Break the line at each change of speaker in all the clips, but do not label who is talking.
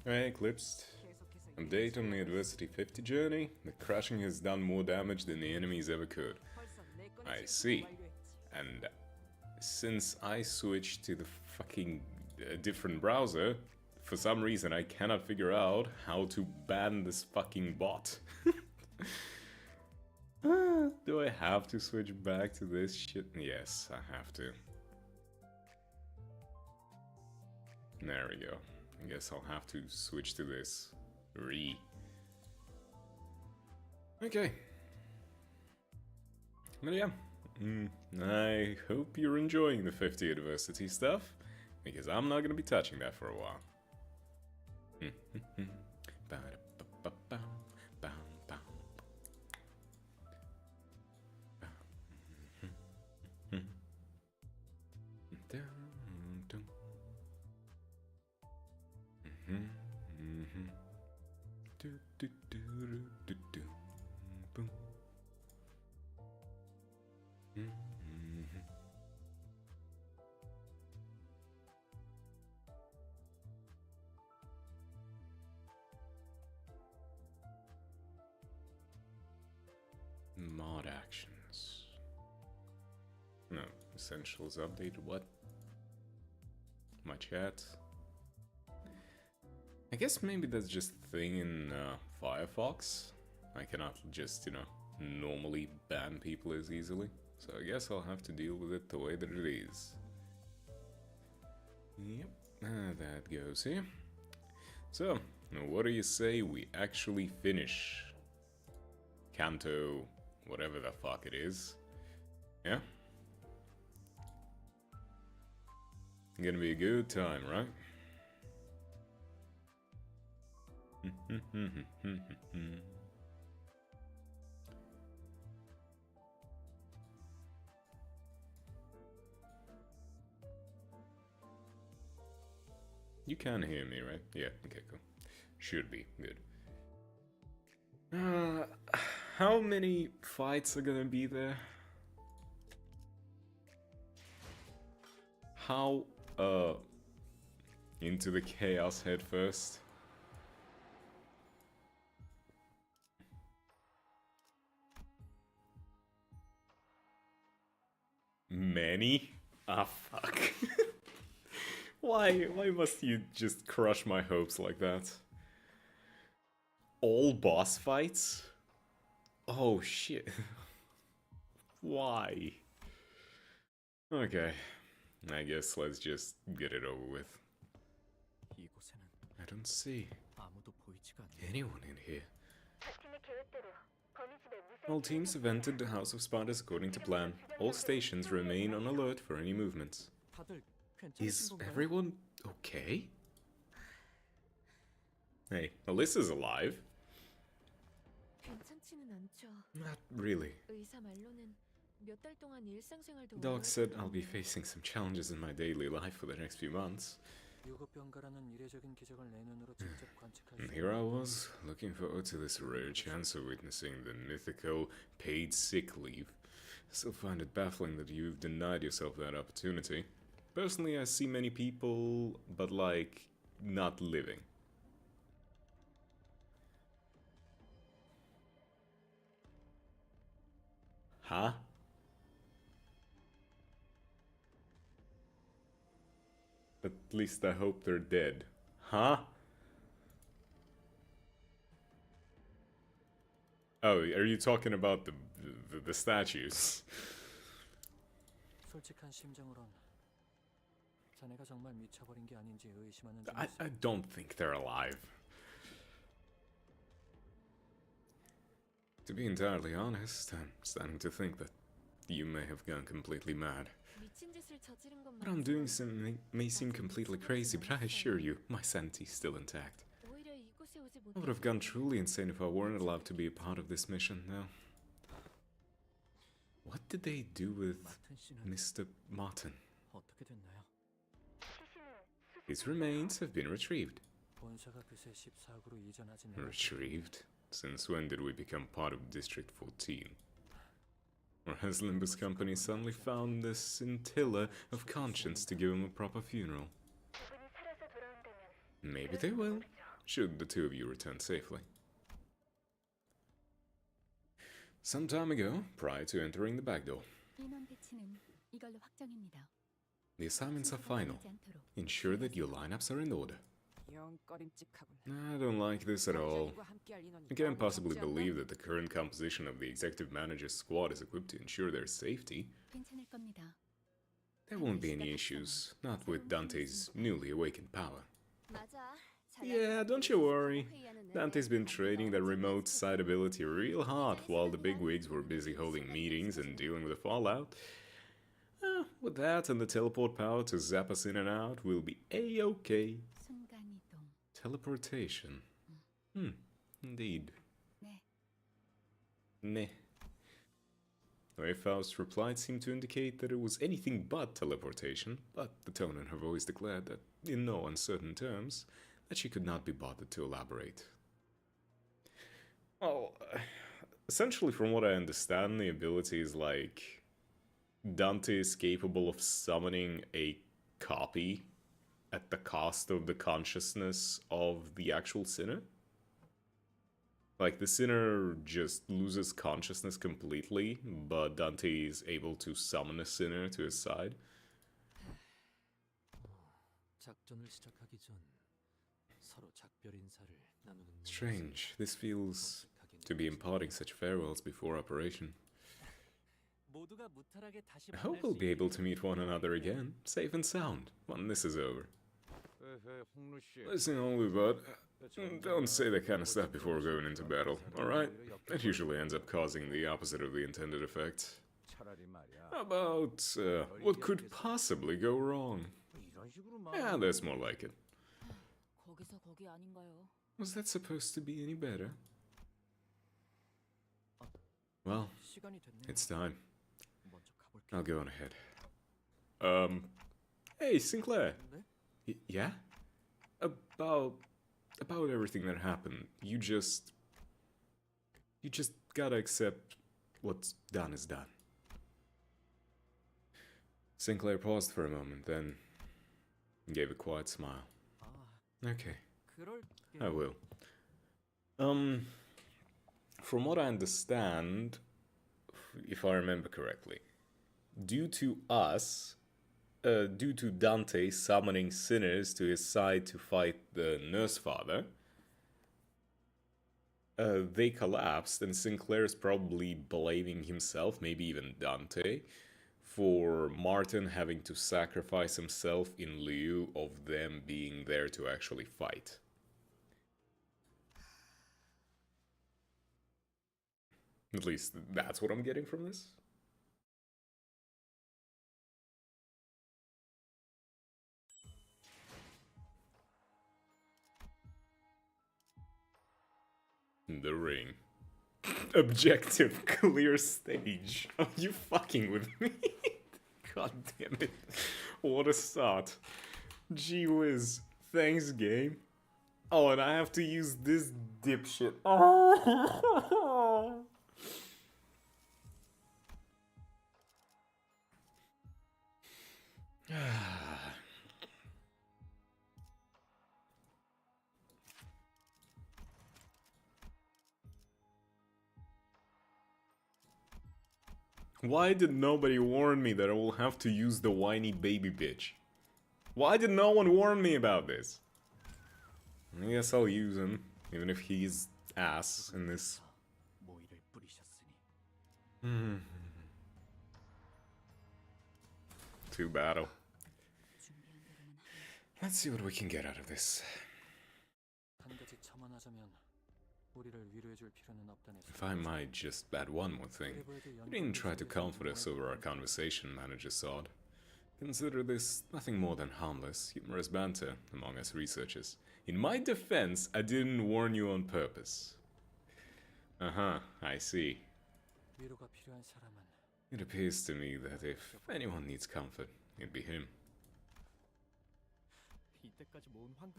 Eclipsed. Update on the Adversity 50 journey. The crashing has done more damage than the enemies ever could. I see. And since I switched to the fucking different browser, for some reason I cannot figure out how to ban this fucking bot. Do I have to switch back to this shit? Yes, I have to. There we go. I guess I'll have to switch to this. Okay. But yeah. I hope you're enjoying the 50 Adversity stuff, because I'm not gonna be touching that for a while. Mod actions. No, essentials updated. What? My chat. I guess maybe that's just a thing in Firefox. I cannot just, normally ban people as easily. So I guess I'll have to deal with it the way that it is. Yep, that goes here. So, what do you say we actually finish Canto, whatever the fuck it is? Yeah? Gonna be a good time, right? You can hear me, right? Yeah, okay, cool. Should be, good. How many fights are gonna be there? How, into the chaos head first? Many? Ah, fuck. Why must you just crush my hopes like that? All boss fights? Oh shit. Why? Okay. I guess let's just get it over with. I don't see anyone in here. All teams have entered the House of Spiders according to plan. All stations remain on alert for any movements. Is everyone okay? Hey, Alyssa's alive. Not really. Doc said I'll be facing some challenges in my daily life for the next few months. And here I was, looking forward to this rare chance of witnessing the mythical paid sick leave. I still find it baffling that you've denied yourself that opportunity. Personally, I see many people, but like, not living. Huh? At least I hope they're dead. Huh? Oh, are you talking about the statues? I don't think they're alive. To be entirely honest, I'm starting to think that you may have gone completely mad. What I'm doing may seem completely crazy, but I assure you, my sanity's still intact. I would have gone truly insane if I weren't allowed to be a part of this mission now. What did they do with Mr. Martin? His remains have been retrieved. Retrieved? Since when did we become part of District 14? Or has Limbus Company suddenly found this scintilla of conscience to give him a proper funeral? Maybe they will, should the two of you return safely. Some time ago, prior to entering the back door. The assignments are final. Ensure that your lineups are in order. I don't like this at all. I can't possibly believe that the current composition of the executive manager's squad is equipped to ensure their safety. There won't be any issues, not with Dante's newly awakened power. Yeah, don't you worry. Dante's been training that remote side ability real hard while the bigwigs were busy holding meetings and dealing with the fallout. With that and the teleport power to zap us in and out, we'll be a-okay. Teleportation. Indeed. Neh. The way Faust's reply seemed to indicate that it was anything but teleportation, but the tone in her voice declared that, in no uncertain terms, that she could not be bothered to elaborate. Well, essentially from what I understand, the ability is like Dante is capable of summoning a copy at the cost of the consciousness of the actual sinner. Like, the sinner just loses consciousness completely, but Dante is able to summon a sinner to his side. Strange. This feels to be imparting such farewells before operation. I hope we'll be able to meet one another again, safe and sound, when this is over. Listen, only, bud. Don't say that kind of stuff before going into battle, alright? It usually ends up causing the opposite of the intended effect. How about, what could possibly go wrong? Yeah, that's more like it. Was that supposed to be any better? Well, it's time. I'll go on ahead. Hey, Sinclair! Yeah? About everything that happened, you just gotta accept what's done is done. Sinclair paused for a moment, then gave a quiet smile. Okay, I will. From what I understand, if I remember correctly, due to Dante summoning sinners to his side to fight the nurse father, they collapsed, and Sinclair is probably blaming himself, maybe even Dante, for Martin having to sacrifice himself in lieu of them being there to actually fight. At least that's what I'm getting from this. The ring. Objective, clear stage. Are you fucking with me? God damn it. What a start. Gee whiz. Thanks, game. Oh, and I have to use this dipshit. Why did nobody warn me that I will have to use the whiny baby bitch? Why did no one warn me about this? I guess I'll use him, even if he's ass in this. To battle. Let's see what we can get out of this. If I might just add one more thing, you didn't try to comfort us over our conversation, Manager Sod. Consider this nothing more than harmless, humorous banter among us researchers. In my defense, I didn't warn you on purpose. I see. It appears to me that if anyone needs comfort, it'd be him.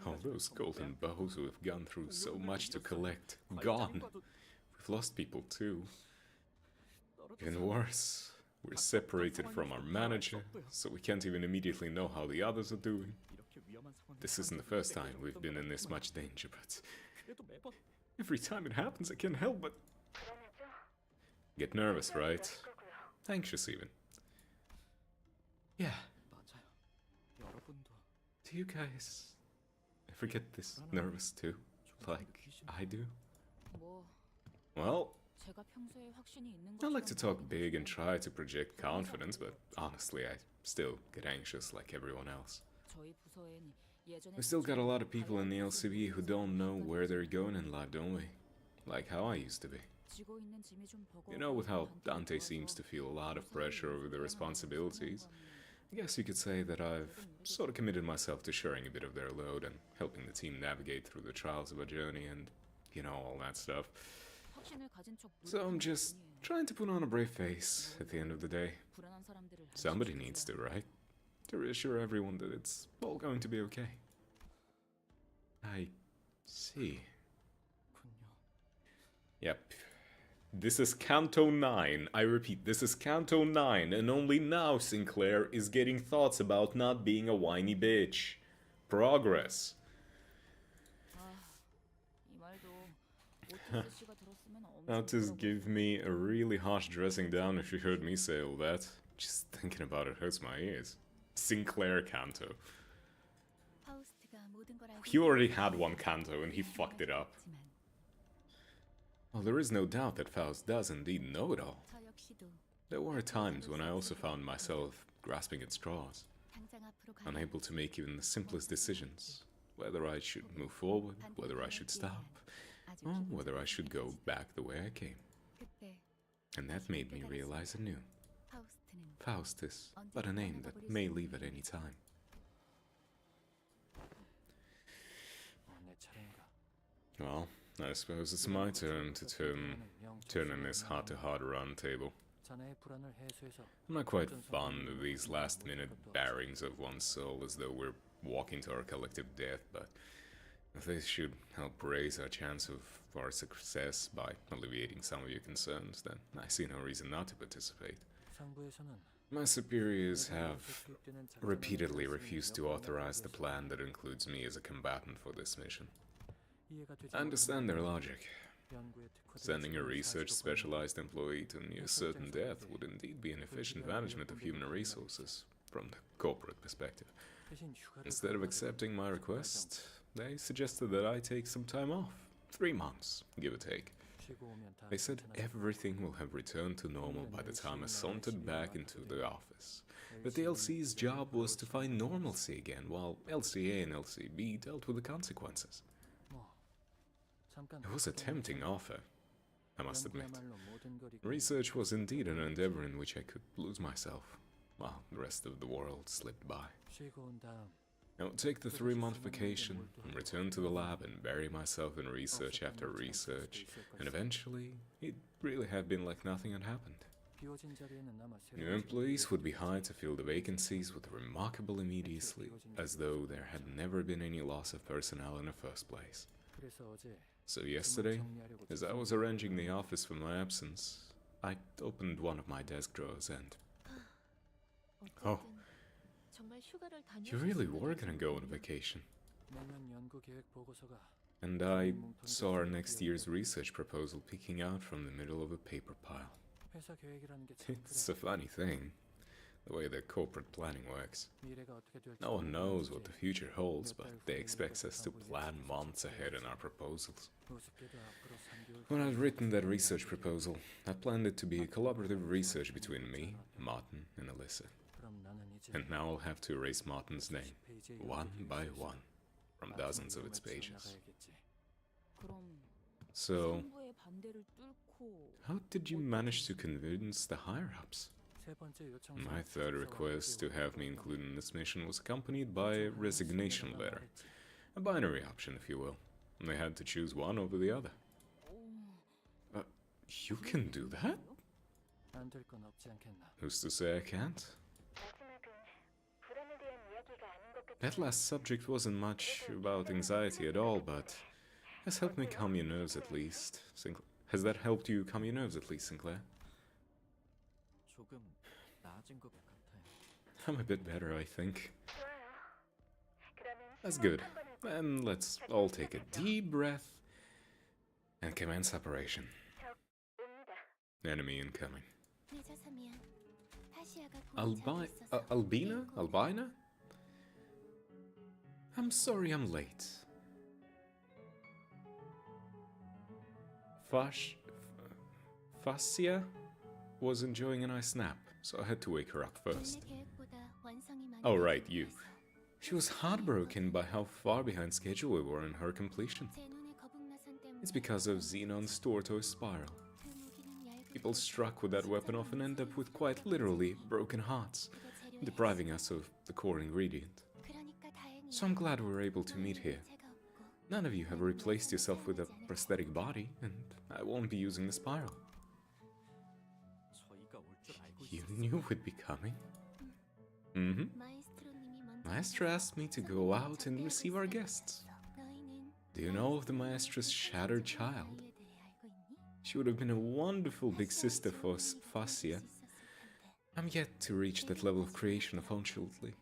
All those golden bows who have gone through so much to collect, gone. We've lost people too. Even worse, we're separated from our manager, so we can't even immediately know how the others are doing. This isn't the first time we've been in this much danger, but every time it happens I can't help but get nervous, right? Anxious even. Yeah. Do you guys ever get this nervous too? Like I do? Well, I like to talk big and try to project confidence, but honestly, I still get anxious like everyone else. We still got a lot of people in the LCB who don't know where they're going in life, don't we? Like how I used to be. You know, with how Dante seems to feel a lot of pressure over the responsibilities, I guess you could say that I've sort of committed myself to sharing a bit of their load and helping the team navigate through the trials of a journey and, you know, all that stuff. So I'm just trying to put on a brave face at the end of the day. Somebody needs to, right? To reassure everyone that it's all going to be okay. I see. Yep. This is Canto 9. I repeat, this is Canto 9, and only now Sinclair is getting thoughts about not being a whiny bitch. Progress. Autis give me a really harsh dressing down if you heard me say all that. Just thinking about it hurts my ears. Sinclair Canto. He already had one Canto and he fucked it up. Well, there is no doubt that Faust does indeed know it all. There were times when I also found myself grasping at straws, unable to make even the simplest decisions, whether I should move forward, whether I should stop, or whether I should go back the way I came. And that made me realize anew. Faust is but a name that may leave at any time. Well, I suppose it's my turn to turn in this heart-to-heart round table. I'm not quite fond of these last-minute bearings of one's soul as though we're walking to our collective death, but if this should help raise our chance of our success by alleviating some of your concerns, then I see no reason not to participate. My superiors have repeatedly refused to authorize the plan that includes me as a combatant for this mission. I understand their logic. Sending a research-specialized employee to near certain death would indeed be an efficient management of human resources, from the corporate perspective. Instead of accepting my request, they suggested that I take some time off. 3 months, give or take. They said everything will have returned to normal by the time I sauntered back into the office. That the LC's job was to find normalcy again, while LCA and LCB dealt with the consequences. It was a tempting offer, I must admit. Research was indeed an endeavor in which I could lose myself, while the rest of the world slipped by. I would take the 3-month vacation and return to the lab and bury myself in research after research, and eventually, it really had been like nothing had happened. New employees would be hired to fill the vacancies with remarkable immediacy, as though there had never been any loss of personnel in the first place. So yesterday, as I was arranging the office for my absence, I opened one of my desk drawers and... Oh, you really were gonna go on vacation. And I saw our next year's research proposal peeking out from the middle of a paper pile. It's a funny thing, the way the corporate planning works. No one knows what the future holds, but they expect us to plan months ahead in our proposals. When I'd written that research proposal, I planned it to be a collaborative research between me, Martin, and Alyssa. And now I'll have to erase Martin's name, one by one, from dozens of its pages. So, how did you manage to convince the higher-ups? My third request to have me included in this mission was accompanied by a resignation letter. A binary option, if you will. And they had to choose one over the other. You can do that? Who's to say I can't? That last subject wasn't much about anxiety at all, but has helped me calm your nerves at least. Has that helped you calm your nerves at least, Sinclair? I'm a bit better, I think. That's good. Then let's all take a deep breath and commence operation. Enemy incoming. Albina? I'm sorry I'm late. Fascia was enjoying a nice nap, so I had to wake her up first. Oh right, you. She was heartbroken by how far behind schedule we were in her completion. It's because of Xenon's tortoise spiral. People struck with that weapon often end up with quite literally broken hearts, depriving us of the core ingredient. So I'm glad we were able to meet here. None of you have replaced yourself with a prosthetic body, and I won't be using the spiral. You knew we'd be coming? Mm-hmm. Maestro asked me to go out and receive our guests. Do you know of the Maestra's shattered child? She would have been a wonderful big sister for Fascia. I'm yet to reach that level of creation, unfortunately.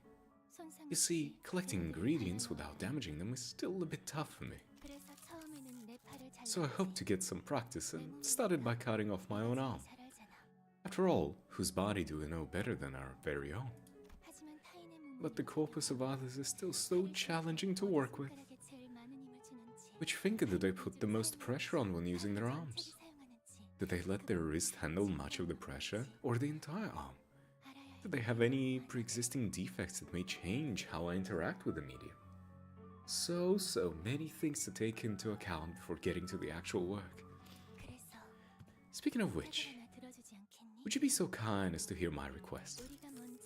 You see, collecting ingredients without damaging them is still a bit tough for me. So I hope to get some practice and started by cutting off my own arm. After all, whose body do we know better than our very own? But the corpus of others is still so challenging to work with. Which finger do they put the most pressure on when using their arms? Do they let their wrist handle much of the pressure, or the entire arm? Do they have any pre-existing defects that may change how I interact with the medium? So many things to take into account before getting to the actual work. Speaking of which, would you be so kind as to hear my request?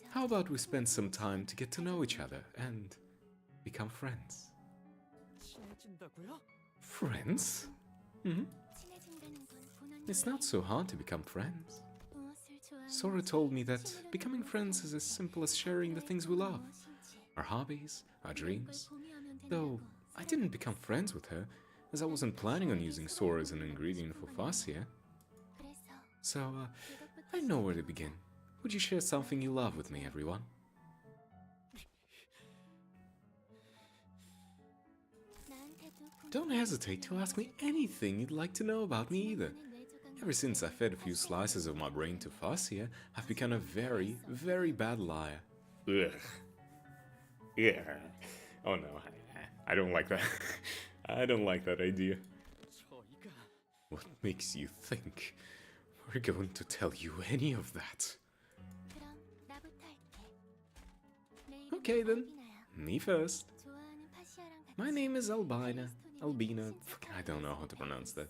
How about we spend some time to get to know each other and become friends? Friends? Mm-hmm. It's not so hard to become friends. Sora told me that becoming friends is as simple as sharing the things we love. Our hobbies, our dreams. Though, I didn't become friends with her, as I wasn't planning on using Sora as an ingredient for Fascia. So, I know where to begin. Would you share something you love with me, everyone? Don't hesitate to ask me anything you'd like to know about me either. Ever since I fed a few slices of my brain to Fascia, I've become a very, very bad liar. Ugh. Yeah. Oh no, I don't like that. I don't like that idea. What makes you think we're going to tell you any of that? Okay then, me first. My name is Albina. I don't know how to pronounce that.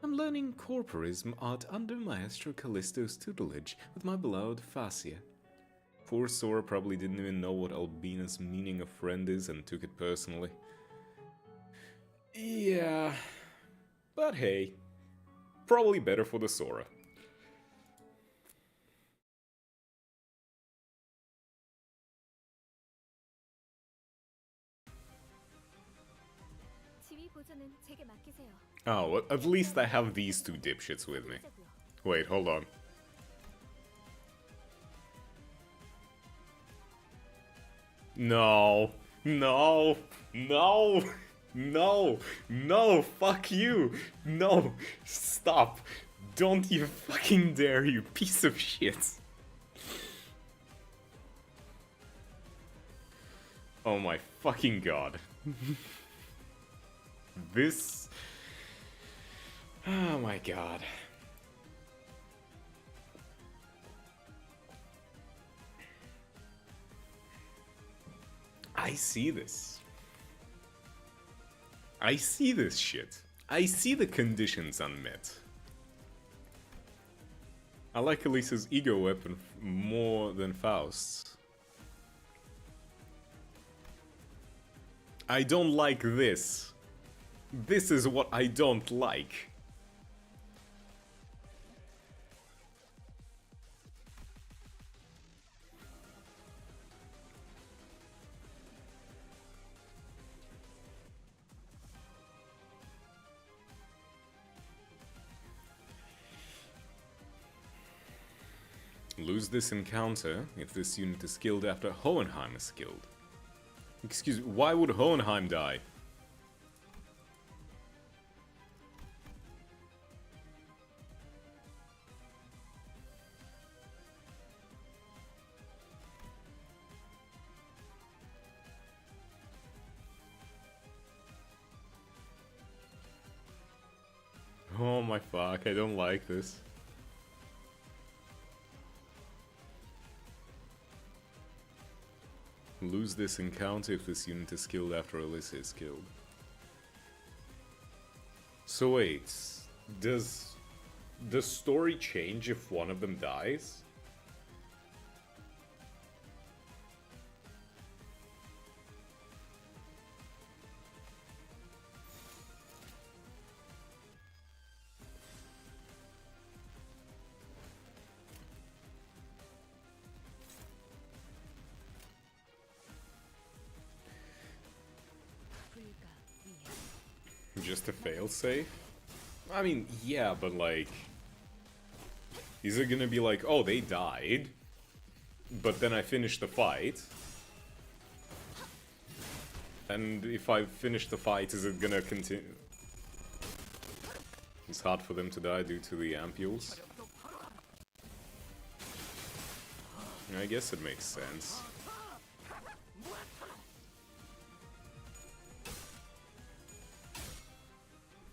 I'm learning corporism art under Maestro Callisto's tutelage with my beloved Fascia. Poor Sora probably didn't even know what Albina's meaning of friend is and took it personally. Yeah, but hey, probably better for the Sora. Oh, well, at least I have these two dipshits with me. Wait, hold on. No, no, no, no, no, fuck you. No, stop. Don't you fucking dare, you piece of shit. Oh my fucking god. This... Oh my god. I see this. I see this shit. I see the conditions unmet. I like Elisa's ego weapon more than Faust's. I don't like this. This is what I don't like. Lose this encounter if this unit is skilled after Hohenheim is skilled. Excuse me, why would Hohenheim die? Oh my fuck, I don't like this. Lose this encounter if this unit is killed after Alyssa is killed. So wait, does the story change if one of them dies? Just a failsafe? I mean, yeah, but like... Is it gonna be like, oh, they died, but then I finished the fight? And if I finish the fight, is it gonna continue? It's hard for them to die due to the ampules. I guess it makes sense.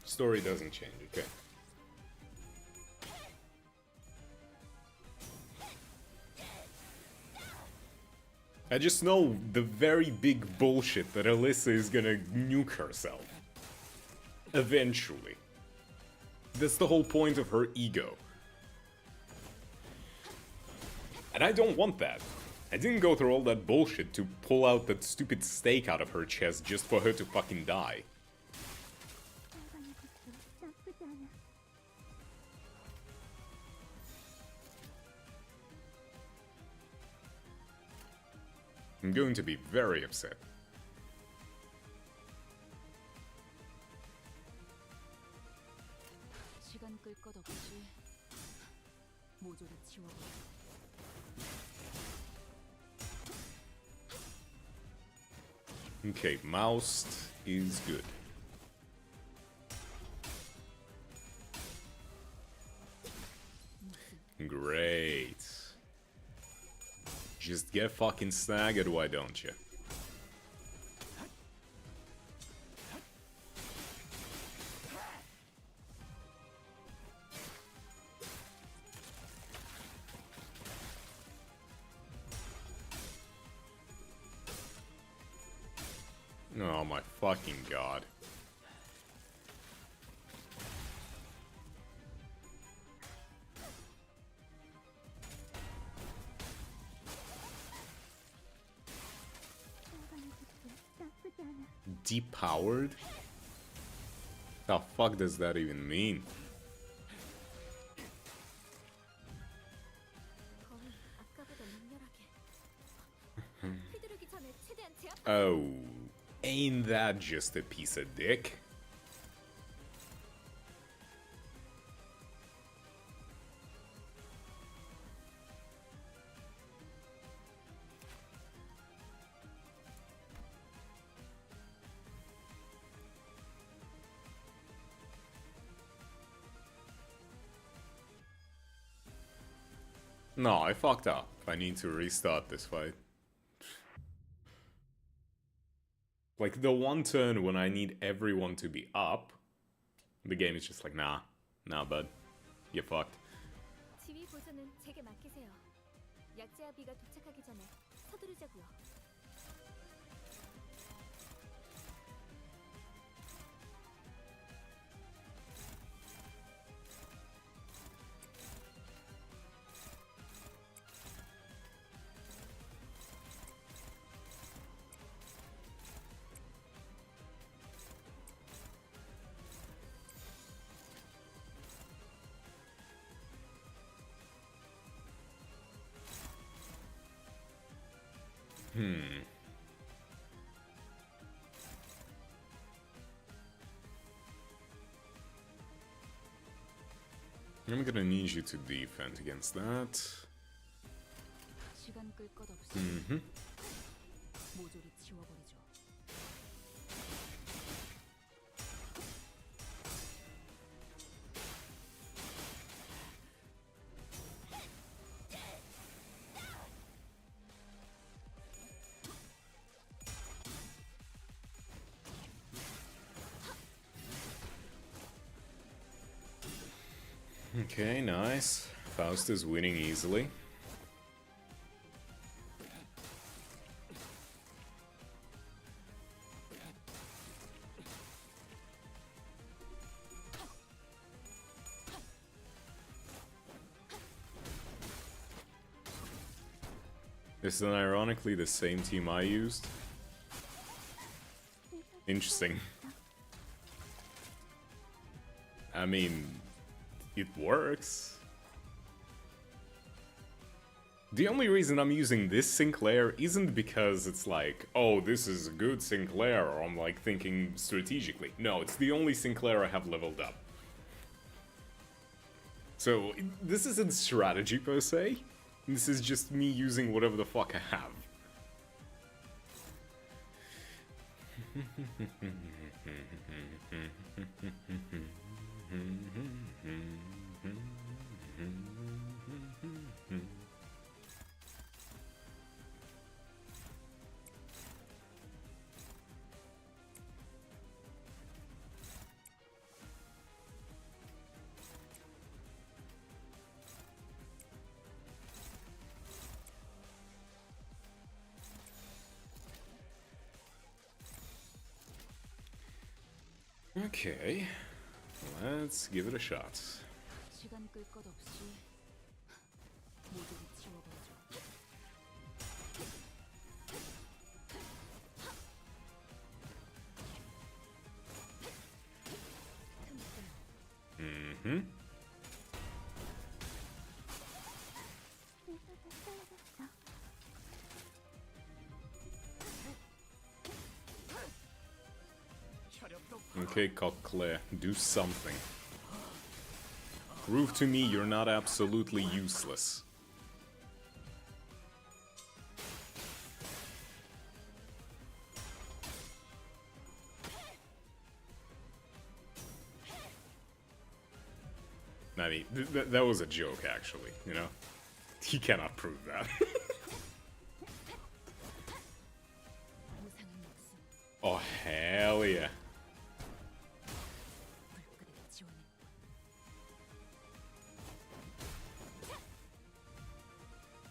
Story doesn't change, okay. I just know the very big bullshit that Alyssa is gonna nuke herself. Eventually. That's the whole point of her ego. And I don't want that. I didn't go through all that bullshit to pull out that stupid stake out of her chest just for her to fucking die. I'm going to be very upset. Okay, Moused is good. Great. Just get fucking staggered, why don't you? Oh my fucking god. Depowered? The fuck does that even mean? Oh, ain't that just a piece of dick? No, I fucked up. I need to restart this fight. Like, the one turn when I need everyone to be up, the game is just like, nah, bud. You're fucked. I'm gonna need you to defend against that. Okay, nice. Faust is winning easily. This is ironically the same team I used. Interesting. I mean, it works. The only reason I'm using this Sinclair isn't because it's like, oh, this is a good Sinclair, or I'm like thinking strategically. No, it's the only Sinclair I have leveled up. So, this isn't strategy per se. This is just me using whatever the fuck I have. Okay, let's give it a shot. Mm-hmm. Okay, Coqueclair, do something. Prove to me you're not absolutely useless. I mean, that was a joke, actually, you know? He cannot prove that. Oh, hell yeah.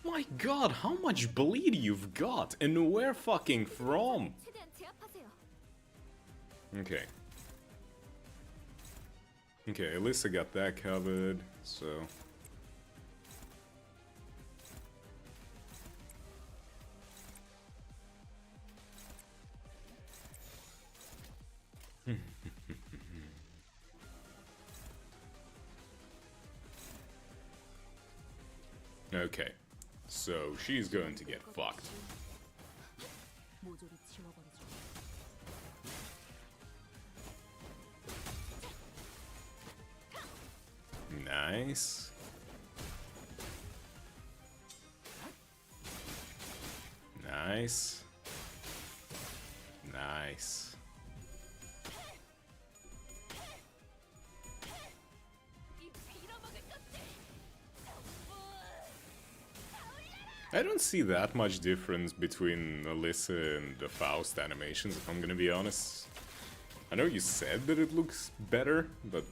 My god, how much bleed you've got, and where fucking from? Okay. Okay, Alyssa got that covered, so... Okay, so she's going to get fucked. Nice. Nice. Nice. I don't see that much difference between Alyssa and the Faust animations, if I'm gonna be honest. I know you said that it looks better, but...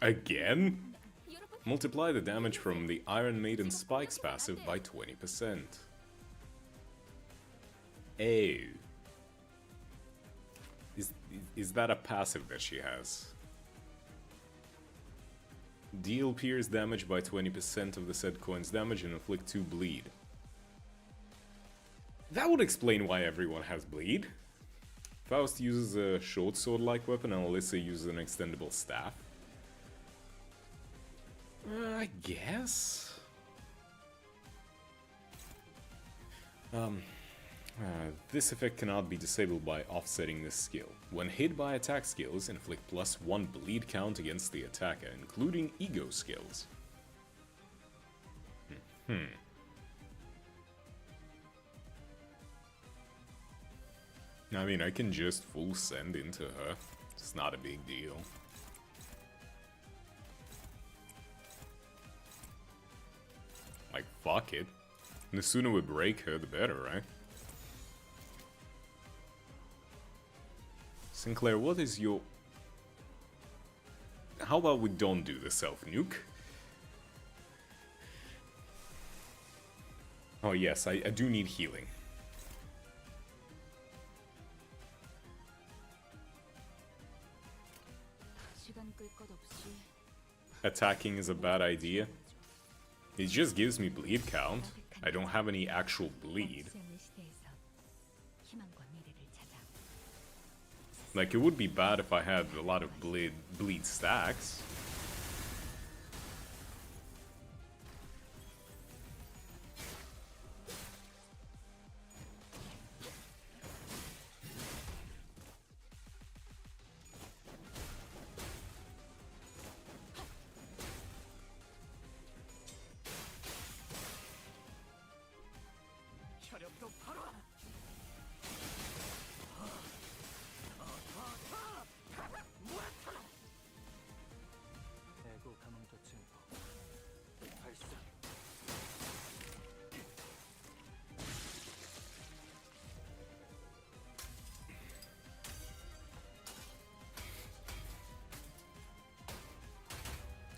Again? Multiply the damage from the Iron Maiden Spikes passive by 20%. Ew. Is that a passive that she has? Deal pierce damage by 20% of the said coin's damage and inflict 2 bleed. That would explain why everyone has bleed. Faust uses a short sword-like weapon and Alyssa uses an extendable staff. I guess? This effect cannot be disabled by offsetting this skill. When hit by attack skills, inflict +1 bleed count against the attacker, including ego skills. I mean, I can just full send into her. It's not a big deal. Like, fuck it. The sooner we break her, the better, right? Sinclair, what is your... How about we don't do the self-nuke? Oh yes, I do need healing. Attacking is a bad idea. It just gives me bleed count. I don't have any actual bleed. Like, it would be bad if I had a lot of bleed stacks.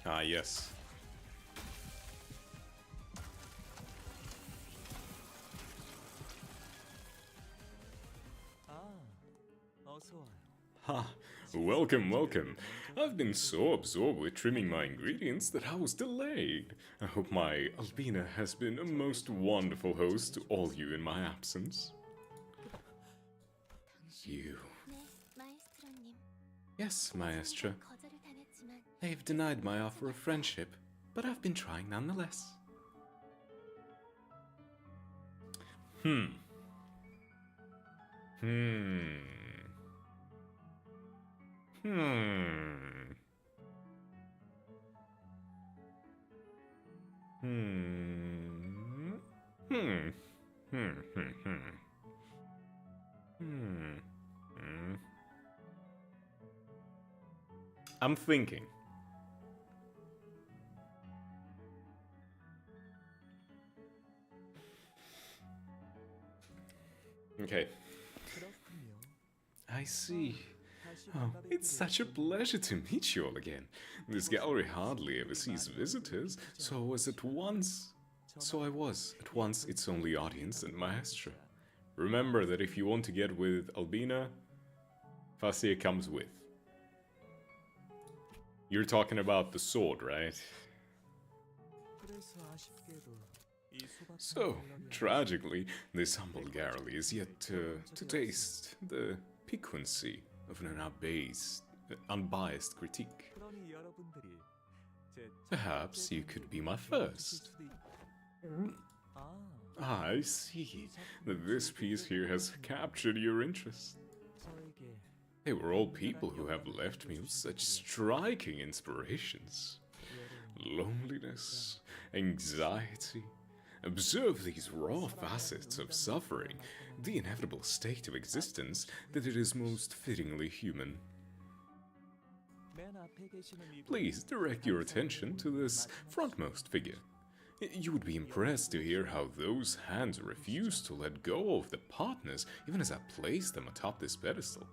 Ah, yes. Ha, welcome, welcome. I've been so absorbed with trimming my ingredients that I was delayed. I hope my Albina has been a most wonderful host to all you in my absence. You. Yes, Maestra. They've denied my offer of friendship, but I've been trying nonetheless. Hmm. I'm thinking. Okay. I see. Oh, it's such a pleasure to meet you all again. This gallery hardly ever sees visitors, so I was at once its only audience and maestra. Remember that if you want to get with Albina, Fasir comes with. You're talking about the sword, right? So, tragically, this humble gallery is yet to taste the piquancy of an unbiased critique. Perhaps you could be my first. Ah, I see that this piece here has captured your interest. They were all people who have left me with such striking inspirations. Loneliness, anxiety. Observe these raw facets of suffering, the inevitable state of existence that it is most fittingly human. Please direct your attention to this frontmost figure. You would be impressed to hear how those hands refuse to let go of the partners even as I place them atop this pedestal.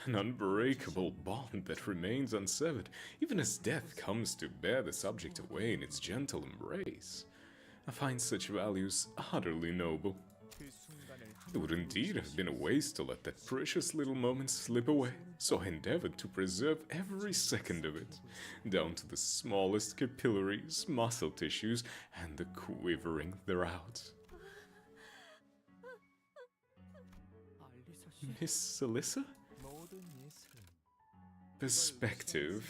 An unbreakable bond that remains unsevered, even as death comes to bear the subject away in its gentle embrace. I find such values utterly noble. It would indeed have been a waste to let that precious little moment slip away, so I endeavored to preserve every second of it, down to the smallest capillaries, muscle tissues, and the quivering thereout. Miss Alyssa? Perspective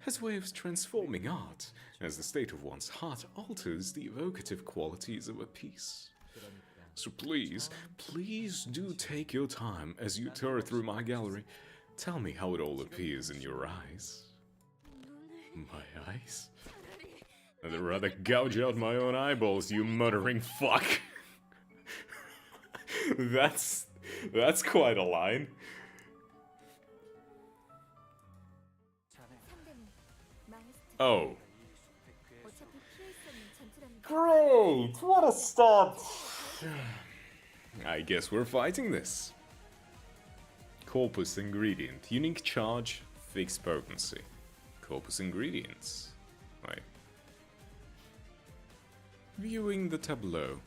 has a way of transforming art, as the state of one's heart alters the evocative qualities of a piece. So please, please do take your time as you tour through my gallery. Tell me how it all appears in your eyes. My eyes? I'd rather gouge out my own eyeballs, you muttering fuck. That's quite a line. Oh. Great! What a start! I guess we're fighting this. Corpus ingredient. Unique charge, fixed potency. Corpus ingredients. Right. Viewing the tableau.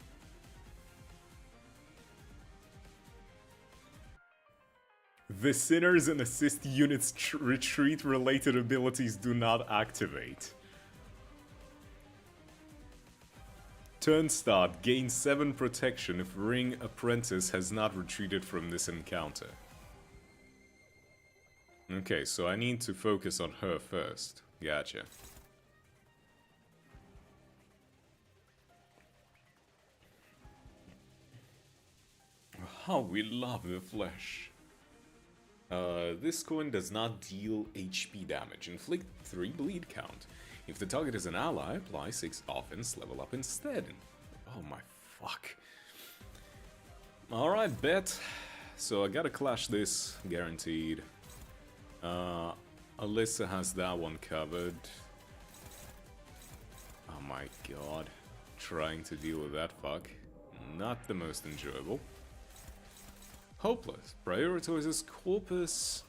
The Sinners and Assist units' retreat-related abilities do not activate. Turn start, gain 7 protection if Ring Apprentice has not retreated from this encounter. Okay, so I need to focus on her first. Gotcha. How we love the flesh. This coin does not deal HP damage. Inflict 3 bleed count. If the target is an ally, apply 6 offense, level up instead. Oh my fuck. Alright, bet. So I gotta clash this, guaranteed. Alyssa has that one covered. Oh my god. Trying to deal with that fuck. Not the most enjoyable. Hopeless. Prioritizes Corpus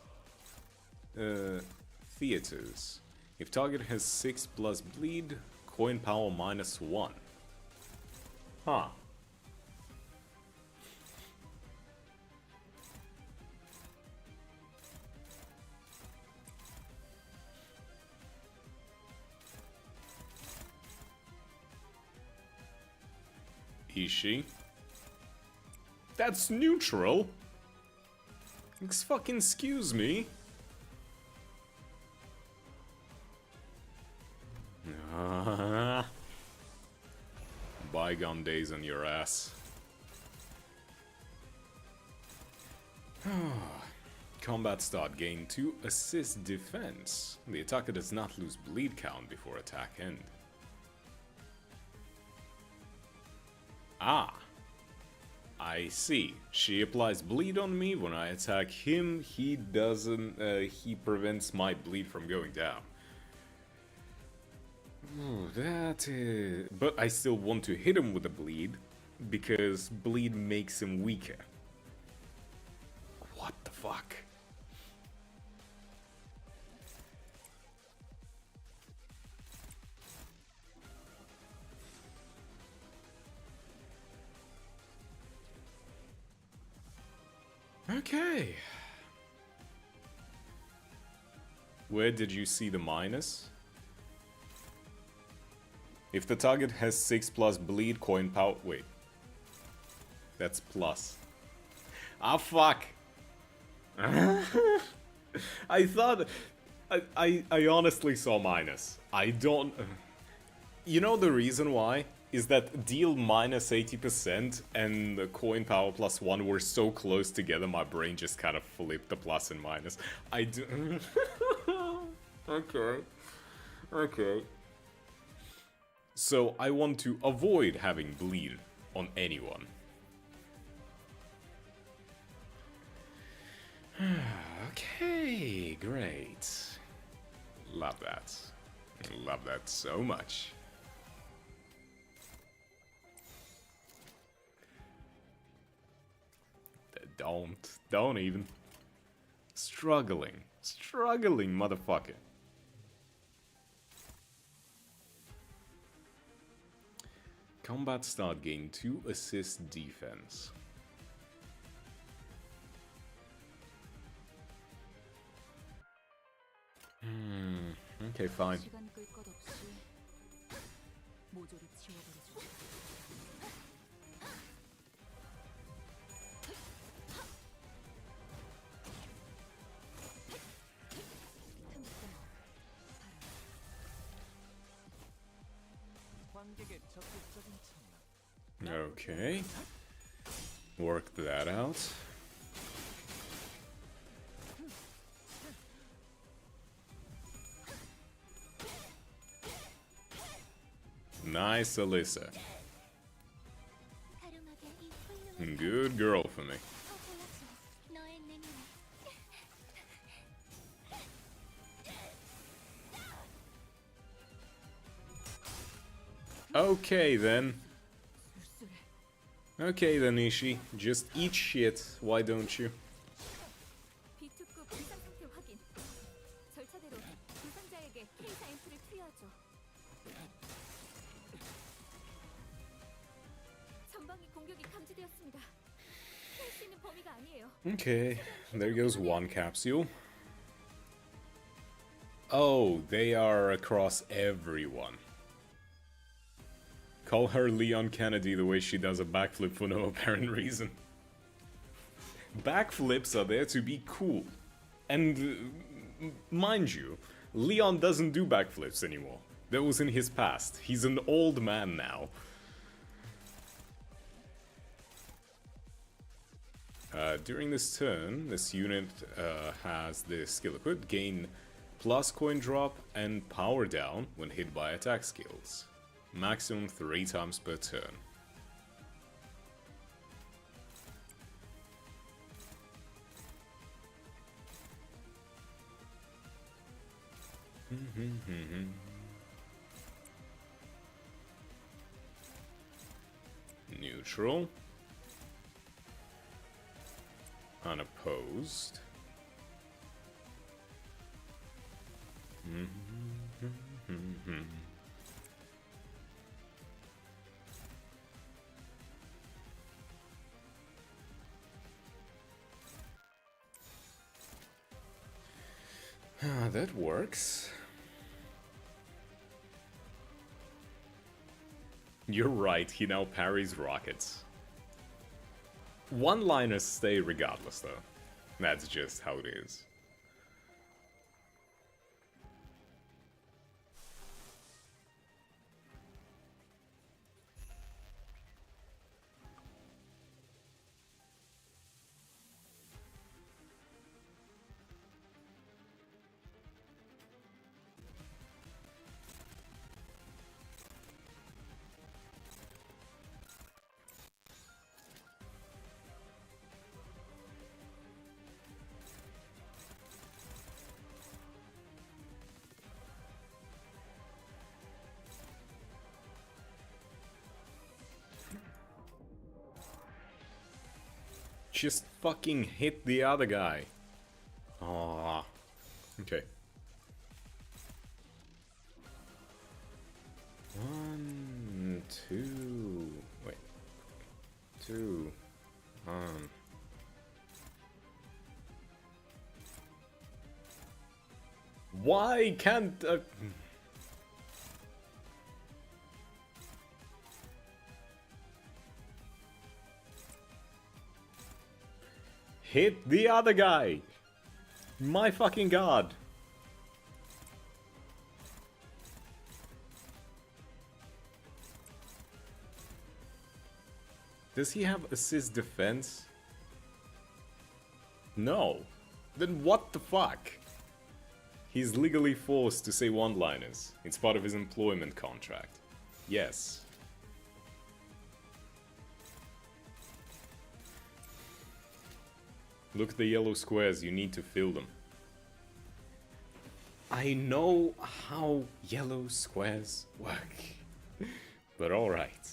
Theaters. If target has 6 plus bleed, coin power -1. Huh. Is she? That's neutral. Excuse me. Bygone days on your ass. Combat start. Gain 2 assist defense. The attacker does not lose bleed count before attack end. Ah. I see. She applies bleed on me. When I attack him, he doesn't, he prevents my bleed from going down. Ooh, that is... But I still want to hit him with the bleed, because bleed makes him weaker. What the fuck? Okay. Where did you see the minus? If the target has 6 plus bleed, coin power... Wait. That's plus. Ah, fuck! I thought... I honestly saw minus. I don't... You know the reason why? Is that deal minus 80% and the coin power +1 were so close together, my brain just kind of flipped the plus and minus. I do... Okay. Okay. So I want to avoid having bleed on anyone. Okay, great. Love that. Love that so much. Don't even. Struggling, motherfucker. Combat start, gain 2 assist defense. Okay, fine. Okay. Work that out. Nice, Alyssa. Good girl for me. Okay then. Okay then, Ishii. Just eat shit, why don't you? Okay, there goes one capsule. Oh, they are across everyone. Call her Leon Kennedy the way she does a backflip for no apparent reason. Backflips are there to be cool. And, mind you, Leon doesn't do backflips anymore. That was in his past. He's an old man now. During this turn, this unit has the skill equipped, gain plus coin drop and power down when hit by attack skills. Maximum 3 times per turn. Neutral. Unopposed. That works. You're right, he now parries rockets. One-liners stay regardless, though. That's just how it is. Just fucking hit the other guy. Ah, okay. 1, 2. Wait. 2. Why can't... Hit the other guy! My fucking god! Does he have assist defense? No. Then what the fuck? He's legally forced to say one-liners. It's part of his employment contract. Yes. Look at the yellow squares, you need to fill them. I know how yellow squares work. But alright.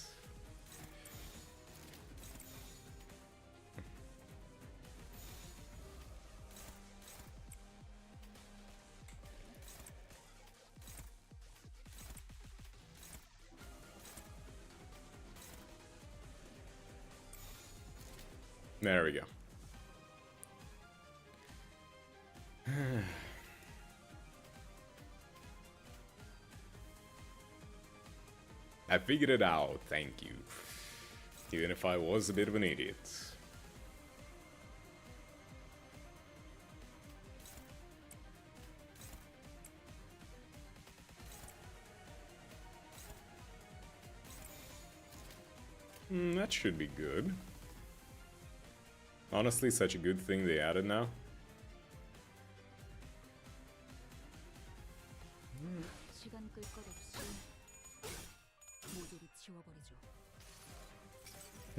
There we go. I figured it out, thank you. Even if I was a bit of an idiot. That should be good. Honestly, such a good thing they added now.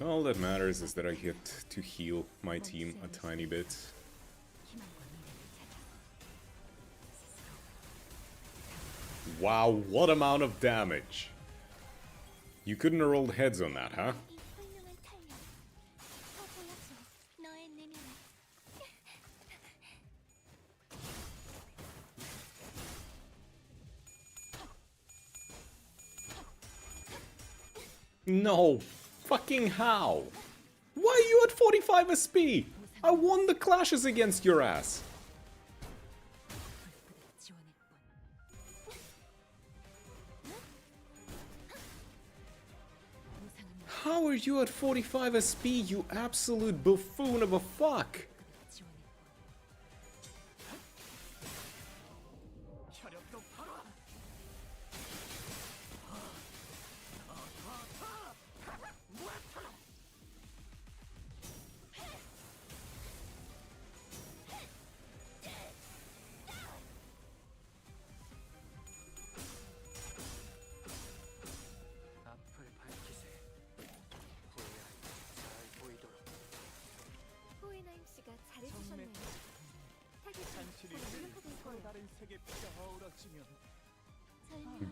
All that matters is that I get to heal my team a tiny bit. Wow, what amount of damage! You couldn't have rolled heads on that, huh? No! Fucking how? Why are you at 45 SP? I won the clashes against your ass! How are you at 45 SP, you absolute buffoon of a fuck?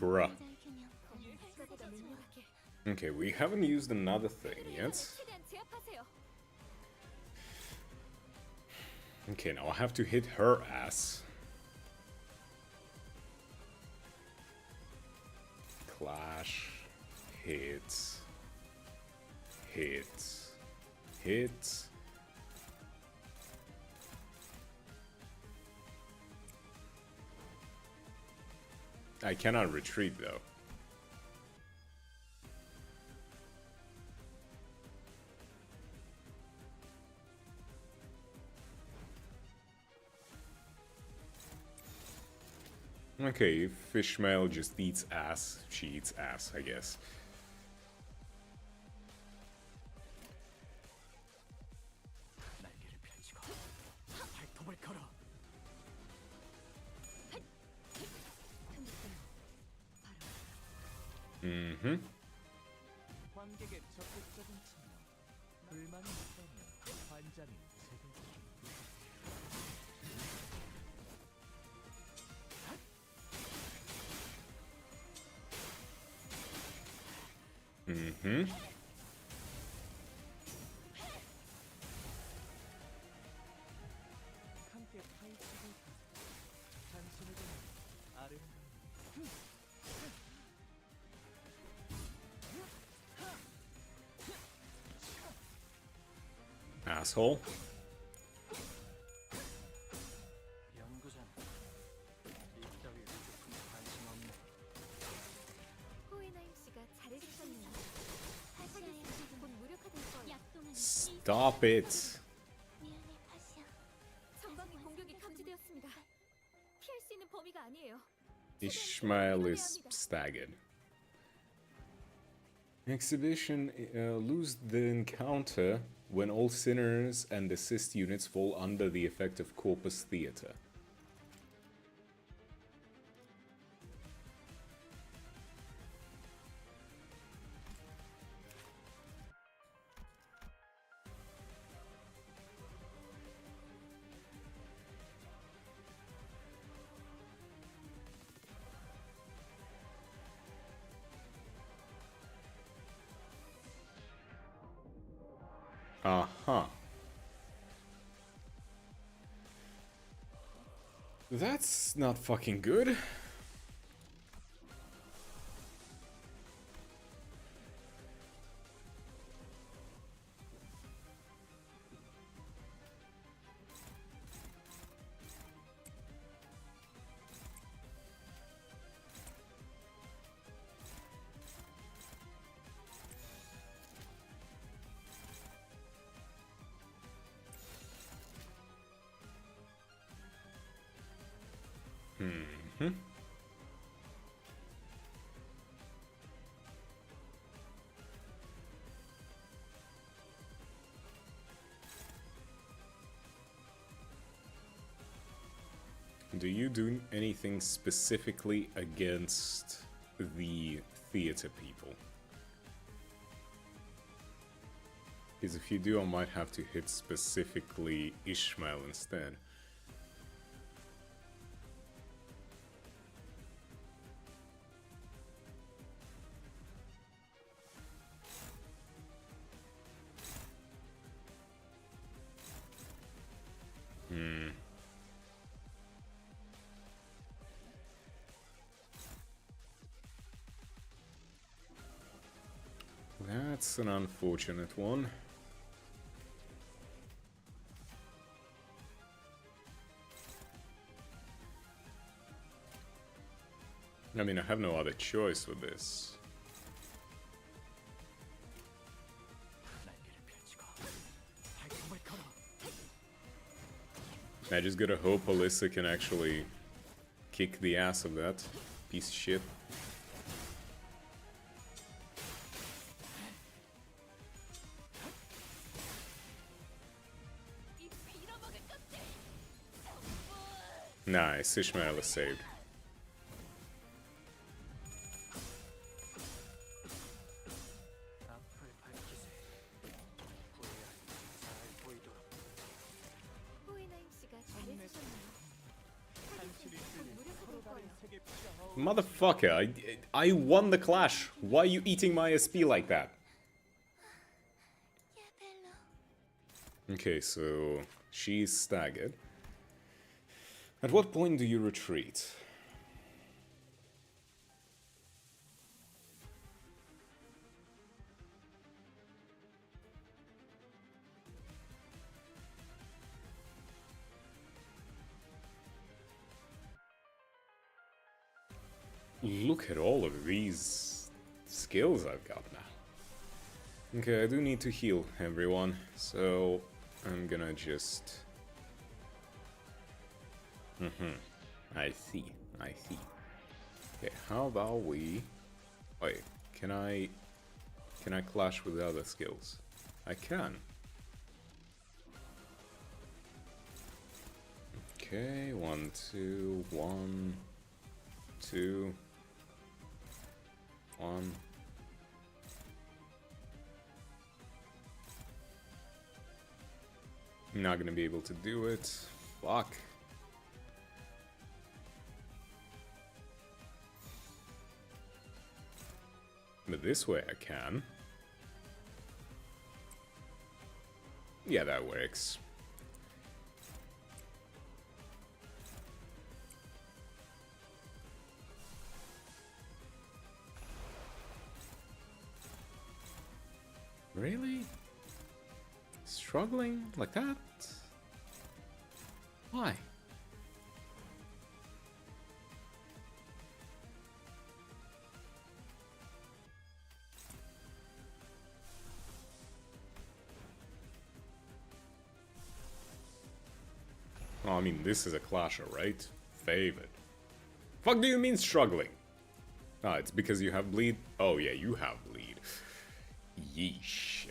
Bruh. Okay, we haven't used another thing yet. Okay, now I have to hit her ass. Clash. Hit. Hit. Hit. I cannot retreat though. Okay, if Fishmail just eats ass, she eats ass, I guess. Mm-hmm. Mm-hmm. Asshole. Stop it. Ishmael is staggered. Exhibition lose the encounter when all sinners and assist units fall under the effect of Corpus Theater. Uh-huh. That's not fucking good. Mm-hmm. do you do anything specifically against the theater people? Because if you do, I might have to hit specifically Ishmael instead. That's an unfortunate one. I mean, I have no other choice with this. I just gotta hope Alyssa can actually kick the ass of that piece of shit. Nice, Ishmael is saved. Motherfucker, I won the clash. Why are you eating my SP like that? Okay, so she's staggered. At what point do you retreat? Look at all of these skills I've got now. Okay, I do need to heal everyone, so I'm gonna just... I see. Okay, how about we... Wait, can I clash with the other skills? I can. Okay, 1, 2, 1, 2, 1. I'm not gonna be able to do it. Fuck. But this way I can. Yeah, that works. Really? Struggling like that? Why? Well, I mean, this is a clasher, right? Favored. Fuck do you mean struggling? Ah, it's because you have bleed? Oh yeah, you have bleed. Yeesh.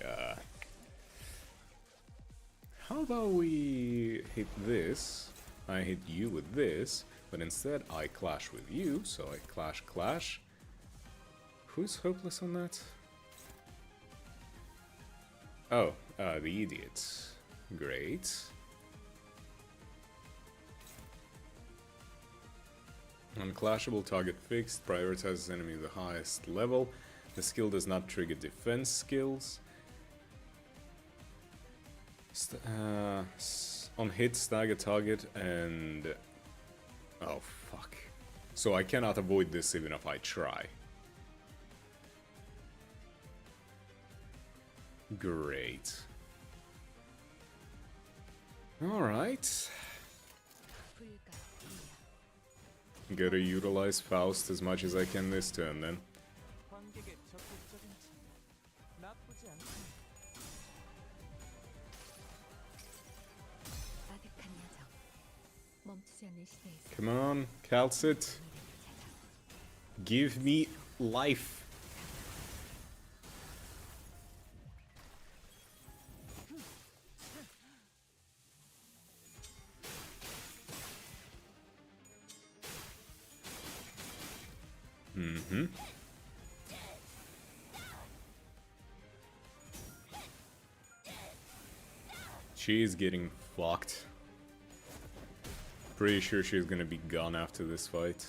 How about we hit this? I hit you with this, but instead I clash with you, so I clash. Who's hopeless on that? Oh, the idiots. Great. Unclashable target fixed, prioritizes enemy at the highest level. The skill does not trigger defense skills. On hit, stagger target and... Oh, fuck. So I cannot avoid this even if I try. Great. Alright. Gotta utilize Faust as much as I can this turn then. Come on, Calcit. Give me life. Mm-hmm. She's getting fucked. Pretty sure she's gonna be gone after this fight.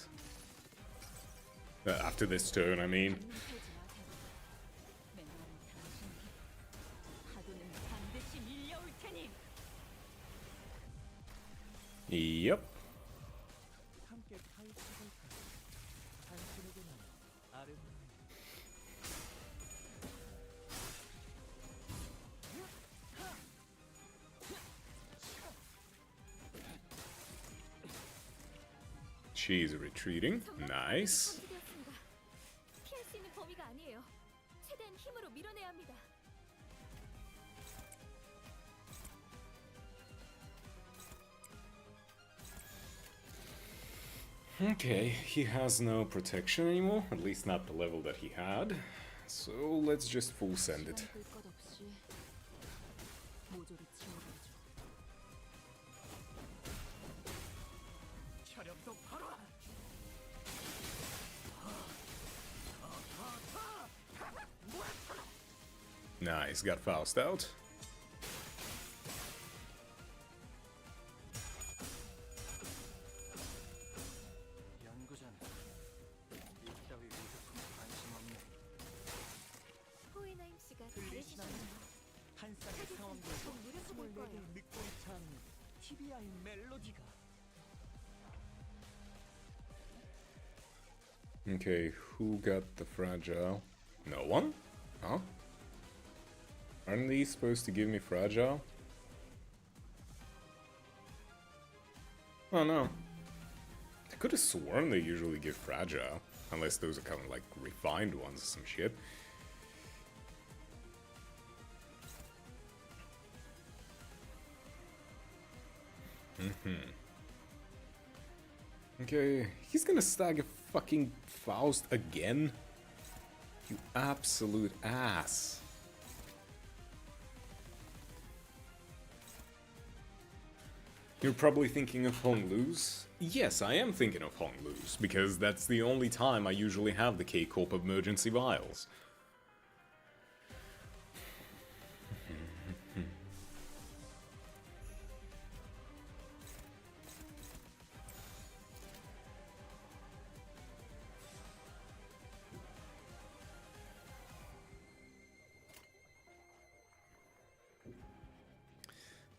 After this turn, I mean. Yep. She's retreating. Nice. Okay, he has no protection anymore, at least not the level that he had. So let's just full send it. Nice, got Faust out. Okay, who got the fragile? No one? Huh? Aren't these supposed to give me fragile? Oh no. I could have sworn they usually give fragile. Unless those are kind of like refined ones or some shit. Okay, he's gonna stagger fucking Faust again? You absolute ass. You're probably thinking of Hong Lu's? Yes, I am thinking of Hong Lu's, because that's the only time I usually have the K-Corp emergency vials.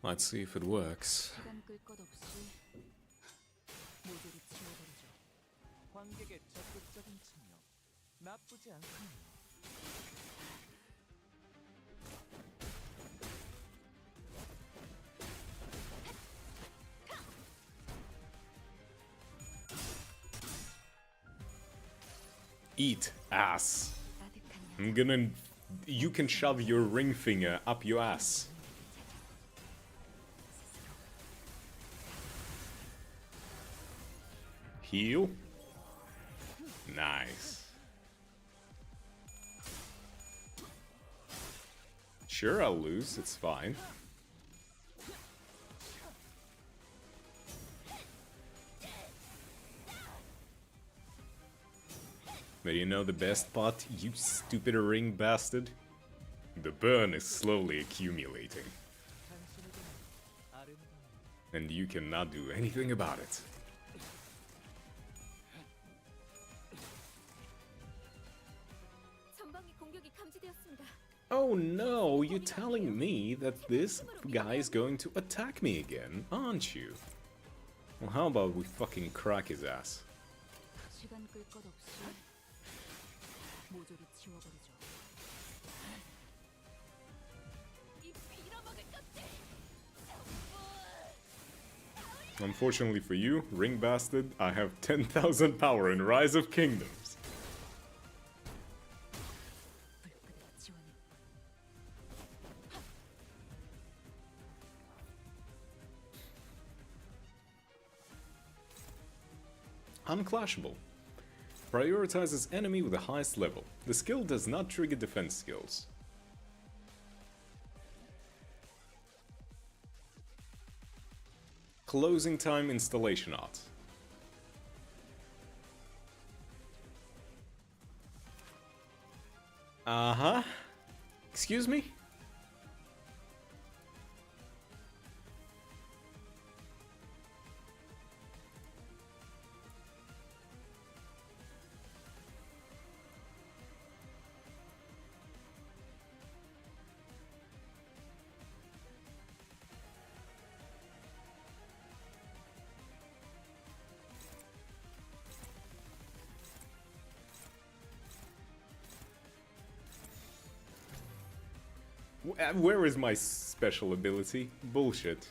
Let's see if it works. Eat ass. I'm gonna... You can shove your ring finger up your ass. Heal. Nice. Sure, I'll lose. It's fine. But you know the best part, you stupid ring bastard? The burn is slowly accumulating. And you cannot do anything about it. Oh no, you're telling me that this guy is going to attack me again, aren't you? Well, how about we fucking crack his ass? Unfortunately for you, Ring Bastard, I have 10,000 power in Rise of Kingdoms. Unclashable. Prioritizes enemy with the highest level. The skill does not trigger defense skills. Closing time installation art. Uh-huh. Excuse me? Where is my special ability? Bullshit.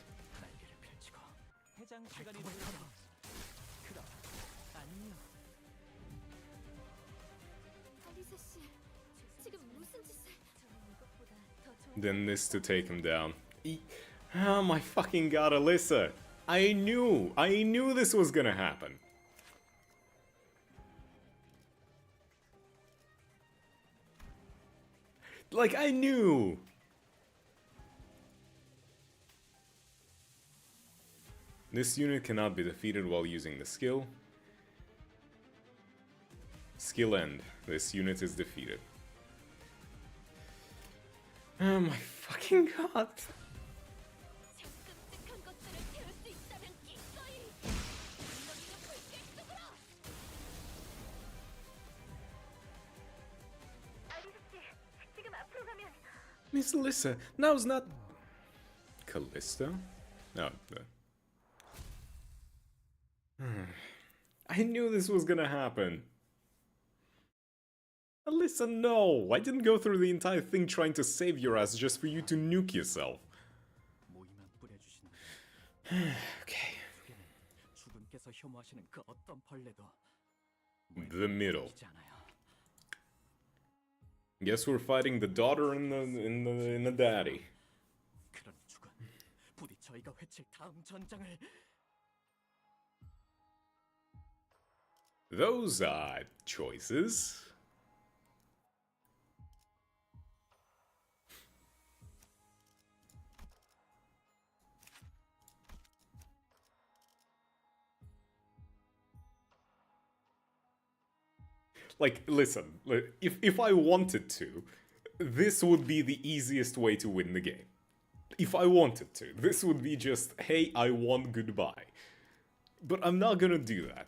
Then this to take him down. Oh my fucking god, Alyssa! I knew this was gonna happen. Like, I knew! This unit cannot be defeated while using the skill. Skill end. This unit is defeated. Oh my fucking god! Miss Alyssa, now's not... Callisto? No, I knew this was gonna happen. Alyssa, no! I didn't go through the entire thing trying to save your ass just for you to nuke yourself. Okay. The middle. Guess we're fighting the daughter and the daddy. Those are choices. Like, listen, if I wanted to, this would be the easiest way to win the game. If I wanted to, this would be just, hey, I won, goodbye. But I'm not gonna do that.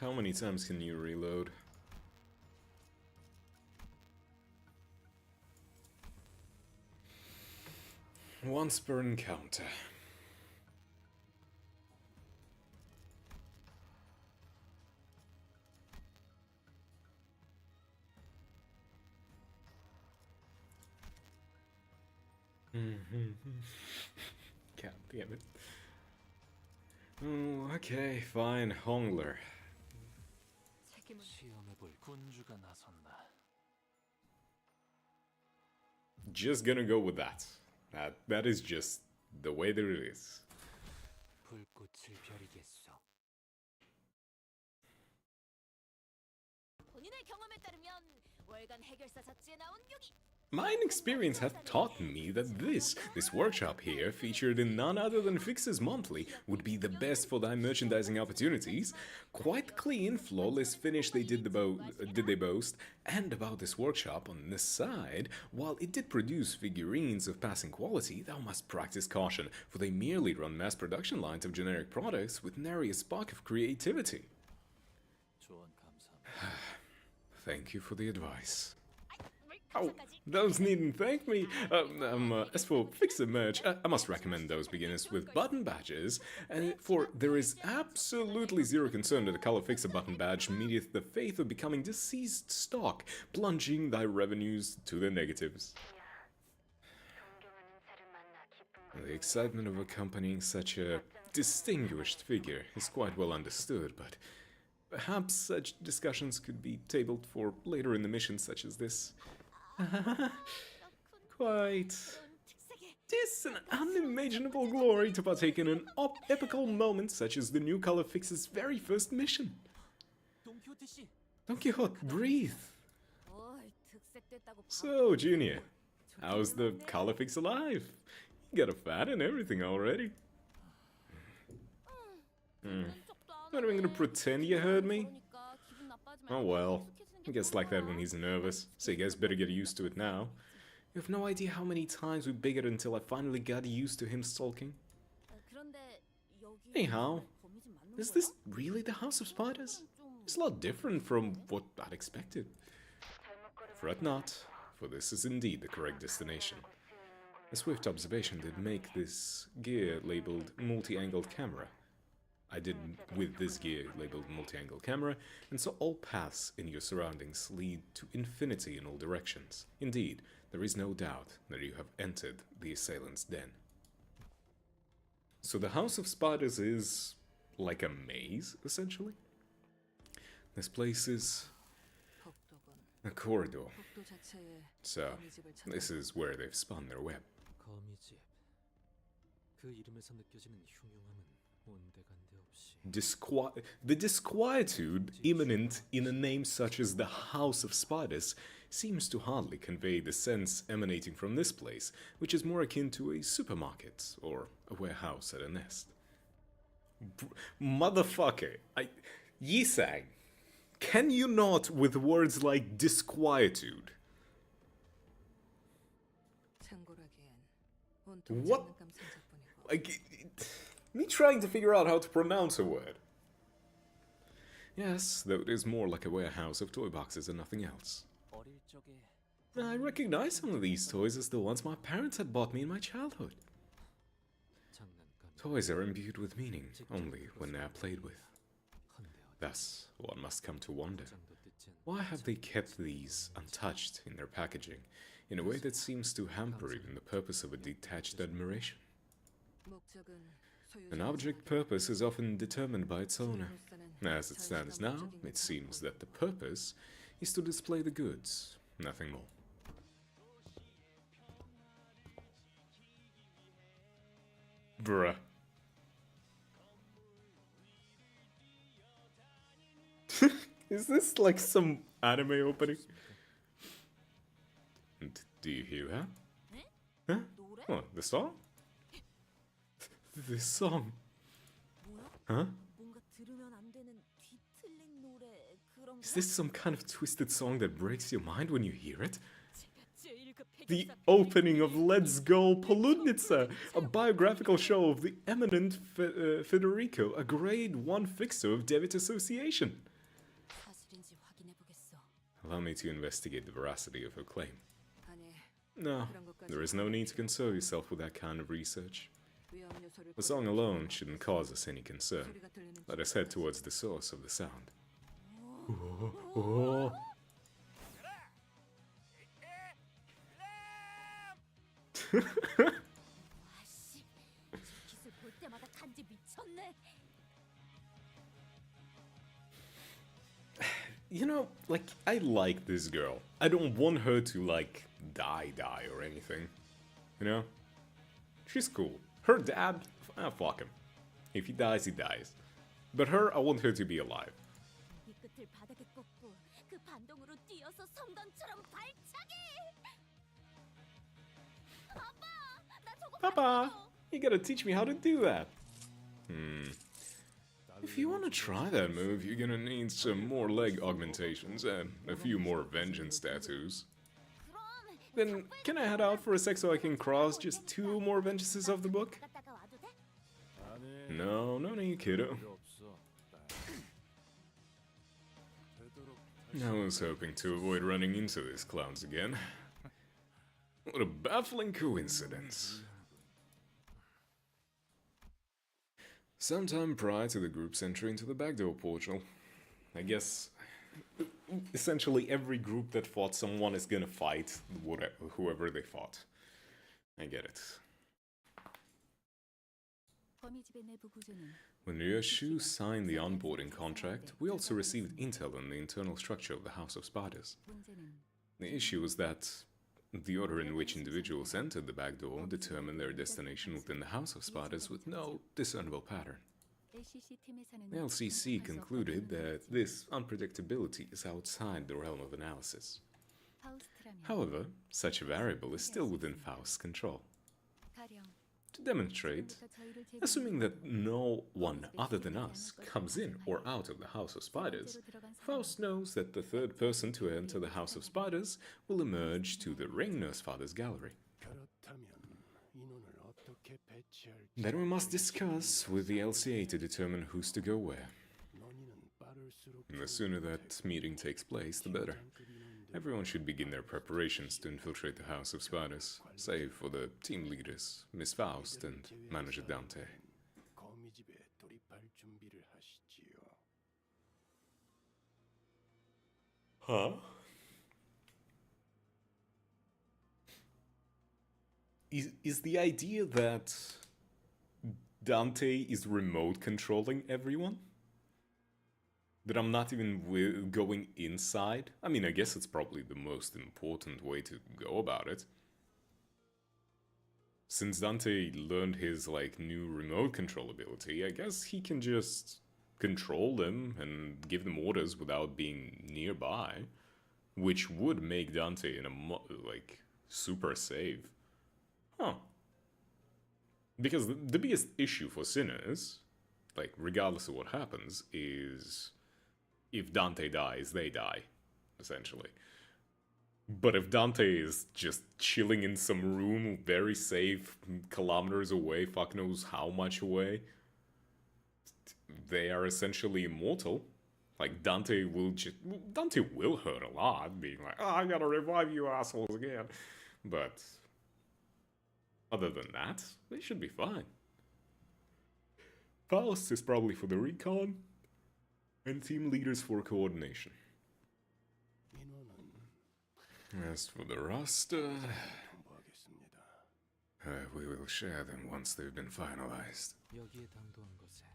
How many times can you reload? Once per encounter. God damn it. Oh, okay, fine, Hongler. Just gonna go with that. That is just the way that it is. My experience hath taught me that this workshop here, featured in none other than Fixes Monthly, would be the best for thy merchandising opportunities. Quite clean, flawless finish did they boast, and about this workshop on this side, while it did produce figurines of passing quality, thou must practice caution, for they merely run mass production lines of generic products with nary a spark of creativity. Thank you for the advice. Oh, those needn't thank me. As for Fixer merch, I must recommend those beginners with button badges, for there is absolutely zero concern that the color Fixer button badge meeteth the faith of becoming deceased stock, plunging thy revenues to the negatives. The excitement of accompanying such a distinguished figure is quite well understood, but perhaps such discussions could be tabled for later in the mission such as this. Quite. 'Tis an unimaginable glory to partake in an epical moment such as the new color Fix's very first mission. Don Quixote, breathe! So, Junior, how's the collar fix alive? You got a fat and everything already. Not even gonna pretend you heard me? Oh well, he gets like that when he's nervous, so you guys better get used to it now. You have no idea how many times we bigoted until I finally got used to him sulking. Anyhow, is this really the House of Spiders? It's a lot different from what I'd expected. Fret not, for this is indeed the correct destination. A swift observation did make this gear labeled multi-angled camera. I did with this gear labeled multi-angle camera, and so all paths in your surroundings lead to infinity in all directions. Indeed, there is no doubt that you have entered the assailant's den. So the House of Spiders is like a maze, essentially? This place is a corridor. So, this is where they've spun their web. The disquietude imminent in a name such as the House of Spiders seems to hardly convey the sense emanating from this place, which is more akin to a supermarket or a warehouse at a nest. Motherfucker, Yisang, can you not with words like disquietude? What? Like, me trying to figure out how to pronounce a word. Yes, though it is more like a warehouse of toy boxes and nothing else. I recognize some of these toys as the ones my parents had bought me in my childhood. Toys are imbued with meaning only when they are played with. Thus, one must come to wonder, why have they kept these untouched in their packaging, in a way that seems to hamper even the purpose of a detached admiration? An object purpose is often determined by its owner. As it stands now, it seems that the purpose is to display the goods, nothing more. Bruh. Is this like some anime opening? Do you hear that? Huh? What, the song? This song? Huh? Is this some kind of twisted song that breaks your mind when you hear it? The opening of Let's Go Poludnitsa, a biographical show of the eminent Federico, a grade 1 fixer of David Association. Allow me to investigate the veracity of her claim. No, there is no need to concern yourself with that kind of research. The song alone shouldn't cause us any concern. Let us head towards the source of the sound. You know, like, I like this girl. I don't want her to, like, die or anything. You know? She's cool. Her dad, fuck him. If he dies, he dies. But her, I want her to be alive. Papa, you gotta teach me how to do that. If you want to try that move, you're gonna need some more leg augmentations and a few more vengeance tattoos. Then, can I head out for a sec so I can cross just 2 more vengeances of the book? No need, kiddo. I was hoping to avoid running into these clowns again. What a baffling coincidence. Sometime prior to the group's entry into the backdoor portal, I guess essentially every group that fought someone is gonna fight whoever they fought. I get it. When Ryoshu signed the onboarding contract, we also received intel on the internal structure of the House of Spiders. The issue was that the order in which individuals entered the back door determined their destination within the House of Spiders with no discernible pattern. The LCC concluded that this unpredictability is outside the realm of analysis. However, such a variable is still within Faust's control. To demonstrate, assuming that no one other than us comes in or out of the House of Spiders, Faust knows that the third person to enter the House of Spiders will emerge to the Ring Nurse Father's gallery. Then we must discuss with the LCA to determine who's to go where. And the sooner that meeting takes place, the better. Everyone should begin their preparations to infiltrate the House of Spiders, save for the team leaders, Miss Faust and Manager Dante. Huh? Is the idea that Dante is remote controlling everyone? That I'm not even going inside? I mean, I guess it's probably the most important way to go about it. Since Dante learned his, like, new remote control ability, I guess he can just control them and give them orders without being nearby. Which would make Dante in a, like, super safe. Huh. Because the biggest issue for sinners, like, regardless of what happens, is if Dante dies, they die, essentially. But if Dante is just chilling in some room, very safe, kilometers away, fuck knows how much away, they are essentially immortal. Like, Dante will hurt a lot, being like, oh, I gotta revive you assholes again. But other than that, they should be fine. Faust is probably for the recon, and team leaders for coordination. As for the roster, we will share them once they've been finalized.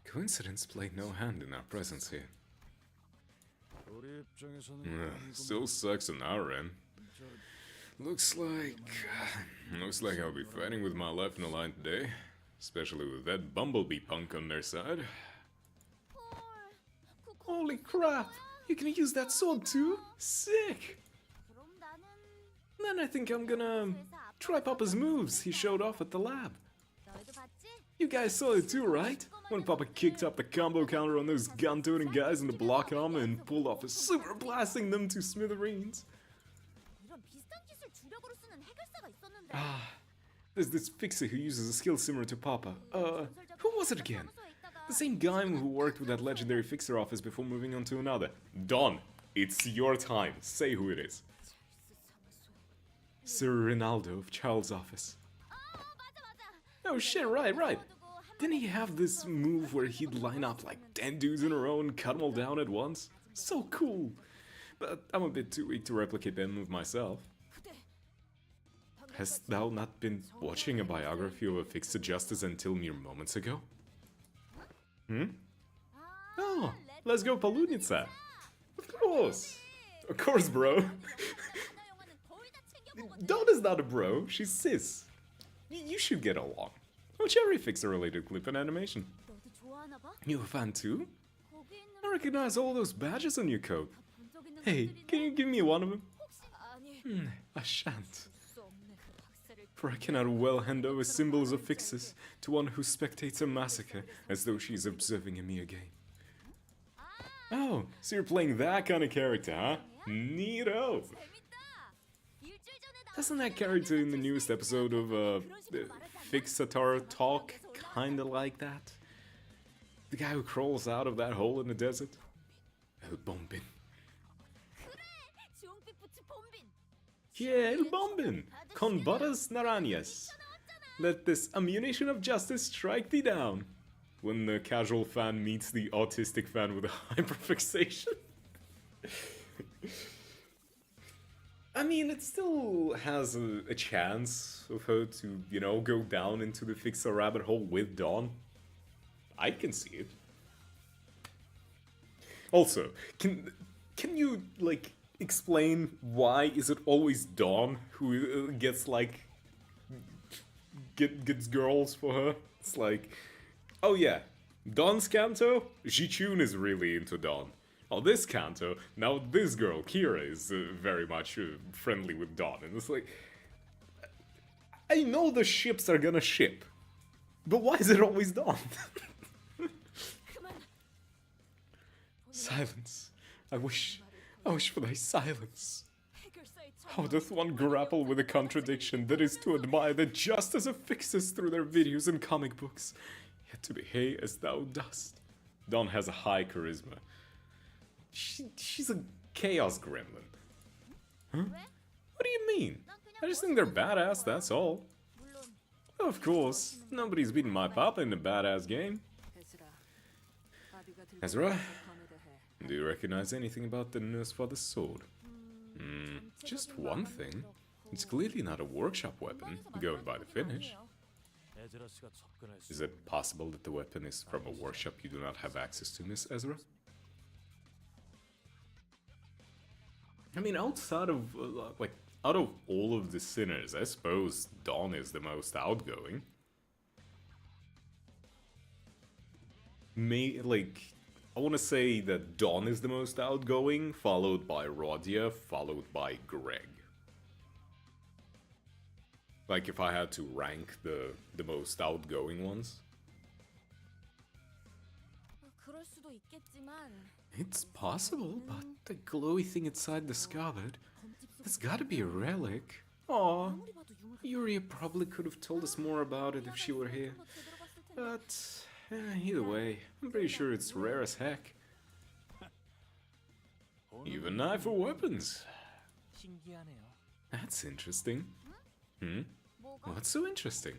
Coincidence played no hand in our presence here. Still sucks on our end. Looks like I'll be fighting with my life in the line today, especially with that Bumblebee punk on their side. Holy crap! You can use that sword too? Sick! Then I think I'm gonna try Papa's moves he showed off at the lab. You guys saw it too, right? When Papa kicked up the combo counter on those gun-toting guys in the block armor and pulled off a super blasting them to smithereens. There's this fixer who uses a skill similar to Papa. Who was it again? The same guy who worked with that legendary fixer office before moving on to another. Don, it's your time. Say who it is. Sir Rinaldo of Charles' office. Oh shit, right. Didn't he have this move where he'd line up like 10 dudes in a row and cut them all down at once? So cool. But I'm a bit too weak to replicate that move myself. Hast thou not been watching a biography of a fixer justice until mere moments ago? Oh, let's go Polunitsa. Of course, bro. Dawn is not a bro, she's cis. You should get along. Watch every fixer-related clip and animation. You a fan too? I recognize all those badges on your coat. Hey, can you give me one of them? I shan't. For I cannot well hand over symbols of fixers to one who spectates a massacre as though she is observing a mere game. Oh, so you're playing that kind of character, huh? Neato! Doesn't that character in the newest episode of Fixatar Talk kinda like that? The guy who crawls out of that hole in the desert? El Bombin. Yeah, El Bombin! Con botas naranjas. Let this ammunition of justice strike thee down. When the casual fan meets the autistic fan with a hyperfixation. I mean, it still has a chance of her to, you know, go down into the fixer rabbit hole with Dawn. I can see it. Also, can you, like, explain why is it always Dawn who gets, like, gets girls for her? It's like, oh yeah, Don's canto? Jichun is really into Don. Oh, this canto, now this girl, Kira, is very much friendly with Don. And it's like, I know the ships are gonna ship, but why is it always Don? Silence. I wish for thy silence. How doth one grapple with a contradiction that is to admire the justice of fixes through their videos and comic books, yet to behave as thou dost? Dawn has a high charisma. She's a chaos gremlin. Huh? What do you mean? I just think they're badass, that's all. Of course, nobody's beaten my papa in the badass game. Ezra, do you recognize anything about the nurse for the sword? Just one thing. It's clearly not a workshop weapon, going by the finish. Is it possible that the weapon is from a workshop you do not have access to, Miss Ezra? I mean, outside of, out of all of the sinners, I suppose Dawn is the most outgoing. I want to say that Dawn is the most outgoing, followed by Rodia, followed by Greg. Like, if I had to rank the most outgoing ones. It's possible, but the glowy thing inside the scabbard, that's gotta be a relic. Aw, Yuria probably could have told us more about it if she were here. But, either way, I'm pretty sure it's rare as heck. Even knife for weapons. That's interesting. What's so interesting?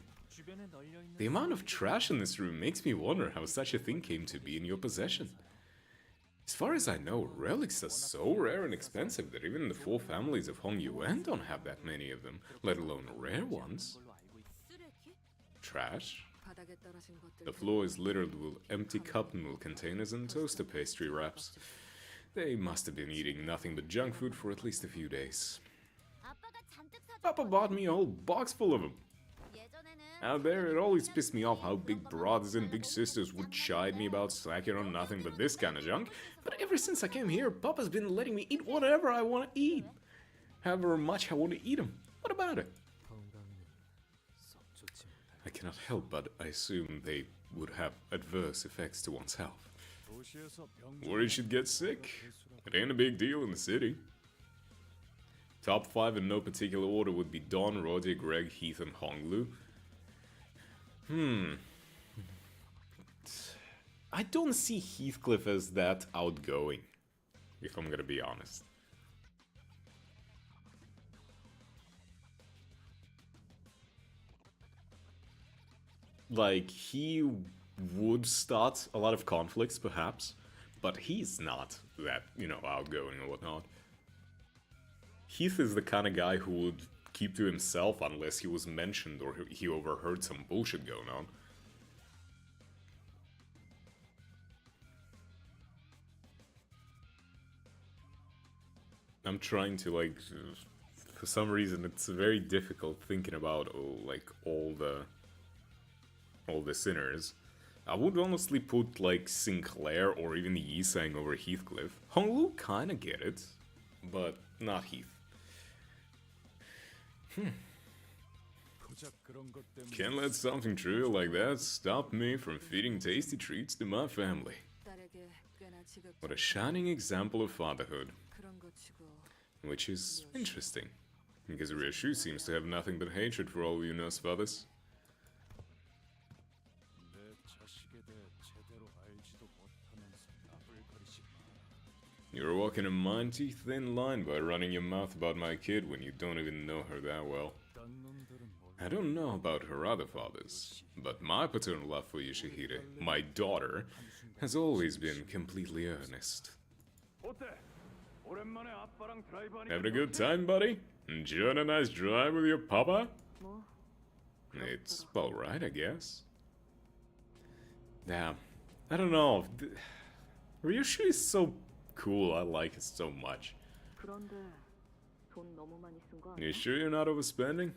The amount of trash in this room makes me wonder how such a thing came to be in your possession. As far as I know, relics are so rare and expensive that even the four families of Hong Yuan don't have that many of them, let alone rare ones. Trash? The floor is littered with empty cup noodle containers and toaster pastry wraps. They must have been eating nothing but junk food for at least a few days. Papa bought me a whole box full of them. Out there, it always pissed me off how big brothers and big sisters would chide me about slacking on nothing but this kind of junk, but ever since I came here, Papa's been letting me eat whatever I want to eat. However much I want to eat them. What about it? I cannot help but assume they would have adverse effects to one's health. Worried she'd get sick? It ain't a big deal in the city. Top 5 in no particular order would be Dawn, Rodia, Greg, Heath, and Honglu. I don't see Heathcliff as that outgoing, if I'm gonna be honest. Like, he would start a lot of conflicts, perhaps, but he's not that, outgoing or whatnot. Heath is the kind of guy who would keep to himself unless he was mentioned or he overheard some bullshit going on. I'm trying to, for some reason it's very difficult thinking about, all the sinners. I would honestly put, Sinclair or even Yisang over Heathcliff. Honglu kinda get it, but not Heath. Can't let something trivial like that stop me from feeding tasty treats to my family. What a shining example of fatherhood. Which is interesting, because Ryoshu seems to have nothing but hatred for all you nurse fathers. You're walking a mighty thin line by running your mouth about my kid when you don't even know her that well. I don't know about her other fathers, but my paternal love for Yoshihide, my daughter, has always been completely earnest. Having a good time, buddy? Enjoying a nice drive with your papa? It's alright, I guess. Damn, I don't know. Ryoshu is so cool, I like it so much. You sure you're not overspending?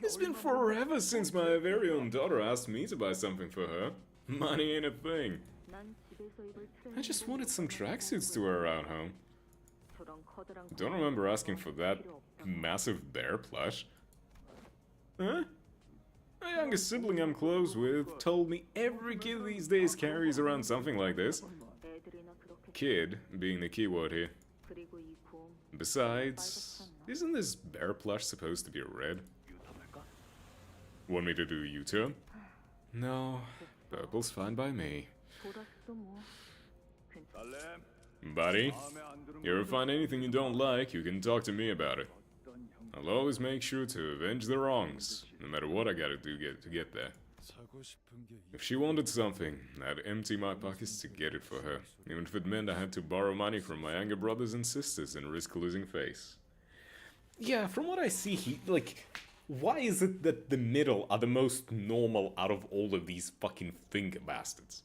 It's been forever since my very own daughter asked me to buy something for her. Money ain't a thing. I just wanted some tracksuits to wear around home. Don't remember asking for that massive bear plush. Huh? My youngest sibling I'm close with told me every kid these days carries around something like this. Kid being the keyword here. Besides, isn't this bear plush supposed to be red? Want me to do a U-turn? No, purple's fine by me. Buddy, you ever find anything you don't like, you can talk to me about it. I'll always make sure to avenge the wrongs, no matter what I gotta do to get there. If she wanted something, I'd empty my pockets to get it for her, even if it meant I had to borrow money from my younger brothers and sisters and risk losing face. Yeah, from what I see, why is it that the middle are the most normal out of all of these fucking finger bastards?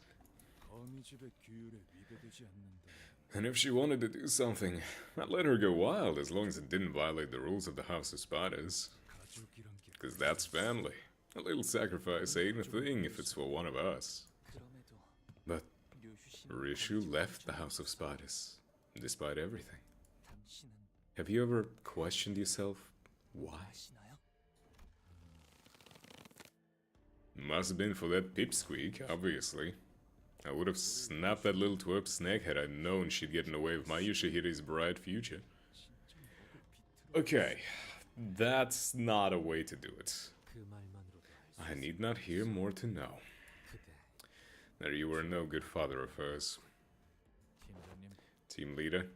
And if she wanted to do something, I'd let her go wild as long as it didn't violate the rules of the House of Spiders. Because that's family. A little sacrifice ain't a thing if it's for one of us. But Rishu left the House of Spiders, despite everything. Have you ever questioned yourself why? Must have been for that pipsqueak, obviously. I would have snapped that little twerp's neck had I known she'd get in the way of my Yoshihira's bright future. Okay, that's not a way to do it. I need not hear more to know. That you were no good father of hers. Team leader,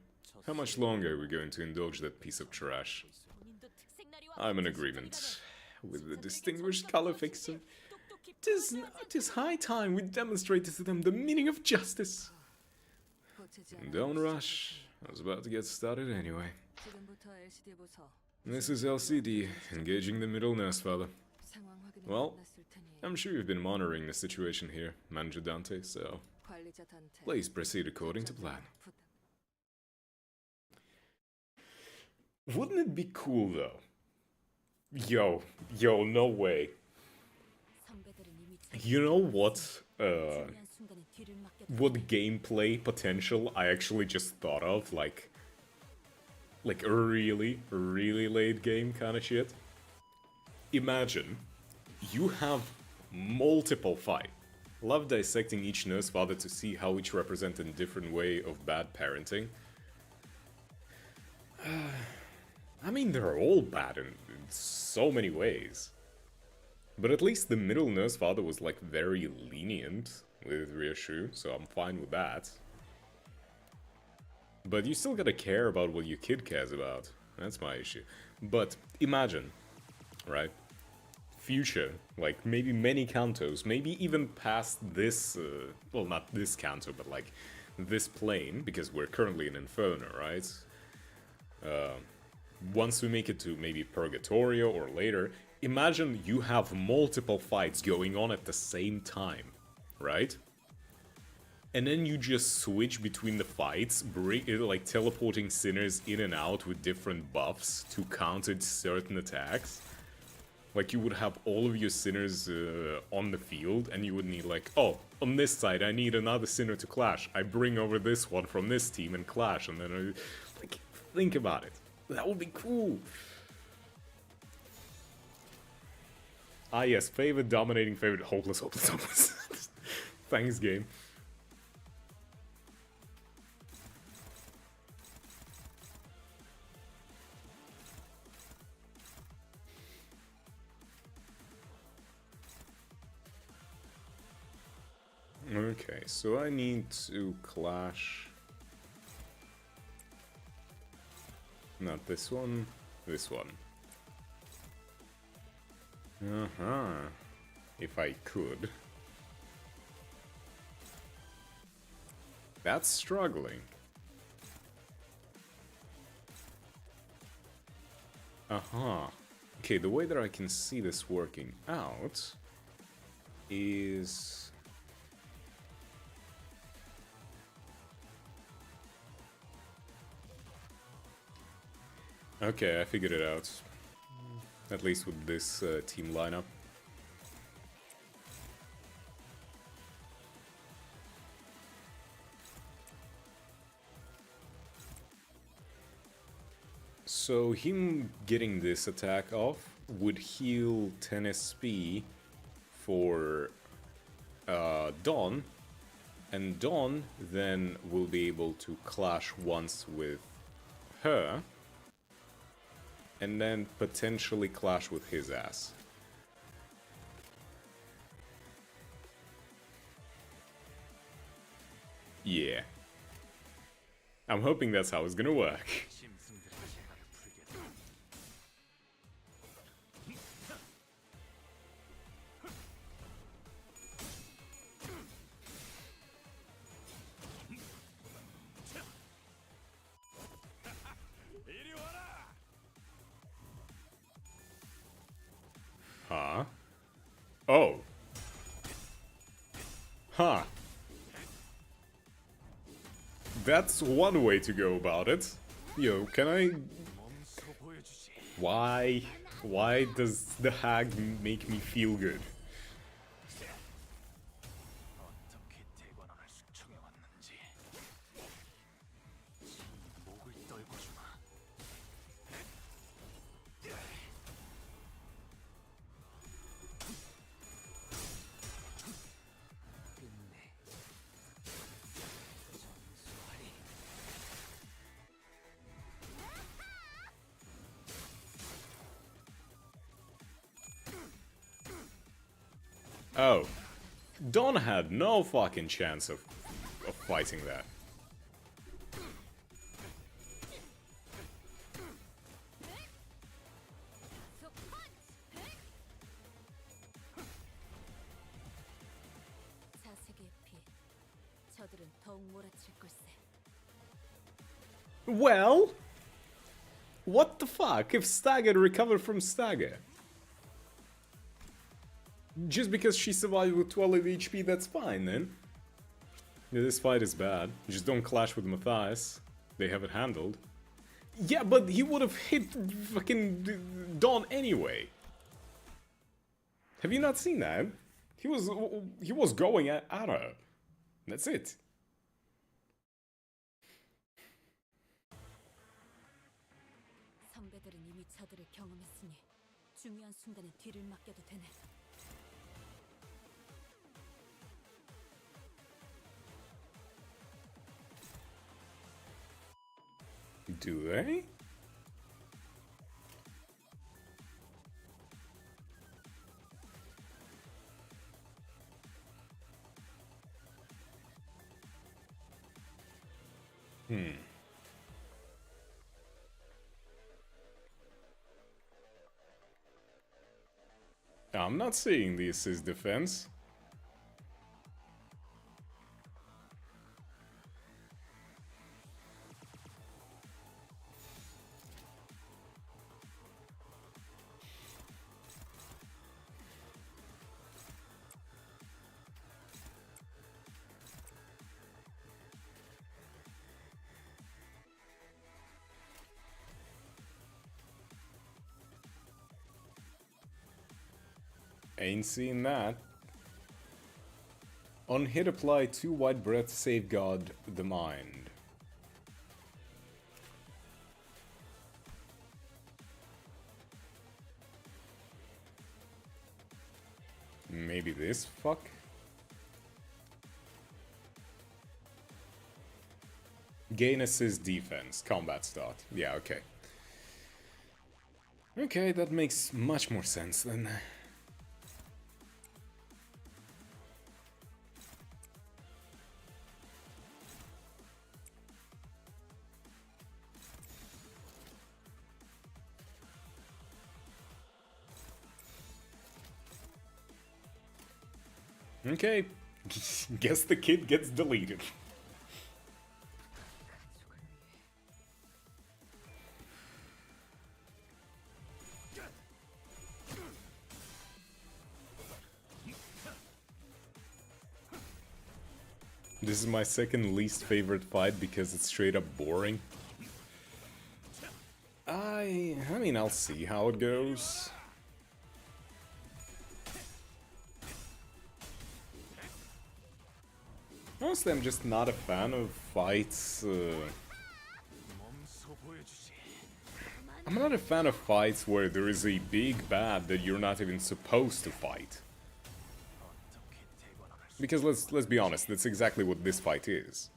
how much longer are we going to indulge that piece of trash? I'm in agreement with the distinguished color fixer. Tis high time we demonstrated to them the meaning of justice. Don't rush. I was about to get started anyway. This is LCD, engaging the middle nurse father. Well, I'm sure you've been monitoring the situation here, Manager Dante, so please proceed according to plan. Wouldn't it be cool, though? Yo, no way. You know what gameplay potential I actually just thought of, like a really late game kind of shit? Imagine you have multiple fight. Love dissecting each nurse father to see how each represent a different way of bad parenting. I mean, they're all bad in so many ways. But at least the middle nurse father was like very lenient with Ryushu, so I'm fine with that. But you still gotta care about what your kid cares about. That's my issue. But imagine, right? Future, like maybe many cantos, maybe even past this, well, not this canto, but like this plane, because we're currently in Inferno, right? Once we make it to maybe Purgatorio or later, imagine you have multiple fights going on at the same time, right? And then you just switch between the fights, like teleporting sinners in and out with different buffs to counter certain attacks. Like you would have all of your sinners on the field, and you would need like, oh, on this side I need another sinner to clash. I bring over this one from this team and clash, and then like, think about it. That would be cool. Ah yes, favorite, dominating, favorite, hopeless. Thanks, game. Okay, so I need to clash... Not this one, this one. Uh-huh. If I could. That's struggling. Uh-huh. Okay, the way that I can see this working out is... Okay, I figured it out. At least with this team lineup. So him getting this attack off would heal 10 SP for Dawn, and Dawn then will be able to clash once with her, and then potentially clash with his ass. Yeah. I'm hoping that's how it's gonna work. Huh? Oh. Huh. That's one way to go about it. Yo, can I... Why? Why does the hag make me feel good? Oh. Dawn had no fucking chance of fighting that. Well? What the fuck if Stagger recovered from Stagger? Just because she survived with 12 HP, that's fine then. Yeah, this fight is bad. Just don't clash with Matthias. They have it handled. Yeah, but he would have hit fucking Dawn anyway. Have you not seen that? He was going at her. That's it. Do they? I'm not seeing the assist defense. Ain't seen that. On hit apply 2 wide breath safeguard the mind. Maybe this fuck? Gain assist defense, combat start. Yeah, okay. Okay, that makes much more sense then. Okay, guess the kid gets deleted. This is my second least favorite fight because it's straight up boring. I mean, I'll see how it goes. Honestly, I'm just not a fan of fights I'm not a fan of fights where there is a big bad that you're not even supposed to fight. Because let's be honest, that's exactly what this fight is.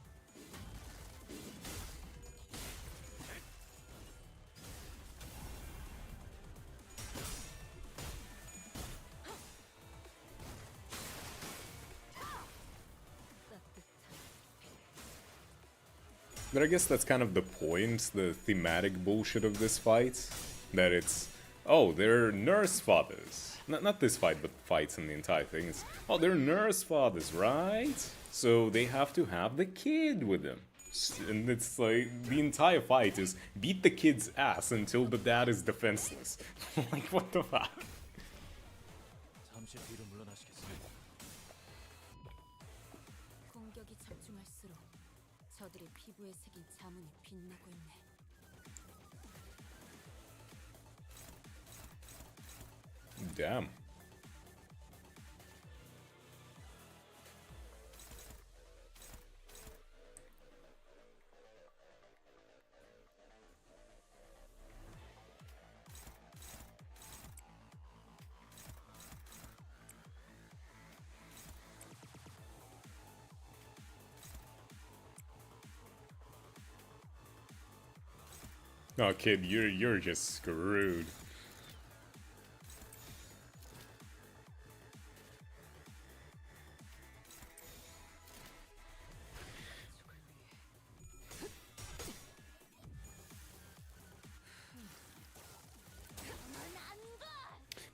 But I guess that's kind of the point, the thematic bullshit of this fight. That it's, oh, they're nurse fathers. Not this fight, but fights in the entire thing. It's, oh, they're nurse fathers, right? So they have to have the kid with them. And it's like, the entire fight is beat the kid's ass until the dad is defenseless. Like, what the fuck?
공격이 집중할수록 저들의 피부에 새긴 자문이 빛나고 있네.
Damn. Oh, kid, you're just screwed.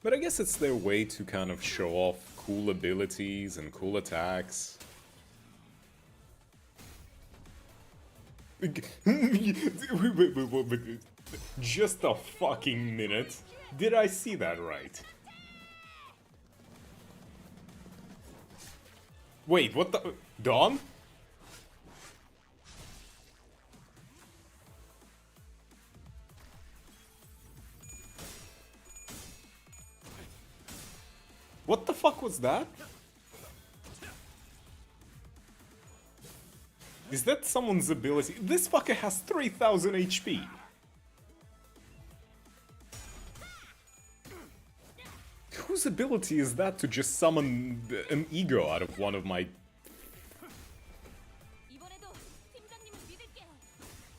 But I guess it's their way to kind of show off cool abilities and cool attacks. Just a fucking minute. Did I see that right? Wait, what the... Dawn? What the fuck was that? Is that someone's ability? This fucker has 3000 HP. Whose ability is that to just summon an ego out of one of my...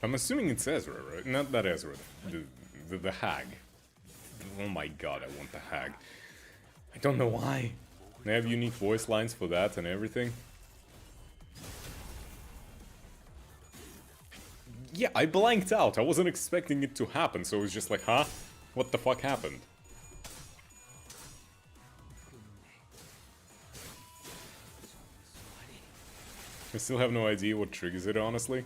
I'm assuming it's Ezra, right? Not that Ezra, the hag. Oh my god, I want the hag. I don't know why. They have unique voice lines for that and everything. Yeah, I blanked out. I wasn't expecting it to happen, so it was just like, huh? What the fuck happened? I still have no idea what triggers it, honestly.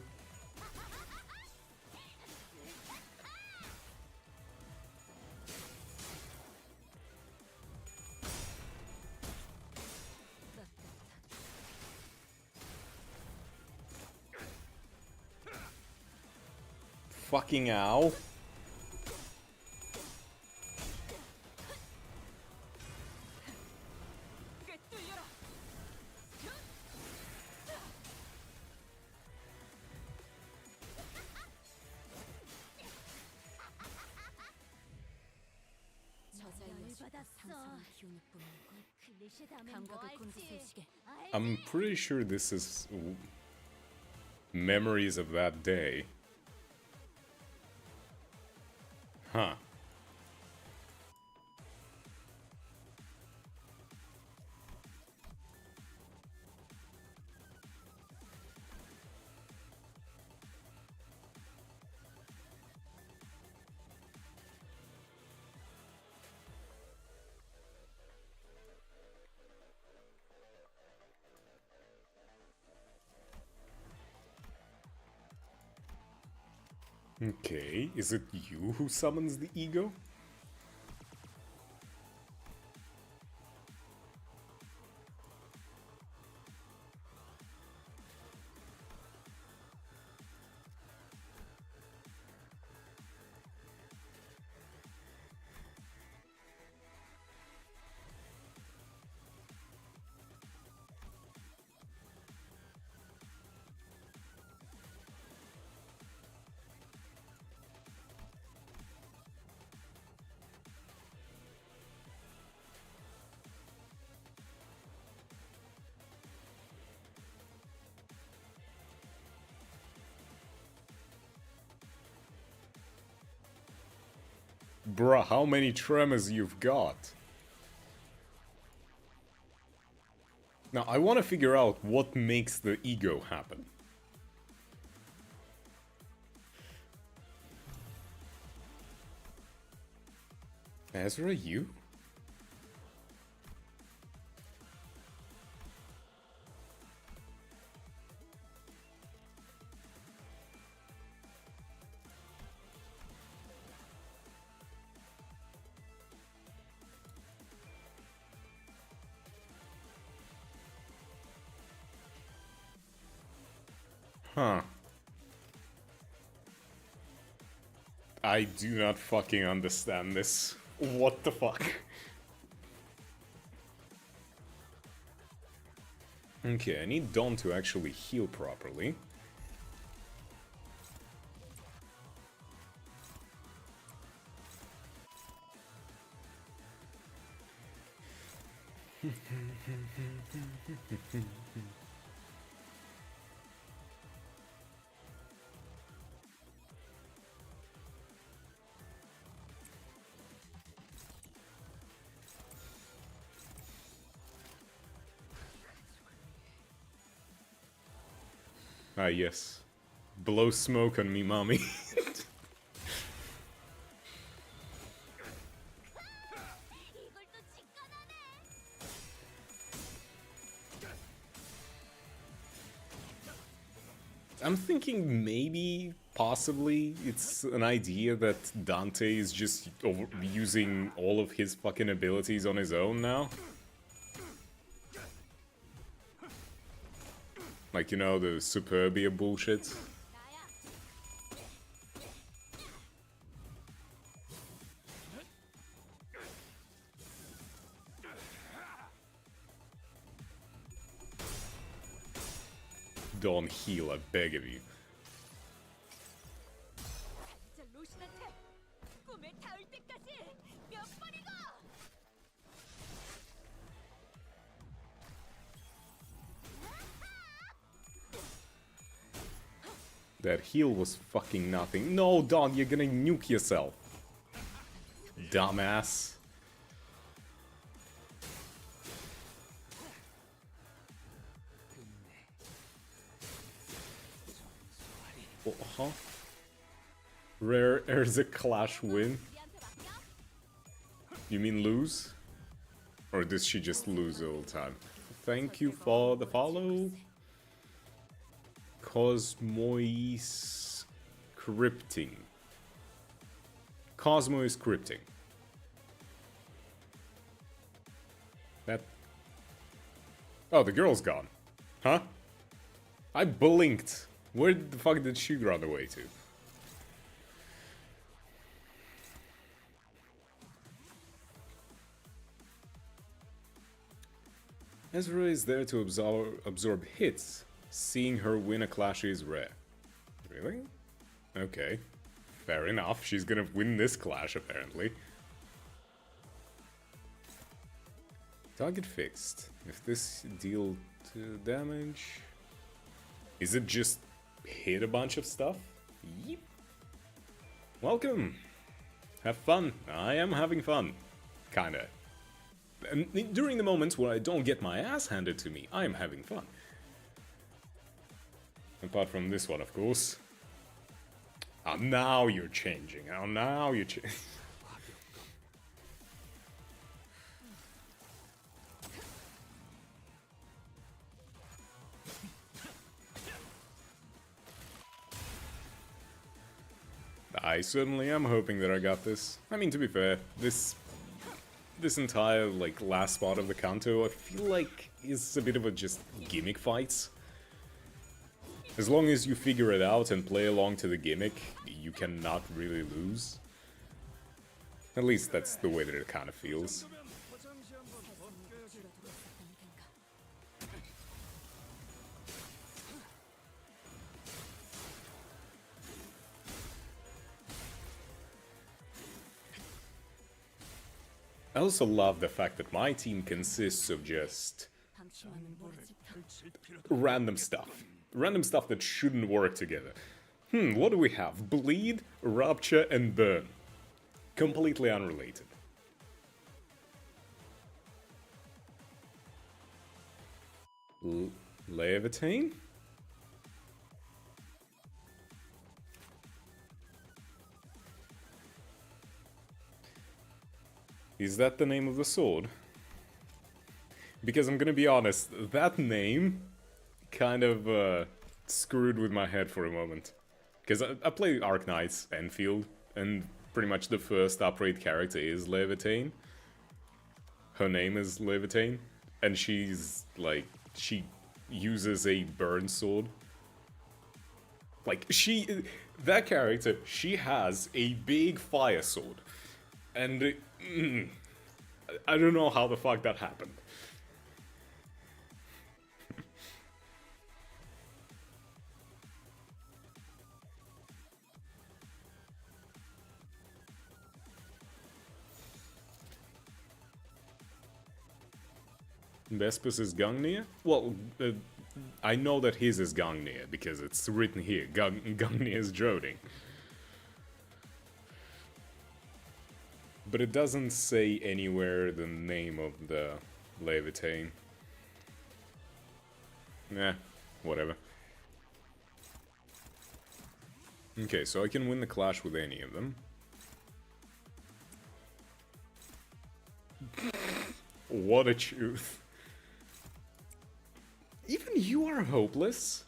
Fucking ow. I'm pretty sure this is memories of that day. Huh. Okay, is it you who summons the ego? Bruh, how many tremors you've got? Now, I want to figure out what makes the ego happen. Ezra, you? Huh. I do not fucking understand this. What the fuck? Okay, I need Dawn to actually heal properly. Ah, yes. Blow smoke on me, mommy. I'm thinking maybe, possibly, it's an idea that Dante is just using all of his fucking abilities on his own now. Like, you know, the Superbia bullshit. Don't heal, I beg of you. That heal was fucking nothing. No, dog, you're gonna nuke yourself. Dumbass. Uh-huh. Rare as a clash win. You mean lose? Or does she just lose all the time? Thank you for the follow. Cosmois scripting. Cosmo is scripting. That... Oh, the girl's gone. Huh? I blinked. Where the fuck did she run away to? Ezra is there to absorb hits. Seeing her win a clash is rare. Really? Okay. Fair enough. She's gonna win this clash, apparently. Target fixed. If this deal damage... Is it just hit a bunch of stuff? Yep. Welcome. Have fun. I am having fun. Kinda. And during the moments where I don't get my ass handed to me, I am having fun. Apart from this one, of course. Oh, now you're changing. Oh, now you're changing. I certainly am hoping that I got this. I mean, to be fair, this entire, like, last part of the canto, I feel like is a bit of a just gimmick fights. As long as you figure it out and play along to the gimmick, you cannot really lose. At least that's the way that it kind of feels. I also love the fact that my team consists of just random stuff. Random stuff that shouldn't work together. What do we have? Bleed, Rupture, and Burn. Completely unrelated. Levitain? Is that the name of the sword? Because I'm gonna be honest, that name kind of screwed with my head for a moment. Because I play Arknight's Enfield, and pretty much the first upgrade character is Levitain. Her name is Levitain, and she's like, she uses a burn sword. Like, that character, she has a big fire sword. And I don't know how the fuck that happened. Vespus is Gungnir? Well, I know that his is Gungnir, because it's written here. Gungnir is Droding. But it doesn't say anywhere the name of the Levitain. Nah, whatever. Okay, so I can win the clash with any of them. What a truth. Even you are hopeless?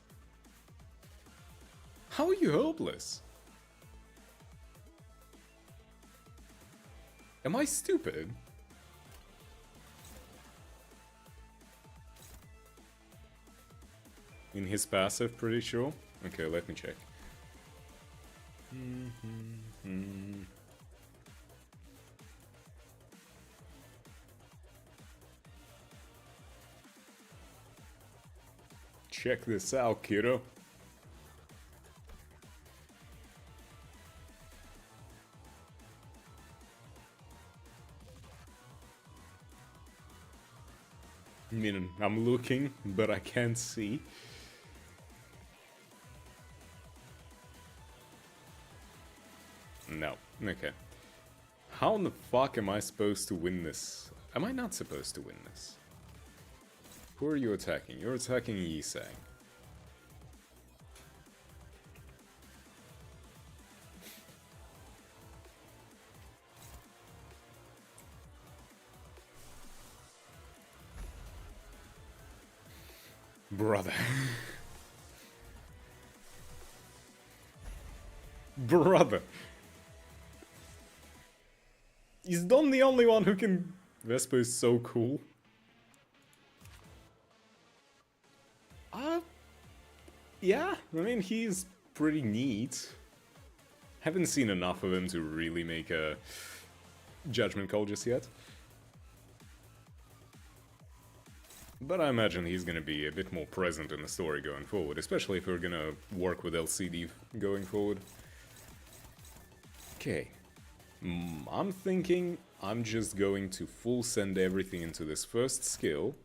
How are you hopeless? Am I stupid? In his passive, pretty sure. Okay, let me check. Check this out, kiddo. I mean, I'm looking, but I can't see. No. Okay. How in the fuck am I supposed to win this? Am I not supposed to win this? Who are you attacking? You're attacking Yisang. Brother. Brother. Is Don the only one who can... Vespa is so cool. Yeah, I mean, he's pretty neat. Haven't seen enough of him to really make a judgment call just yet. But I imagine he's gonna be a bit more present in the story going forward, especially if we're gonna work with LCD going forward. Okay. I'm thinking I'm just going to full send everything into this first skill.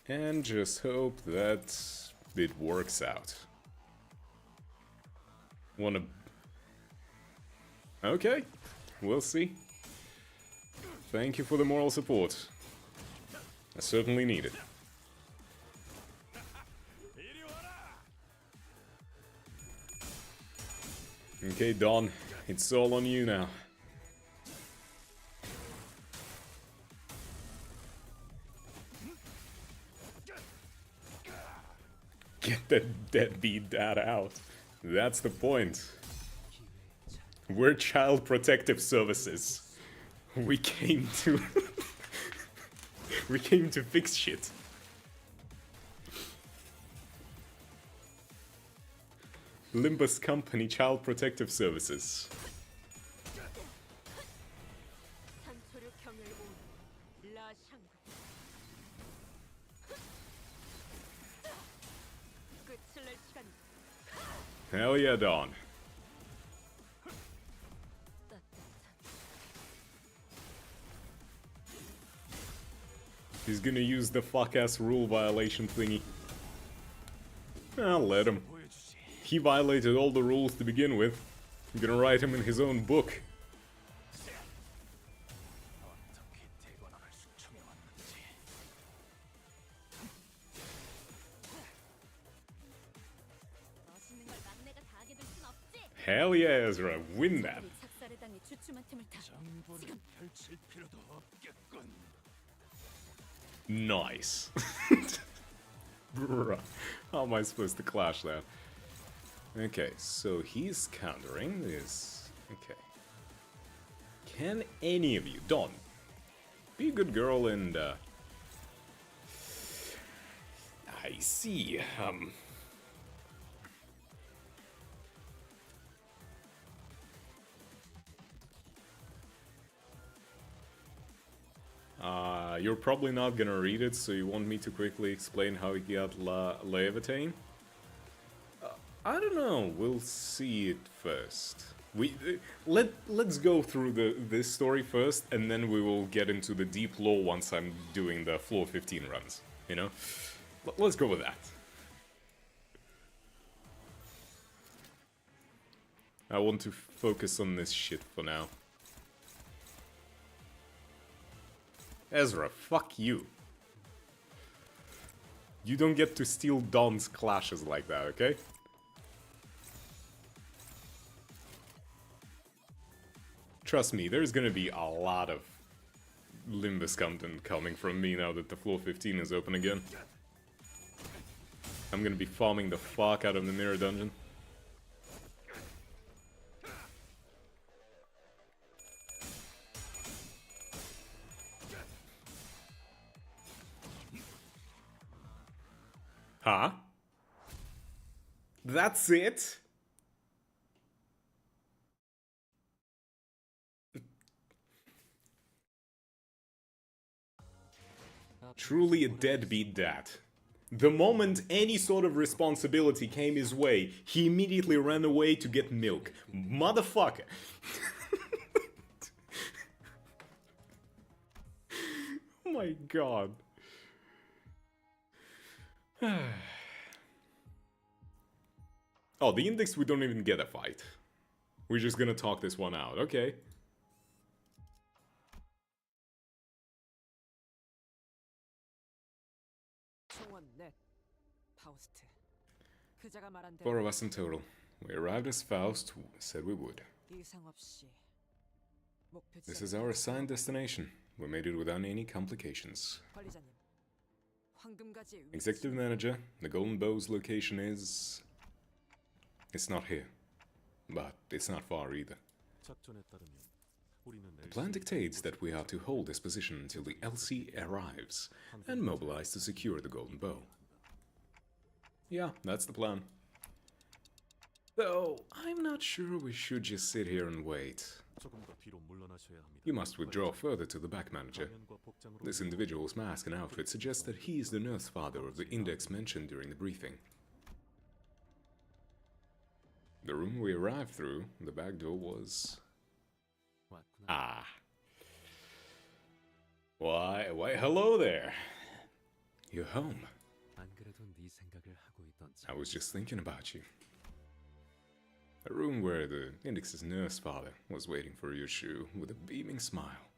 And just hope that it works out. Wanna... Okay, we'll see. Thank you for the moral support. I certainly need it. Okay, Don, it's all on you now. Get that deadbeat dad out. That's the point. We're Child Protective Services. We came to... we came to fix shit. Limbus Company, Child Protective Services. Hell yeah, Dawn. He's gonna use the fuck-ass rule violation thingy. I'll let him. He violated all the rules to begin with. I'm gonna write him in his own book.
멋있는 걸 막내가 다 하게 될 순 없지.
Hell yeah, Ezra, win that.
우리 작살에 당해 주춤한 틈을 타. 지금
펼칠 필요도 없겠군.
Nice. Bruh, how am I supposed to clash that? Okay, so he's countering this. Okay. Can any of you, Dawn, be a good girl and, I see, you're probably not gonna read it, so you want me to quickly explain how he got Levitain? I don't know, we'll see it first. Let's go through this story first, and then we will get into the deep lore once I'm doing the floor 15 runs, you know? Let's go with that. I want to focus on this shit for now. Ezra, fuck you. You don't get to steal Dawn's clashes like that, okay? Trust me, there's gonna be a lot of Limbus content coming from me now that the floor 15 is open again. I'm gonna be farming the fuck out of the mirror dungeon. Huh? That's it? Truly a deadbeat dad. The moment any sort of responsibility came his way, he immediately ran away to get milk. Motherfucker. Oh my god. Oh, the index, we don't even get a fight. We're just gonna talk this one out, okay. Four of us in total. We arrived as Faust said we would. This is our assigned destination. We made it without any complications. Executive Manager, the Golden Bow's location is... It's not here. But it's not far either. The plan dictates that we are to hold this position until the LC arrives and mobilize to secure the Golden Bow. Yeah, that's the plan. Though, I'm not sure we should just sit here and wait. You must withdraw further to the back, Manager. This individual's mask and outfit suggest that he is the nurse father of the index mentioned during the briefing. The room we arrived through, the back door was... Ah. Why, hello there. You're home. I was just thinking about you. A room where the index's nurse father was waiting for your shoe with a beaming smile.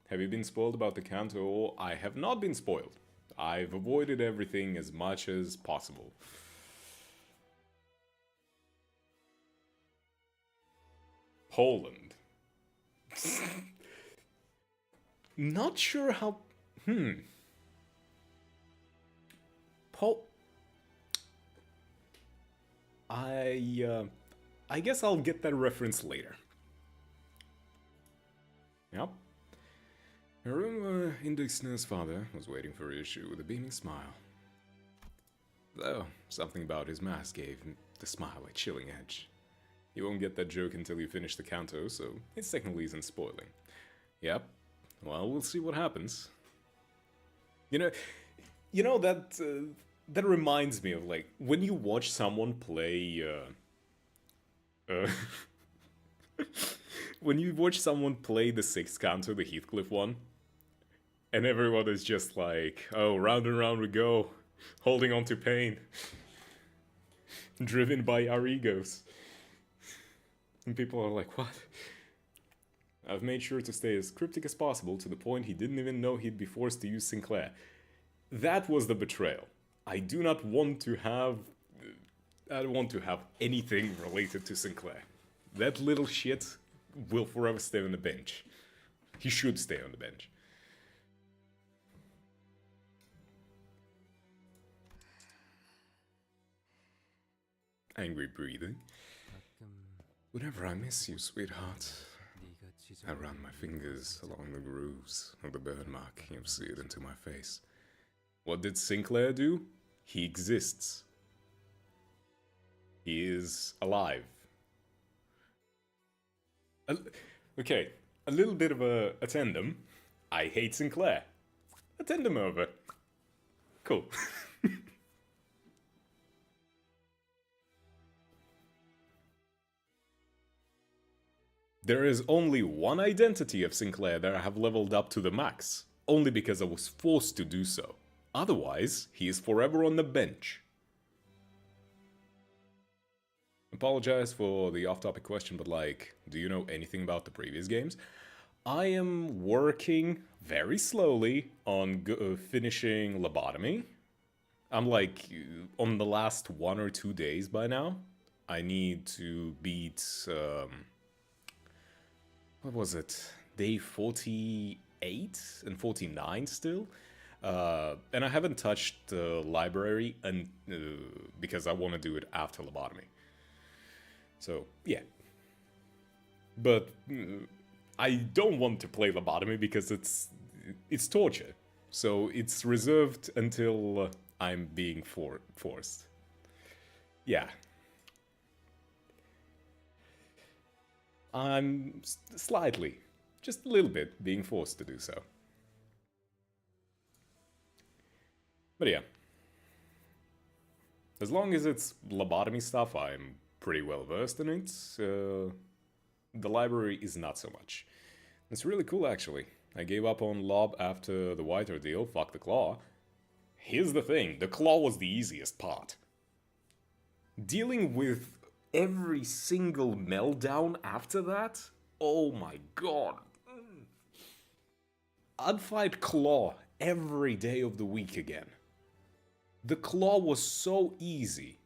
Have you been spoiled about the canto? I have not been spoiled. I've avoided everything as much as possible. Poland. Not sure how... I guess I'll get that reference later. Yep. A room where Index nurse father was waiting for his shoe with a beaming smile. Though, something about his mask gave the smile a chilling edge. You won't get that joke until you finish the canto, so it technically isn't spoiling. Yep. Well, we'll see what happens. You know that that reminds me of, like, when you watch someone play when you watch someone play the 6th canto, the Heathcliff one, and everyone is just like, oh, round and round we go, holding on to pain, driven by our egos. And people are like, what? I've made sure to stay as cryptic as possible to the point he didn't even know he'd be forced to use Sinclair. That was the betrayal. I do not want to have... I don't want to have anything related to Sinclair. That little shit will forever stay on the bench. He should stay on the bench. Angry breathing. Whenever I miss you, sweetheart, I run my fingers along the grooves of the burn mark you've seared into my face. What did Sinclair do? He exists. He is alive. Okay, a little bit of a addendum. I hate Sinclair. Addendum over. Cool. There is only one identity of Sinclair that I have leveled up to the max, only because I was forced to do so. Otherwise, he is forever on the bench. Apologize for the off-topic question, but like, do you know anything about the previous games? I am working very slowly on finishing Lobotomy. I'm like on the last 1 or 2 days by now. I need to beat... what was it? Day 48 and 49 still? And I haven't touched the library because I want to do it after Lobotomy. So, yeah. But I don't want to play Lobotomy because it's torture. So it's reserved until I'm being forced. Yeah. I'm slightly, just a little bit, being forced to do so. But yeah. As long as it's lobotomy stuff, I'm pretty well versed in it. The library is not so much. It's really cool, actually. I gave up on Lob after the White ordeal, fuck the Claw. Here's the thing, the Claw was the easiest part. Dealing with every single meltdown after that? Oh my god. I'd fight Claw every day of the week again. The Claw was so easy.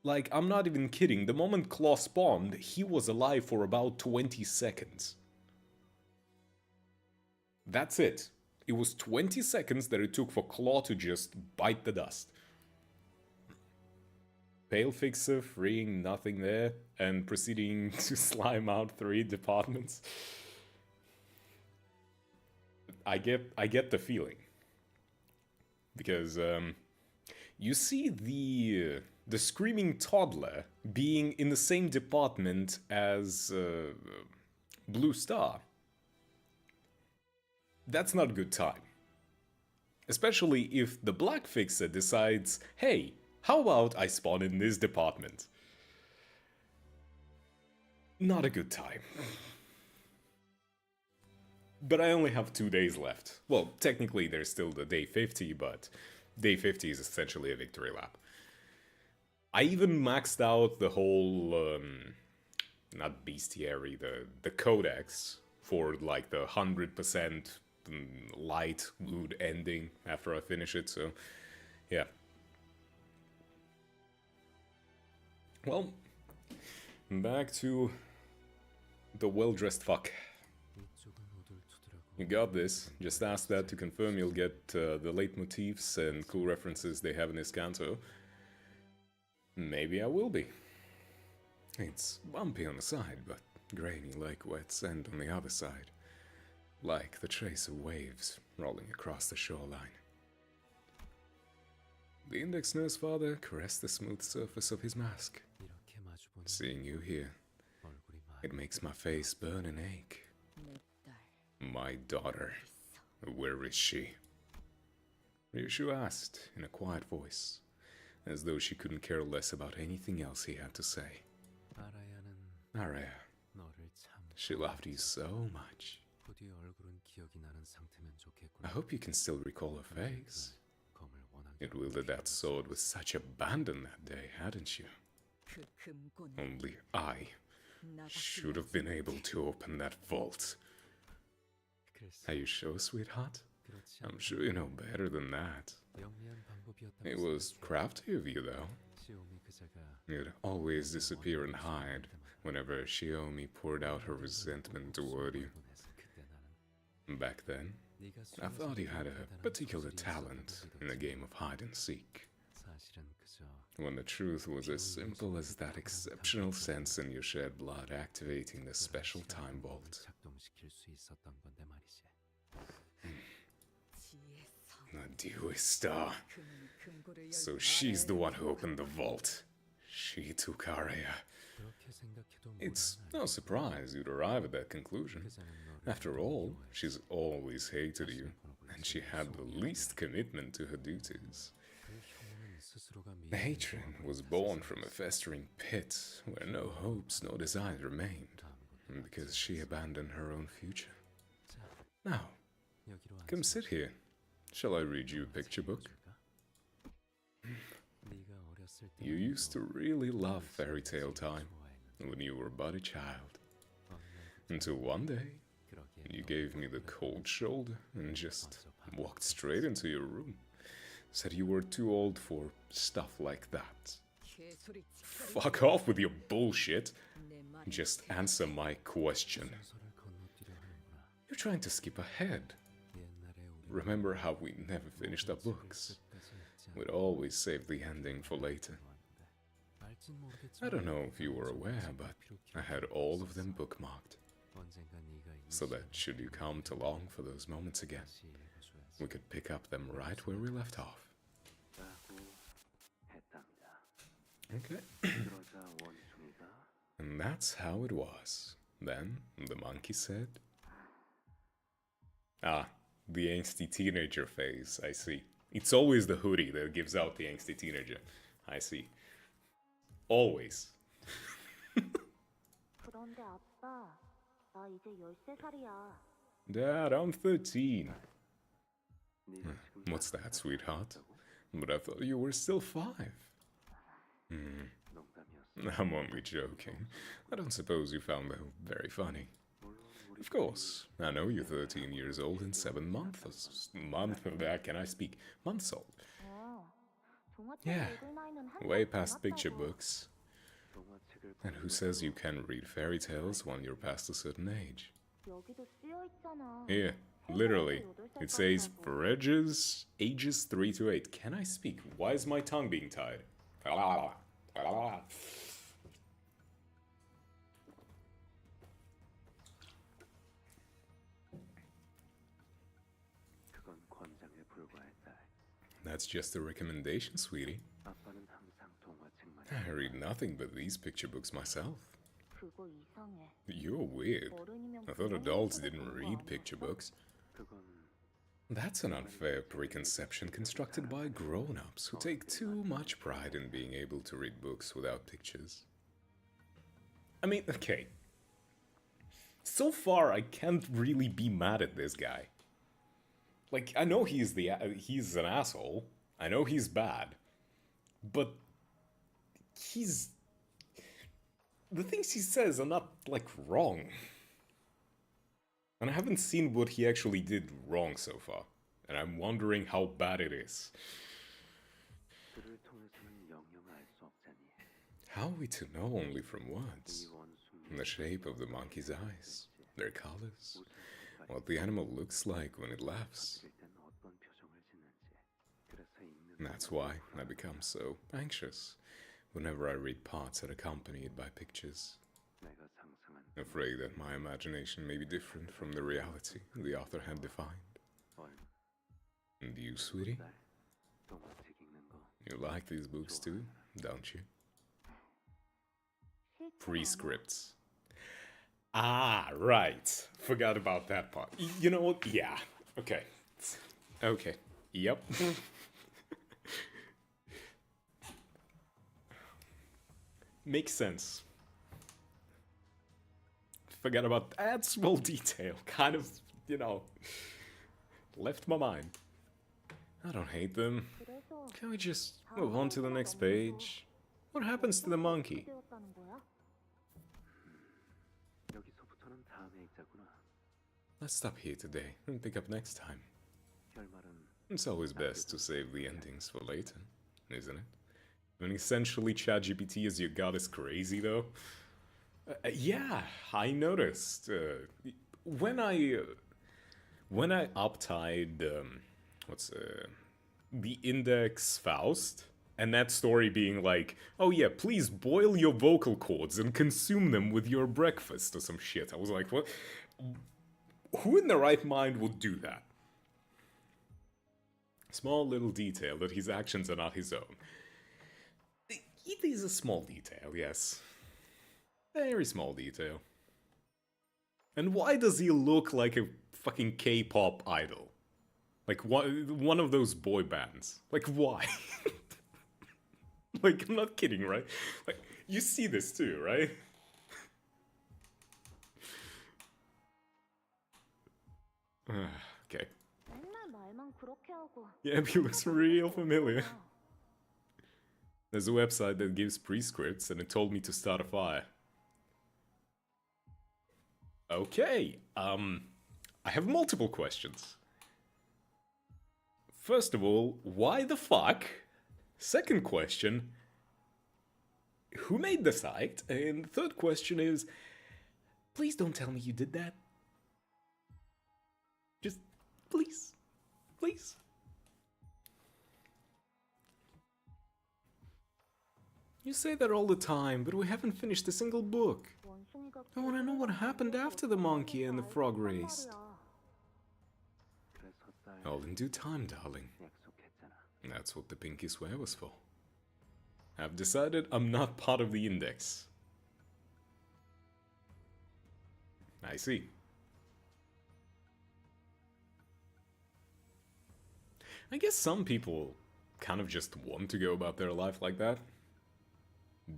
Like, I'm not even kidding, the moment Claw spawned, he was alive for about 20 seconds. That's it. It was 20 seconds that it took for Claw to just bite the dust. Pale Fixer freeing nothing there and proceeding to slime out 3 departments. I get the feeling. Because you see the screaming toddler being in the same department as Blue Star. That's not a good time. Especially if the Black Fixer decides, hey, how about I spawn in this department? Not a good time. But I only have 2 days left. Well, technically there's still the day 50, but day 50 is essentially a victory lap. I even maxed out the whole, not bestiary, the codex for like the 100% light mood ending after I finish it, so yeah. Well, back to the well-dressed fuck. You got this. Just ask that to confirm you'll get the leitmotifs and cool references they have in this canto. Maybe I will be. It's bumpy on the side, but grainy like wet sand on the other side. Like the trace of waves rolling across the shoreline. The index nurse father caressed the smooth surface of his mask. Seeing you here, it makes my face burn and ache. My daughter, where is she? Ryushu asked in a quiet voice, as though she couldn't care less about anything else he had to say. Araya, she loved you so much. I hope you can still recall her face. It wielded that sword with such abandon that day, hadn't you? Only I should have been able to open that vault. Are you sure, sweetheart? I'm sure you know better than that. It was crafty of you, though. You'd always disappear and hide whenever Shiomi poured out her resentment toward you. Back then, I thought you had a particular talent in the game of hide and seek, when the truth was as simple as that exceptional sense in your shed blood activating the special time vault. The Dewey Star. So she's the one who opened the vault. She took Arya. It's no surprise you'd arrive at that conclusion. After all, she's always hated you, and she had the least commitment to her duties. The hatred was born from a festering pit where no hopes nor desires remained, because she abandoned her own future. Now, come sit here. Shall I read you a picture book? You used to really love fairy tale time when you were but a child. Until one day, you gave me the cold shoulder and just walked straight into your room. Said you were too old for stuff like that. Fuck off with your bullshit. Just answer my question. You're trying to skip ahead. Remember how we never finished our books? We'd always save the ending for later. I don't know if you were aware, but I had all of them bookmarked. So that should you come to long for those moments again, we could pick up them right where we left off. Okay. And that's how it was. Then the monkey said... Ah, the angsty teenager phase, I see. It's always the hoodie that gives out the angsty teenager. I see. Always. Dad, I'm 13. What's that, sweetheart? But I thought you were still 5. I'm only joking. I don't suppose you found that very funny. Of course, I know you're 13 years old and 7 months. Can I speak? Months old. Yeah, way past picture books. And who says you can read fairy tales when you're past a certain age? Here, literally, it says for ages 3 to 8. Can I speak? Why is my tongue being tied? That's just a recommendation, sweetie. I read nothing but these picture books myself. You're weird. I thought adults didn't read picture books. That's an unfair preconception constructed by grown-ups who take too much pride in being able to read books without pictures. I mean, okay. So far, I can't really be mad at this guy. Like, I know he's an asshole. I know he's bad. But the things he says are not, like, wrong. And I haven't seen what he actually did wrong so far. And I'm wondering how bad it is. How are we to know only from words? The shape of the monkey's eyes, their colors, what the animal looks like when it laughs. That's why I become so anxious whenever I read parts that are accompanied by pictures. Afraid that my imagination may be different from the reality the author had defined. And you, sweetie? You like these books too, don't you? Prescripts. Ah, right. Forgot about that part. You know what? Yeah. Okay. Okay. Yep. Makes sense. Forgot about that small detail. Kind of, you know, left my mind. I don't hate them. Can we just move on to the next page? What happens to the monkey?
되었다는 거야?
여기서부터는 다음에 읽자구나.
Let's stop here today and pick up next time.
결말은
It's always best to save the endings for later, isn't it? When essentially ChatGPT is your god is crazy though. Yeah, I noticed. When I uptied the index Faust, and that story being like, oh yeah, please boil your vocal cords and consume them with your breakfast or some shit. I was like, what? Who in their right mind would do that? Small little detail that his actions are not his own. It is a small detail, yes. Very small detail. And why does he look like a fucking K-pop idol? Like one of those boy bands. Like why? Like I'm not kidding, right? Like you see this too, right? Okay.
맨날 말만 그렇게 하고.
Yeah, he looks real familiar. There's a website that gives prescripts and it told me to start a fire. Okay, I have multiple questions. First of all, why the fuck? Second question, who made the site? And third question is, please don't tell me you did that. Just, please, please. You say that all the time, but we haven't finished a single book.
원숭이가
I want to know what happened after the monkey and the frog raced.
그래서 딸
All in due time, darling.
약속했잖아.
That's what the pinky swear was for. I've decided I'm not part of the index. I see. I guess some people kind of just want to go about their life like that.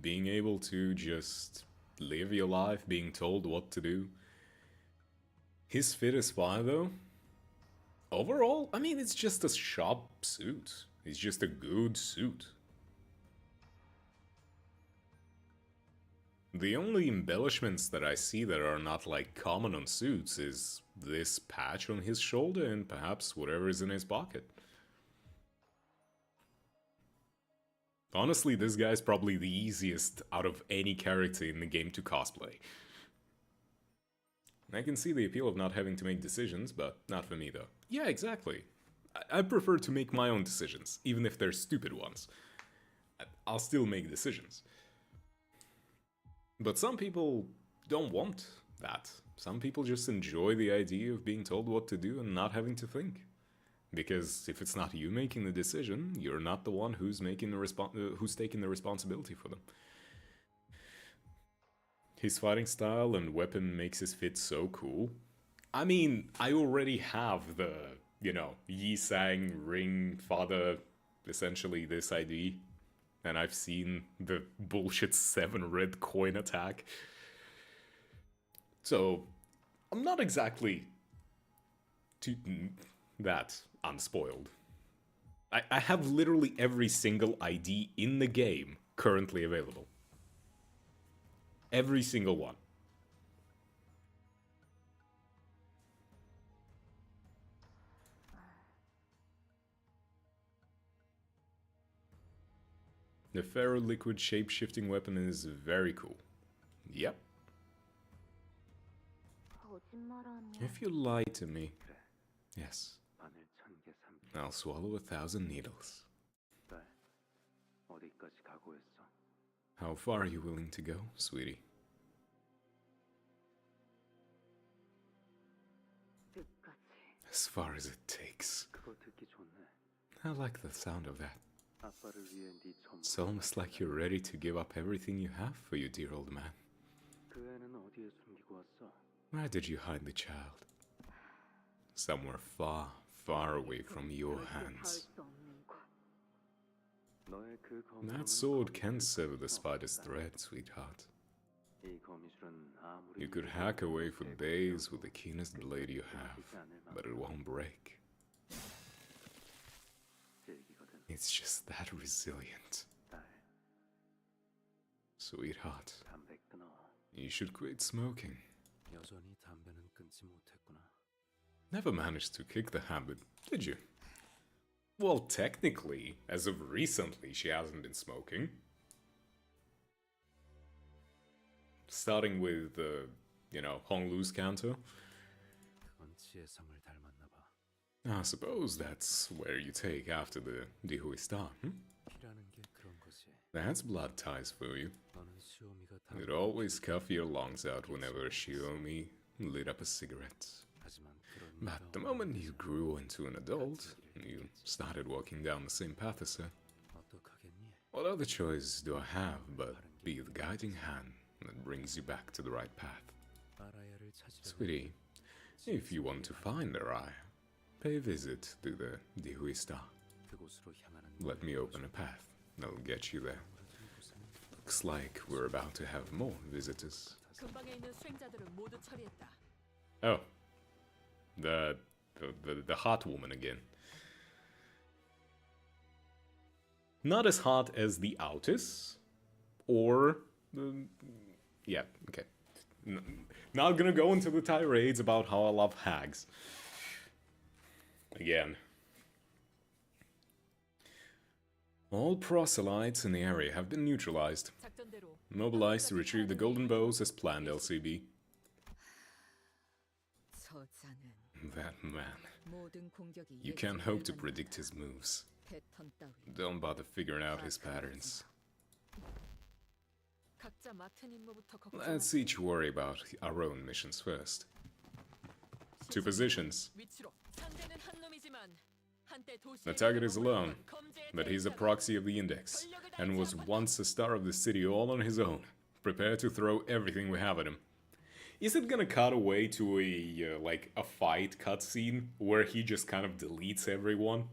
Being able to just live your life, being told what to do. His fit is fine though. Overall, I mean, it's just a sharp suit. It's just a good suit. The only embellishments that I see that are not like common on suits is this patch on his shoulder and perhaps whatever is in his pocket. Honestly, this guy's probably the easiest out of any character in the game to cosplay. I can see the appeal of not having to make decisions, but not for me though. Yeah, exactly. I prefer to make my own decisions, even if they're stupid ones. I'll still make decisions. But some people don't want that. Some people just enjoy the idea of being told what to do and not having to think. Because if it's not you making the decision, you're not the one who's making the who's taking the responsibility for them. His fighting style and weapon makes his fit so cool. I mean, I already have the, you know, Yi Sang Ring Father, essentially this ID. And I've seen the bullshit 7 red coin attack. So, I'm not exactly that unspoiled. I have literally every single ID in the game currently available. Every single one. The ferro-liquid shape-shifting weapon is very cool. Yep.
거짓말하면
If you lie to me, yes,
바늘 1000개 삼키.
I'll swallow 1,000 needles.
딸 어디까지 각오했어?
How far are you willing to go, sweetie?
끝까지.
As far as it takes.
그거 듣기 좋네.
I like the sound of that.
아빠를 위해 네 전부.
It's almost like you're ready to give up everything you have for your dear old man.
그 애는 어디에 숨기고 왔어?
Where did you hide the child? Somewhere far, far away from your hands.
수 없는 것.
너의 그
That
검술은
sword can
거미줄을
sever the
수
spider's
없다.
thread, sweetheart.
이 거미줄은 아무리
You could hack away for days with the keenest blade you have, but it won't break.
질기거든.
It's just that resilient.
딸
Sweetheart,
담배 끊어.
you should quit smoking.
여전히 담배는 끊지 못했구나.
Never managed to kick the habit, did you? Well, technically, as of recently, she hasn't been smoking. Starting with, Honglu's canto.
그건 지혜성을 닮았나 봐.
I suppose that's where you take after the Dihuista.
피라는 게 그런 거지.
That's blood ties for you.
너는 시오미가
You'd always cough your lungs out whenever Shiomi lit up a cigarette.
하지만 그런
But the moment you grew into an adult, you started walking down the same path as her.
어떡하겠니?
What other choice do I have but be the guiding hand that brings you back to the right path?
아라야를 찾으려.
Sweetie, if you want to find Araya, pay a visit to the Dihuista.
그곳으로 향하는.
Let me open a path that'll get you there. Looks like we're about to have more visitors.
근방에 있는 수행자들을 모두 처리했다.
Oh, the hot woman again. Not as hot as the Autis, or yeah, okay. Not gonna go into the tirades about how I love hags. Again. All proselytes in the area have been neutralized.
작전대로
Mobilized to retrieve the golden bows as planned, LCB.
저자는
That man.
모든 공격이
You can't hope to predict his moves.
패턴 따위.
Don't bother figuring out his patterns.
각자 맡은 임무부터
Let's each worry about our own missions first. To positions.
위치로. 상대는 한 놈이지만 한때 도시의
The target is alone,
검제의
but he's a
대상은
proxy of the index, and was once a star of the city all on his own. Prepare to throw everything we have at him. Is it gonna cut away to a fight cutscene where he just kind of deletes everyone?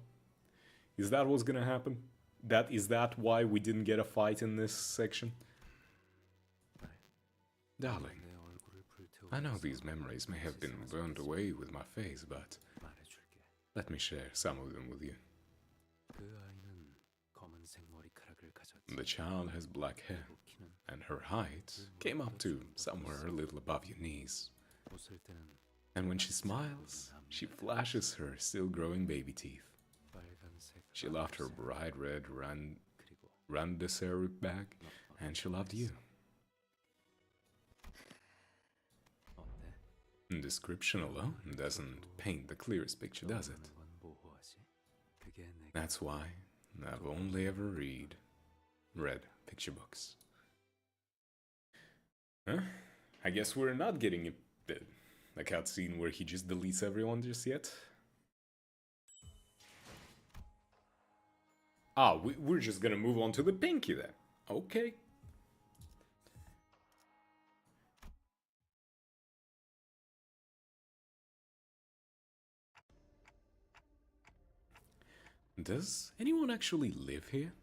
Is that what's gonna happen? Is that why we didn't get a fight in this section? Darling,
내 얼굴을 불태우고
I know these memories may have been burned away with my face, but
말해줄게.
let me share some of them with you.
그 아이는 검은색 머리카락을 가졌지.
The child has black hair,
키는
and her height came up to somewhere a little above your knees.
웃을 때는
And when she smiles, she flashes her still growing baby teeth.
빨간색.
She loved her bright red
그리고
Randaseru bag, and she loved you.
어때?
Description alone doesn't paint the clearest picture, does it?
건 보호하지. 그게 내
That's why I've only ever read picture books. Huh? I guess we're not getting a cutscene where he just deletes everyone just yet. Ah, we're just gonna move on to the pinky then. Okay. Does anyone actually live here?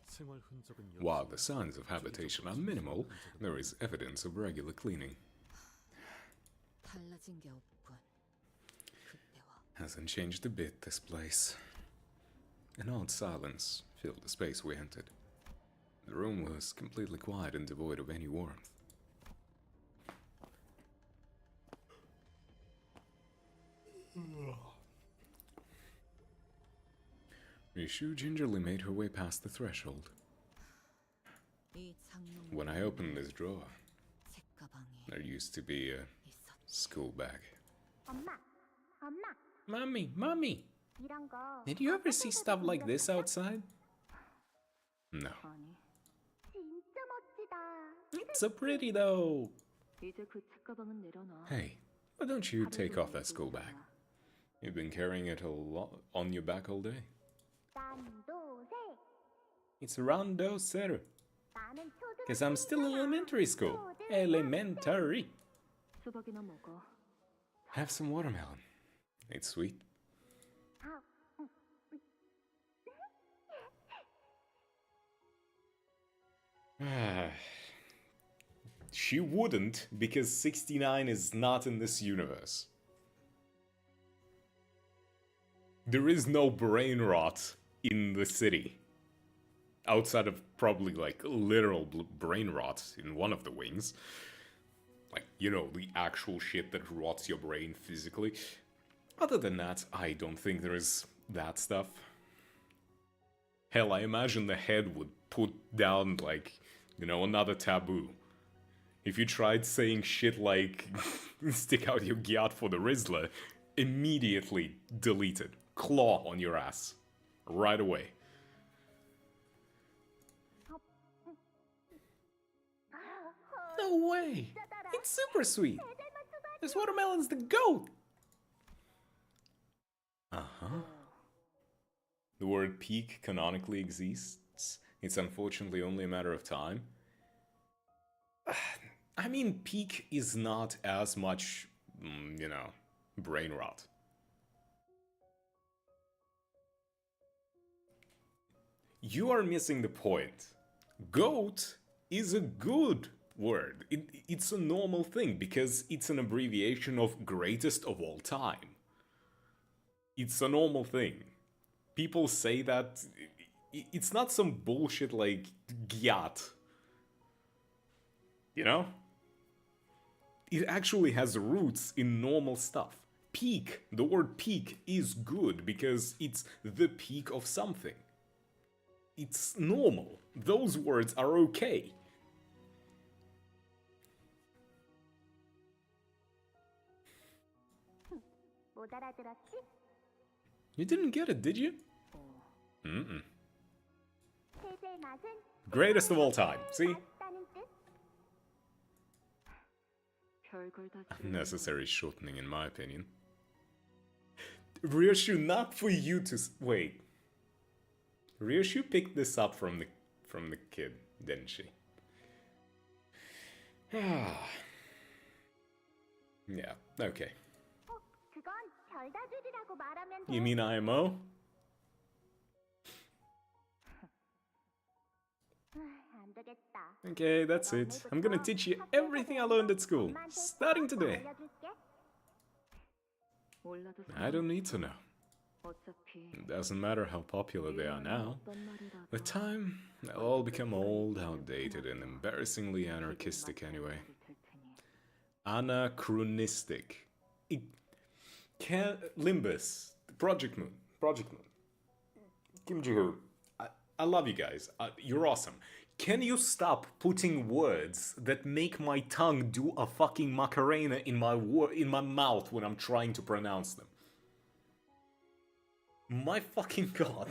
생활 흔적은
While the signs of habitation are minimal, there is evidence of regular cleaning.
달라진 게 없군. 그때와
Hasn't changed a bit, this place. An odd silence filled the space we entered. The room was completely quiet and devoid of any warmth. Rishu gingerly made her way past the threshold.
이 창문
When I opened this drawer,
책가방이
there used to be a
있었다.
school bag.
엄마, 엄마,
Mommy!
이런 거.
Did you ever see stuff like this outside? No.
아니, 진짜 멋지다.
It's so pretty though!
이제 그 책가방은 내려놔.
Hey, why don't you take off that school bag? You've been carrying it a lot on your back all day.
난도새.
It's Rando Seru.
나는 초등.
Because I'm still in elementary school. Elementary.
수박이나 먹어.
Have some watermelon. It's sweet.
아,
She wouldn't, because 69 is not in this universe. There is no brain rot in the city. Outside of probably like literal brain rot in one of the wings. Like, you know, the actual shit that rots your brain physically. Other than that, I don't think there is that stuff. Hell, I imagine the head would put down, like, you know, another taboo. If you tried saying shit like, stick out your gyat for the Rizzler, immediately deleted. Claw on your ass. Right away. No way! It's super sweet! This watermelon's the GOAT! Uh-huh. The word peak canonically exists. It's unfortunately only a matter of time. I mean, peak is not as much, you know, brain rot. You are missing the point. GOAT is a good word. It's a normal thing because it's an abbreviation of greatest of all time. It's a normal thing. People say that. It's not some bullshit like gyat. You know? It actually has roots in normal stuff. Peak, the word peak is good because it's the peak of something. It's normal. Those words are okay.
못 알아들었지?
You didn't get it, did you? Mm-mm.
세제 맛은
Greatest of all time. See?
맛다는 뜻?
별걸 다
Unnecessary shortening, in my opinion. Ryoshu, not for you to wait. Ryoshu picked this up from the kid, didn't she? Yeah. Okay.
그건 별다줄이라고 말하면 돼.
You mean IMO?
안 되겠다.
Okay, that's it. I'm gonna teach you everything I learned at school, starting today.
알려줄게.
몰라도
I don't need to know.
어차피
It doesn't matter how popular they are now. With time, they'll all become old, outdated, and embarrassingly anarchistic anyway. Anachronistic. Limbus. Project Moon. Kim Ji-hoo. I love you guys. You're awesome. Can you stop putting words that make my tongue do a fucking Macarena in my mouth when I'm trying to pronounce them? My fucking god.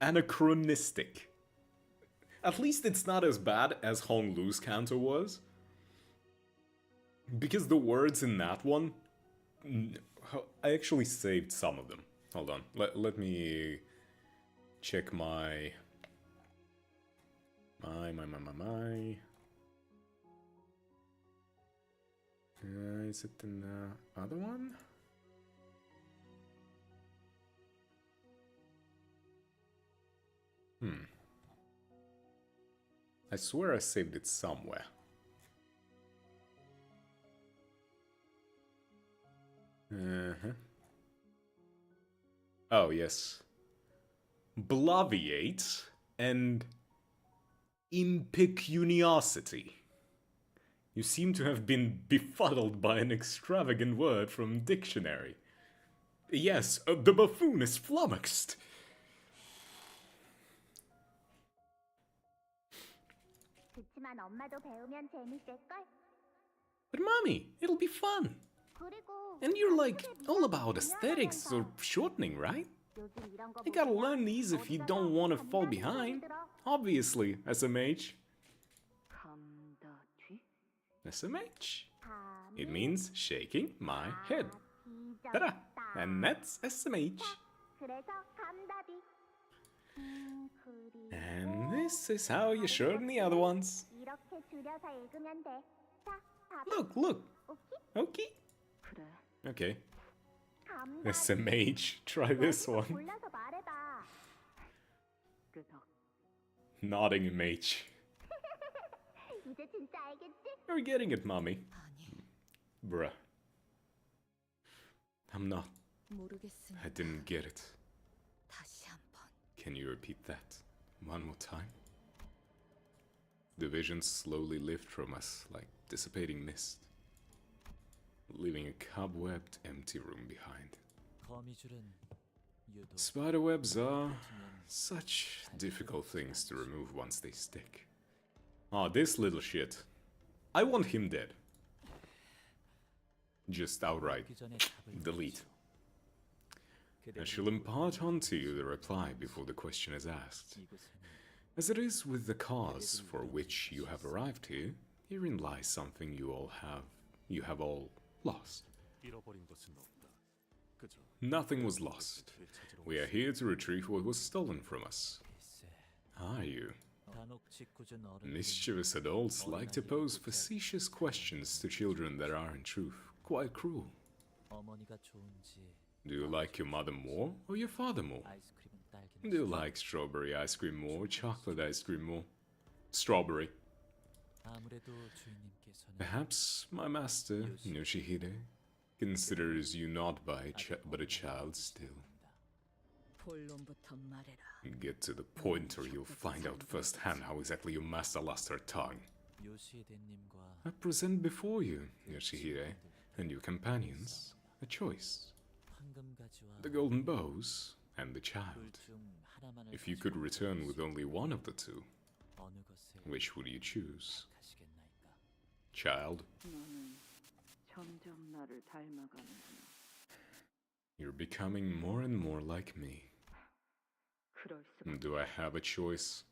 Anachronistic. At least it's not as bad as Hong Lu's canto was. Because the words in that one... I actually saved some of them. Hold on. Let me check my... Is it in the other one? I swear I saved it somewhere. Oh, yes. Bloviate and impecuniosity. You seem to have been befuddled by an extravagant word from dictionary. Yes, the buffoon is flummoxed.
그치만 엄마도 배우면 재밌을걸?
But mommy, it'll be fun.
그리고
And you're like all about aesthetics or shortening, right?
요즘 이런 거
You gotta learn these if you don't want to fall behind. Obviously, SMH.
감다뒤?
SMH. It means shaking my head. Ta-da! And that's SMH.
그래서 감다디.
And this is how you shorten the other ones.
이렇게 줄여서 읽으면 돼. 자, 봐봐.
Look.
오케이?
Okay.
그래.
Okay.
감다디.
SMH. Try this one.
골라서 말해봐.
끄덕.
Nodding MH.
이제 진짜 알겠지?
You're getting it, mommy.
아니.
Bruh. I'm not.
모르겠습니다.
I didn't get it.
다시 한번.
Can you repeat that one more time? The visions slowly lift from us like dissipating mist, leaving a cobwebbed, empty room behind.
거미줄은 유독
Spiderwebs are such difficult things to remove once they stick. Ah, this little shit. I want him dead. Just outright
그 전에 답을
delete. I
그대는
shall impart unto you the reply before the question is asked.
이곳에는
As it is with the cause for which you have arrived here, herein lies something you have all lost.
잃어버린 것은 없다. 그저
Nothing was lost. We are here to retrieve what was stolen from us.
글쎄,
Are you?
단옥 짓궂은 어른들은
Mischievous adults like to pose facetious questions to children that are, in truth, quite cruel.
어머니가 좋은지
Do you like your mother more or your father more?
아이스크림은 딸기는
Do you like strawberry ice cream more or chocolate ice cream more? Strawberry.
아무래도 주인님께서는
Perhaps my master, Yoshihide, considers you not but a child still.
본론부터 말해라.
Get to the point or you'll find out firsthand how exactly your master lost her tongue.
요시대님과
I present before you, Yoshihide, and your companions, a choice.
황금가지와
The golden bows and the child.
둘중 하나만을
If you could return with only one of the two,
어느 것을
which would you choose?
가시겠나이까?
Child,
너는 점점 나를 닮아가는구나.
you're becoming more and more like me.
그럴 수가.
Do I have a choice?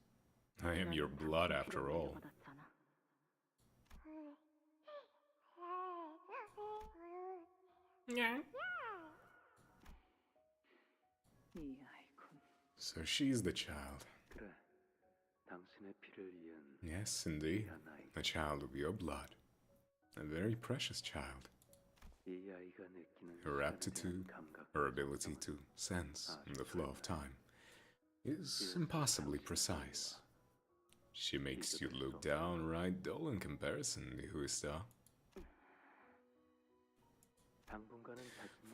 I am your blood after all.
받았잖아. 이 아이군.
So she's the child.
그래, 당신의 피를 이은
Yes, indeed. A child of your blood. A very precious child.
이 아이가 느끼는
Her aptitude, her ability to sense the flow of time is impossibly precise. She makes you look downright dull in comparison, Nihuista.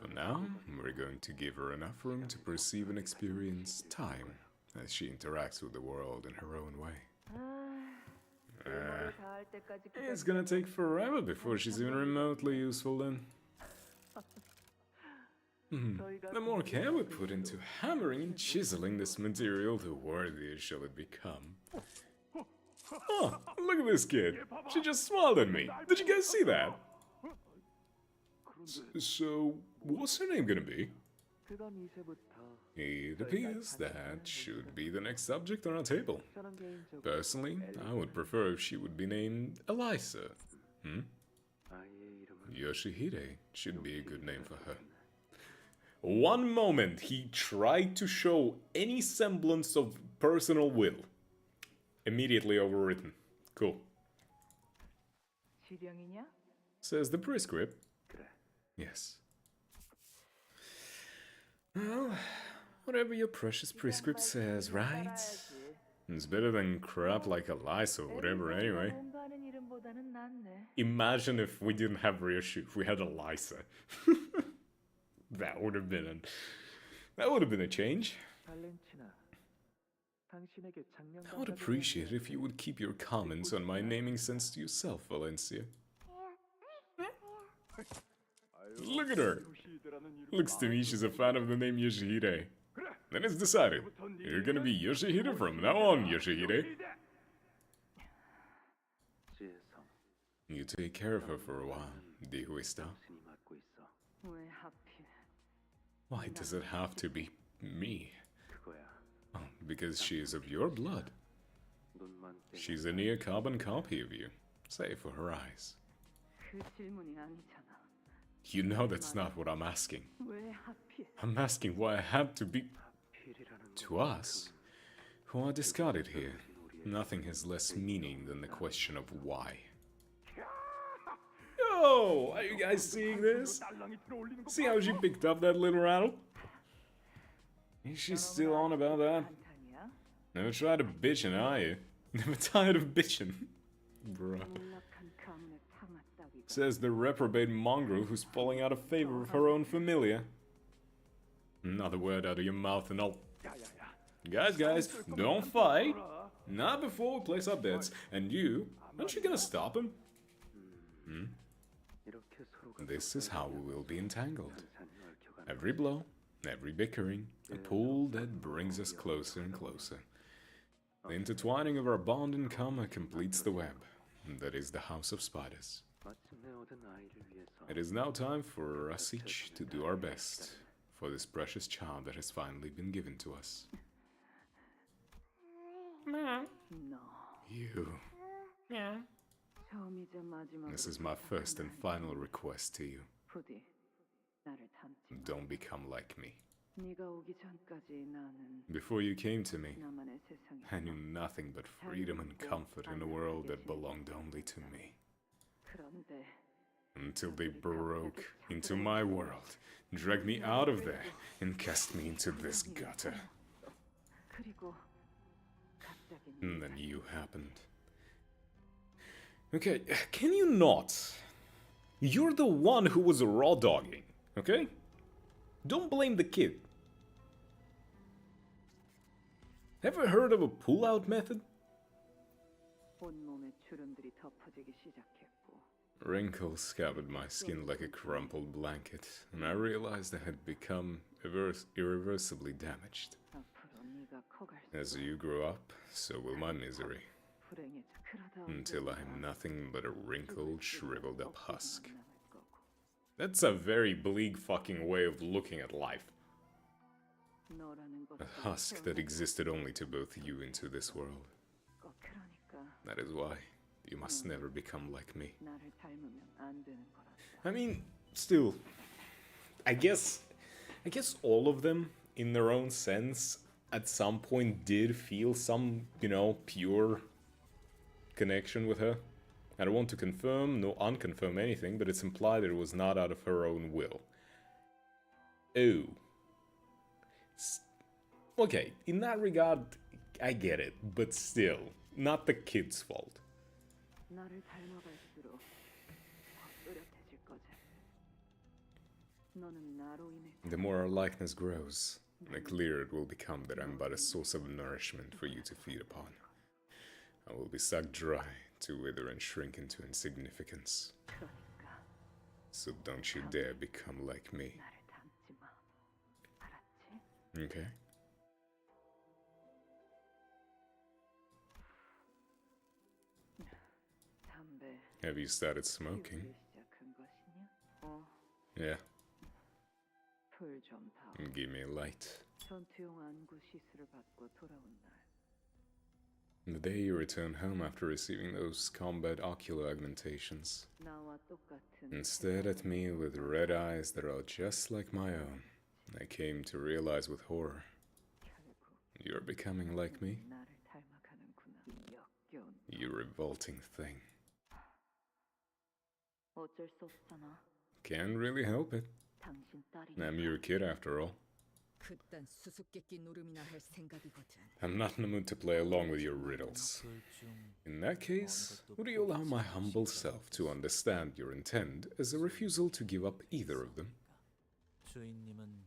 For now, we're going to give her enough room to perceive and experience time as she interacts with the world in her own way.
다 할 때까지
It's gonna take forever before she's even remotely useful then. The more care we put into hammering and chiseling this material, the worthier shall it become. Oh, look at this kid. She just smiled at me. Did you guys see that? So, what's her name gonna be? It appears that should be the next subject on our table. Personally, I would prefer if she would be named Elisa. Yoshihide should be a good name for her. One moment he tried to show any semblance of personal will. Immediately overwritten. Cool.
지령이냐?
Says the prescript. Yes. Well, whatever your precious prescript says, right? It's better than crap like Elisa or whatever anyway.
공부하는 이름보다는 낫네.
Imagine if we didn't have Ryoshu, if we had Elisa. That would have been a change.
발렌티나, 당신에게 작년
I would appreciate it if you would keep your comments on my naming sense to yourself, Valencia. Look at her. Looks to me she's a fan of the name Yoshihide. Then it's decided. You're gonna be Yoshihide from now on, Yoshihide. You take care of her for a while, Dihuista.
왜 하필?
Why does it have to be me? Oh, because she is of your blood. She's a near carbon copy of you, save for her eyes.
그 질문이 아니잖아.
You know that's not what I'm asking.
왜 하필?
I'm asking why I have to be... To us, who are discarded here, nothing has less meaning than the question of why. Yo! Are you guys seeing this? See how she picked up that little rattle? Is she still on about that?
한탄이야?
Never tried of bitching, are you? Never tired of bitching. Bruh.
몰락한 가문의 탕아 따위가.
Says the reprobate mongrel who's falling out of favor with her own familia. Another word out of your mouth and I'll...
야야야.
Guys, don't fight. Not before we place our bets. And you, aren't you gonna stop him?
이렇게 서로가
This is how we will be entangled.
산산이 얽혀가는
Every blow, every bickering, a pull that brings us closer and closer. The intertwining of our bond in karma completes the web. That is the house of spiders.
마침내 얻은 아이를 위해서
It is now time for us each to do our best for this precious child that has finally been given to us.
No.
You.
처음이자 마지막으로
This is my first and final request to you.
부디 나를 닮지 마.
Don't become like me.
네가 오기 전까지 나는
Before you came to me,
나만의 세상에
I knew nothing but freedom and comfort in a world that belonged only to me.
그런데
Until they broke into my world, dragged me out of there, and cast me into this gutter.
그리고 갑자기
And then you happened. Okay, can you not? You're the one who was raw dogging, okay? Don't blame the kid. Ever heard of a pull-out method?
온몸에 주름들이 덮어지기 시작했고
Wrinkles covered my skin like a crumpled blanket, and I realized I had become irreversibly damaged.
앞으로 네가 커갈수록
As you grow up, so will my misery,
불행해져 그러다
until I am nothing but a wrinkled, shriveled up husk.
남을 거고
That's a very bleak fucking way of looking at life.
너라는
A
것도
husk that existed only to both you into this world.
꼭 그러니까
That is why you must never become like me.
나를 닮으면 안 되는 거란다.
I mean, still, I guess all of them, in their own sense, at some point did feel some, pure connection with her. I don't want to confirm nor unconfirm anything, but it's implied that it was not out of her own will. Oh. Okay, in that regard, I get it, but still, not the kid's fault.
나를 닮아갈수록 더 뚜렷해질 거지. 너는 나로 인해
The more our likeness grows, the clearer it will become that I'm but a source of nourishment for you to feed upon. I will be sucked dry to wither and shrink into insignificance.
그러니까
So don't you dare become like me,
나를 닮지 마. 알았지?
okay?
담배
Have you started smoking?
피우기 시작한 것이냐?
Yeah,
불 좀 다.
give me a light.
전투용 안구 시술을 받고 돌아온 날.
The day you return home after receiving those combat ocular augmentations,
나와 똑같은
and stared at me with red eyes that are just like my own, I came to realize with horror,
결국
you're becoming like me,
나를 닮아가는구나. 이 역겨운.
you revolting thing.
어쩔 수 없잖아.
Can't really help it.
당신 딸이.
I'm your kid after all.
그딴 수수께끼 노름이나 할 생각이거든.
I'm not in the mood to play along with your riddles. In that case, would you allow my humble self to understand your intent as a refusal to give up either of them?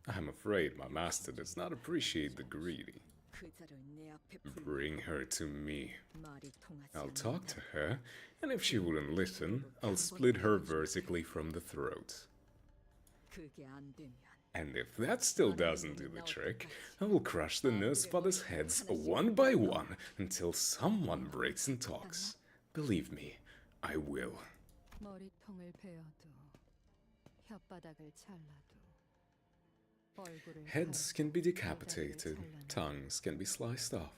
I'm afraid my master does not appreciate the greedy.
그자를 내 앞에
Bring her to me.
말이 통하지
I'll
않는다.
talk to her, and if she wouldn't listen, I'll split her vertically from the throat.
그게 안 되면
And if that still doesn't do the trick, I will crush the nurse fathers' heads one by one until someone breaks and talks. Believe me, I will.
머리통을 베어도 혓바닥을 잘라도 얼굴을
Heads can be decapitated, tongues can be sliced off,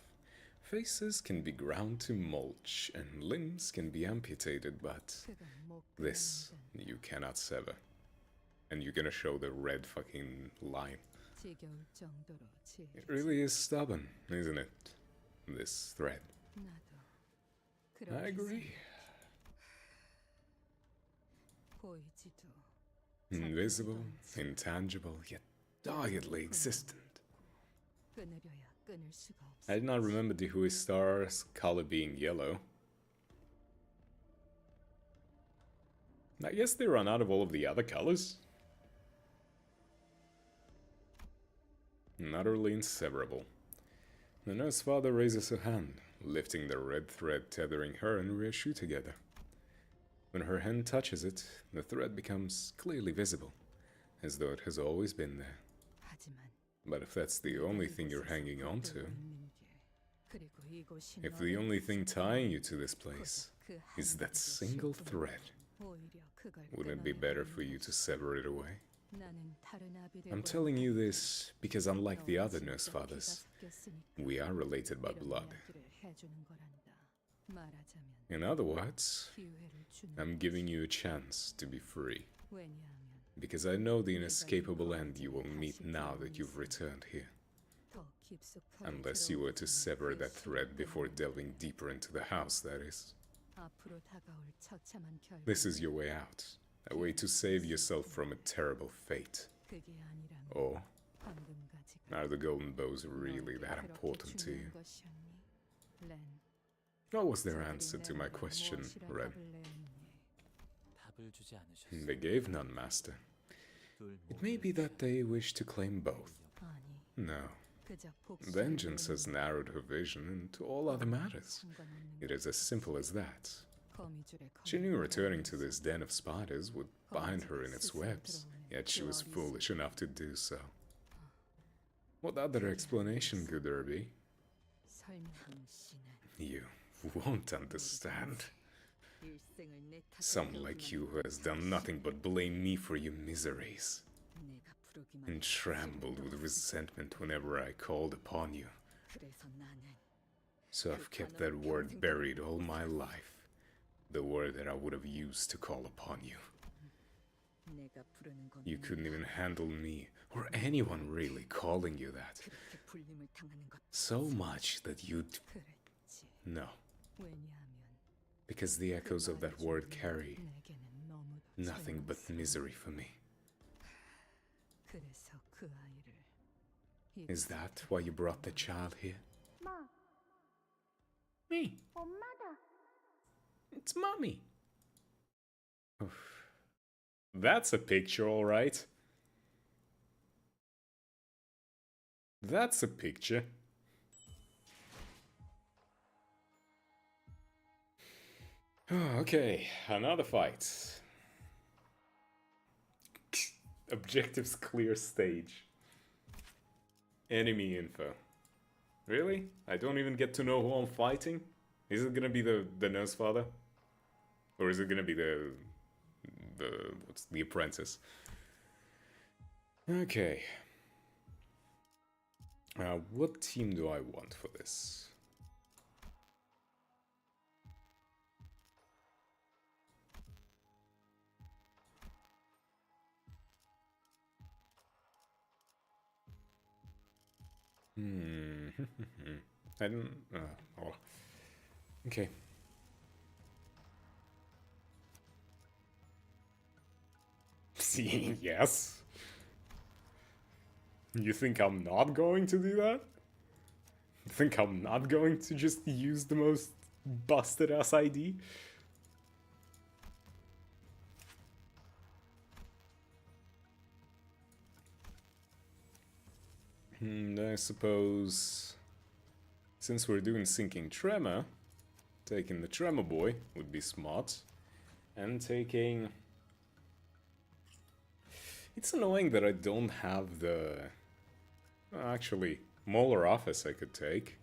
faces can be ground to mulch, and limbs can be amputated, but
그건 못
this you cannot sever. And you're gonna show the red fucking line.
지겨울 정도로 지혜지.
It really is stubborn, isn't it? This thread.
나도
I
그렇게
agree.
보이지도
Invisible, intangible, yet doggedly existent.
끊으려야 끊을 수가 없어.
I did not remember the Hui star's color being yellow. I guess they run out of all of the other colors. and utterly inseparable. The nurse father raises her hand, lifting the red thread tethering her and Ryushu together. When her hand touches it, the thread becomes clearly visible, as though it has always been there. But if that's the only thing you're hanging on to, if the only thing tying you to this place is that single thread, wouldn't it be better for you to sever it away? I'm telling you this because unlike the other nurse fathers, we are related by blood. In other words, I'm giving you a chance to be free, because I know the inescapable end you will meet now that you've returned here. Unless you were to sever that thread before delving deeper into the house, that is. This is your way out, a way to save yourself from a terrible fate. Or are the golden bows really that important to you? What was their answer to my question, Ren? They gave none, Master. It may be that they wish to claim both. No. Vengeance has narrowed her vision into all other matters. It is as simple as that. She knew returning to this den of spiders would bind her in its webs, yet she was foolish enough to do so. What other explanation could there be? You won't understand. Someone like you who has done nothing but blame me for your miseries, and trembled with resentment whenever I called upon you. So I've kept that word buried all my life, the word that I would have used to call upon you. You couldn't even handle me, or anyone really, calling you that. So much that you'd... No. Because the echoes of that word carry nothing but misery for me. Is that why you brought the child here?
마,
Me.
엄마다.
It's Mommy. That's a picture, all right. That's a picture. Okay, another fight. Objectives clear stage. Enemy info. Really? I don't even get to know who I'm fighting? Is it gonna be the nurse father? Or is it gonna be the what's the apprentice? Okay. What team do I want for this? I don't... oh. Okay. See, yes. You think I'm not going to do that? You think I'm not going to just use the most busted ass ID? I suppose, since we're doing sinking tremor, taking the tremor boy would be smart, and taking... It's annoying that I don't have the... Actually, Molar Office I could take.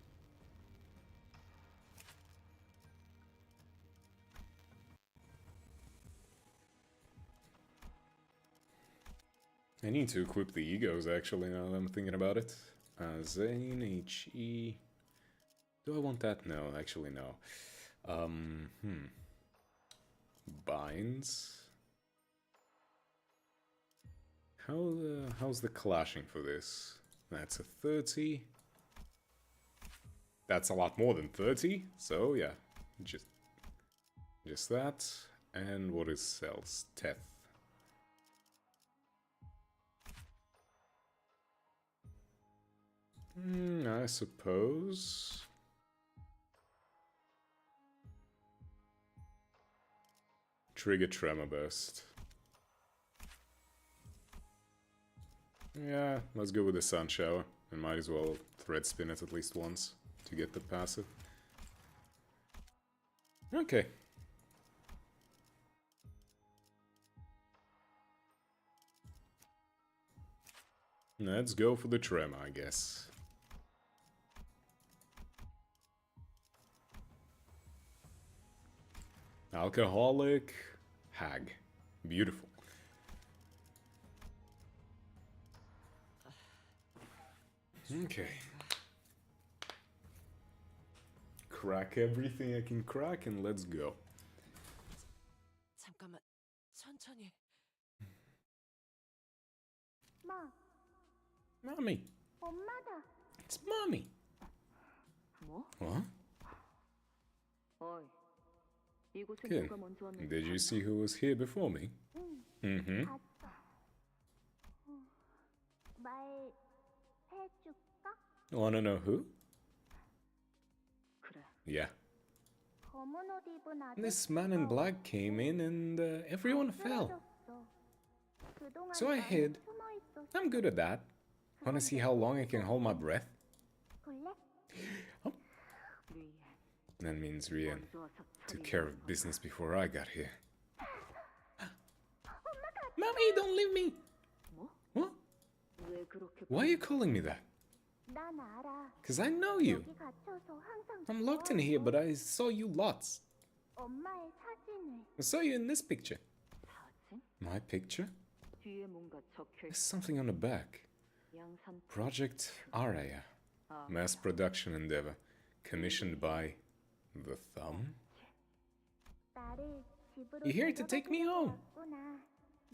I need to equip the egos, actually, now that I'm thinking about it. Zane, HE... Do I want that? No, actually, no. Binds... How's the clashing for this? That's a 30. That's a lot more than 30, so yeah. Just that. And what is cells? Teth. I suppose... Trigger Tremor Burst. Yeah, let's go with the Sun Shower. I might as well thread spin it at least once to get the passive. Okay. Let's go for the tremor, I guess. Alcoholic hag. Beautiful. Okay. Crack everything I can crack and let's go.
잠깐만, 천천히.
마,
Mommy.
엄마다.
It's mommy.
뭐?
What?
어이, 이곳에
Good.
누가 먼저 왔는지
Did you
봤나?
see who was here before me?
응,
Mm-hmm.
봤어. 말 해줄까?
Wanna know who?
그래,
Yeah.
검은 옷 입은 아저씨가
This man in black came in and everyone fell.
쓰러졌어. 그동안
So I
나는
hid.
숨어 있었어.
I'm good at that. Wanna see how long I can hold my breath?
볼래?
리엔.
That means Rian
먼저 와서
took
처리해.
care of business before I got here. Mommy, don't leave me!
뭐?
What?
왜 그렇게
Why are you calling me that?
난 알아.
Cause I know you.
여기 갇혀서 항상
I'm locked in here, but I saw you lots.
엄마의 사진을.
I saw you in this picture.
사진?
My picture?
뒤에 뭔가 적혀
There's
있어.
something on the back.
양산
Project Araya.
아,
Mass production endeavor. Commissioned by the Thumb?
나를 집으로
You're here to take me home.
데려다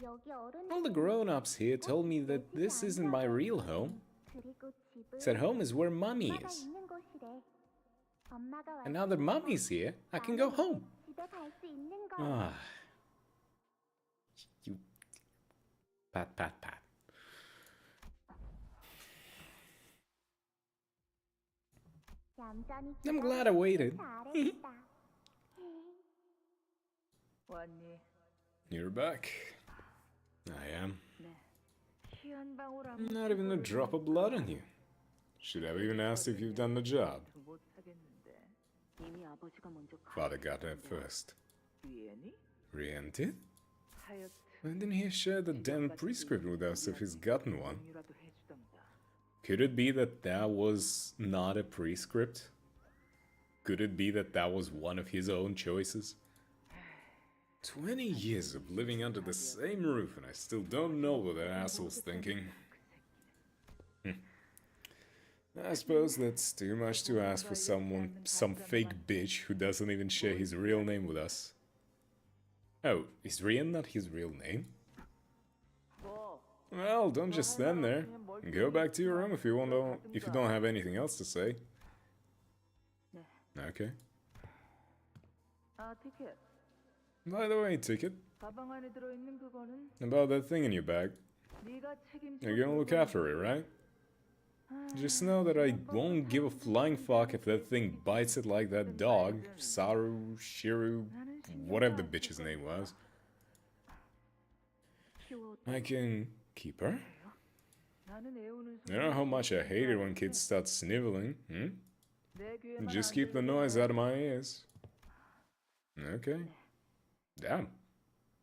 여기 어른들.
All the grown-ups here told me that this isn't my real home.
그리고 집은
Said home is where mommy
엄마가
is.
있는 곳이래. 엄마가
And now that mommy's here, I can go home.
집에 갈 수 있는 거야.
Ah. You... Pat, pat, pat.
얌전히
I'm glad I waited.
잘했다.
왔니?
You're back. I am.
네. 피한 방울 안
Not even a drop of blood on you. Should have even asked if you've done the job.
못 하겠는데. 이미 아버지가 먼저
Father got there first.
리엔이?
Rian did?
하여튼
Why didn't he share the damn prescript with us if he's gotten one?
공유라도 해주던가.
Could it be that that was not a prescript? Could it be that that was one of his own choices? 20 years of living under the same roof and I still don't know what that asshole's thinking. I suppose that's too much to ask for some fake bitch who doesn't even share his real name with us. Oh, is Rian not his real name?
뭐?
Well, don't just stand there. Go back to your room if you don't have anything else to say.
네.
Okay.
아, 티켓.
By the way, Ticket,
가방 안에 들어있는 그거는
about that thing in your bag.
네가 책임져.
You're gonna look after it, right? Just know that I won't give a flying fuck if that thing bites it like that dog, Saru, Shiru, whatever the bitch's name was. I can keep her.
나는 애우는
You know how much I hate it when kids start sniveling, hmm?
내 귀에만
Just
안
keep the
들리게
noise out of my ears. Okay. Damn.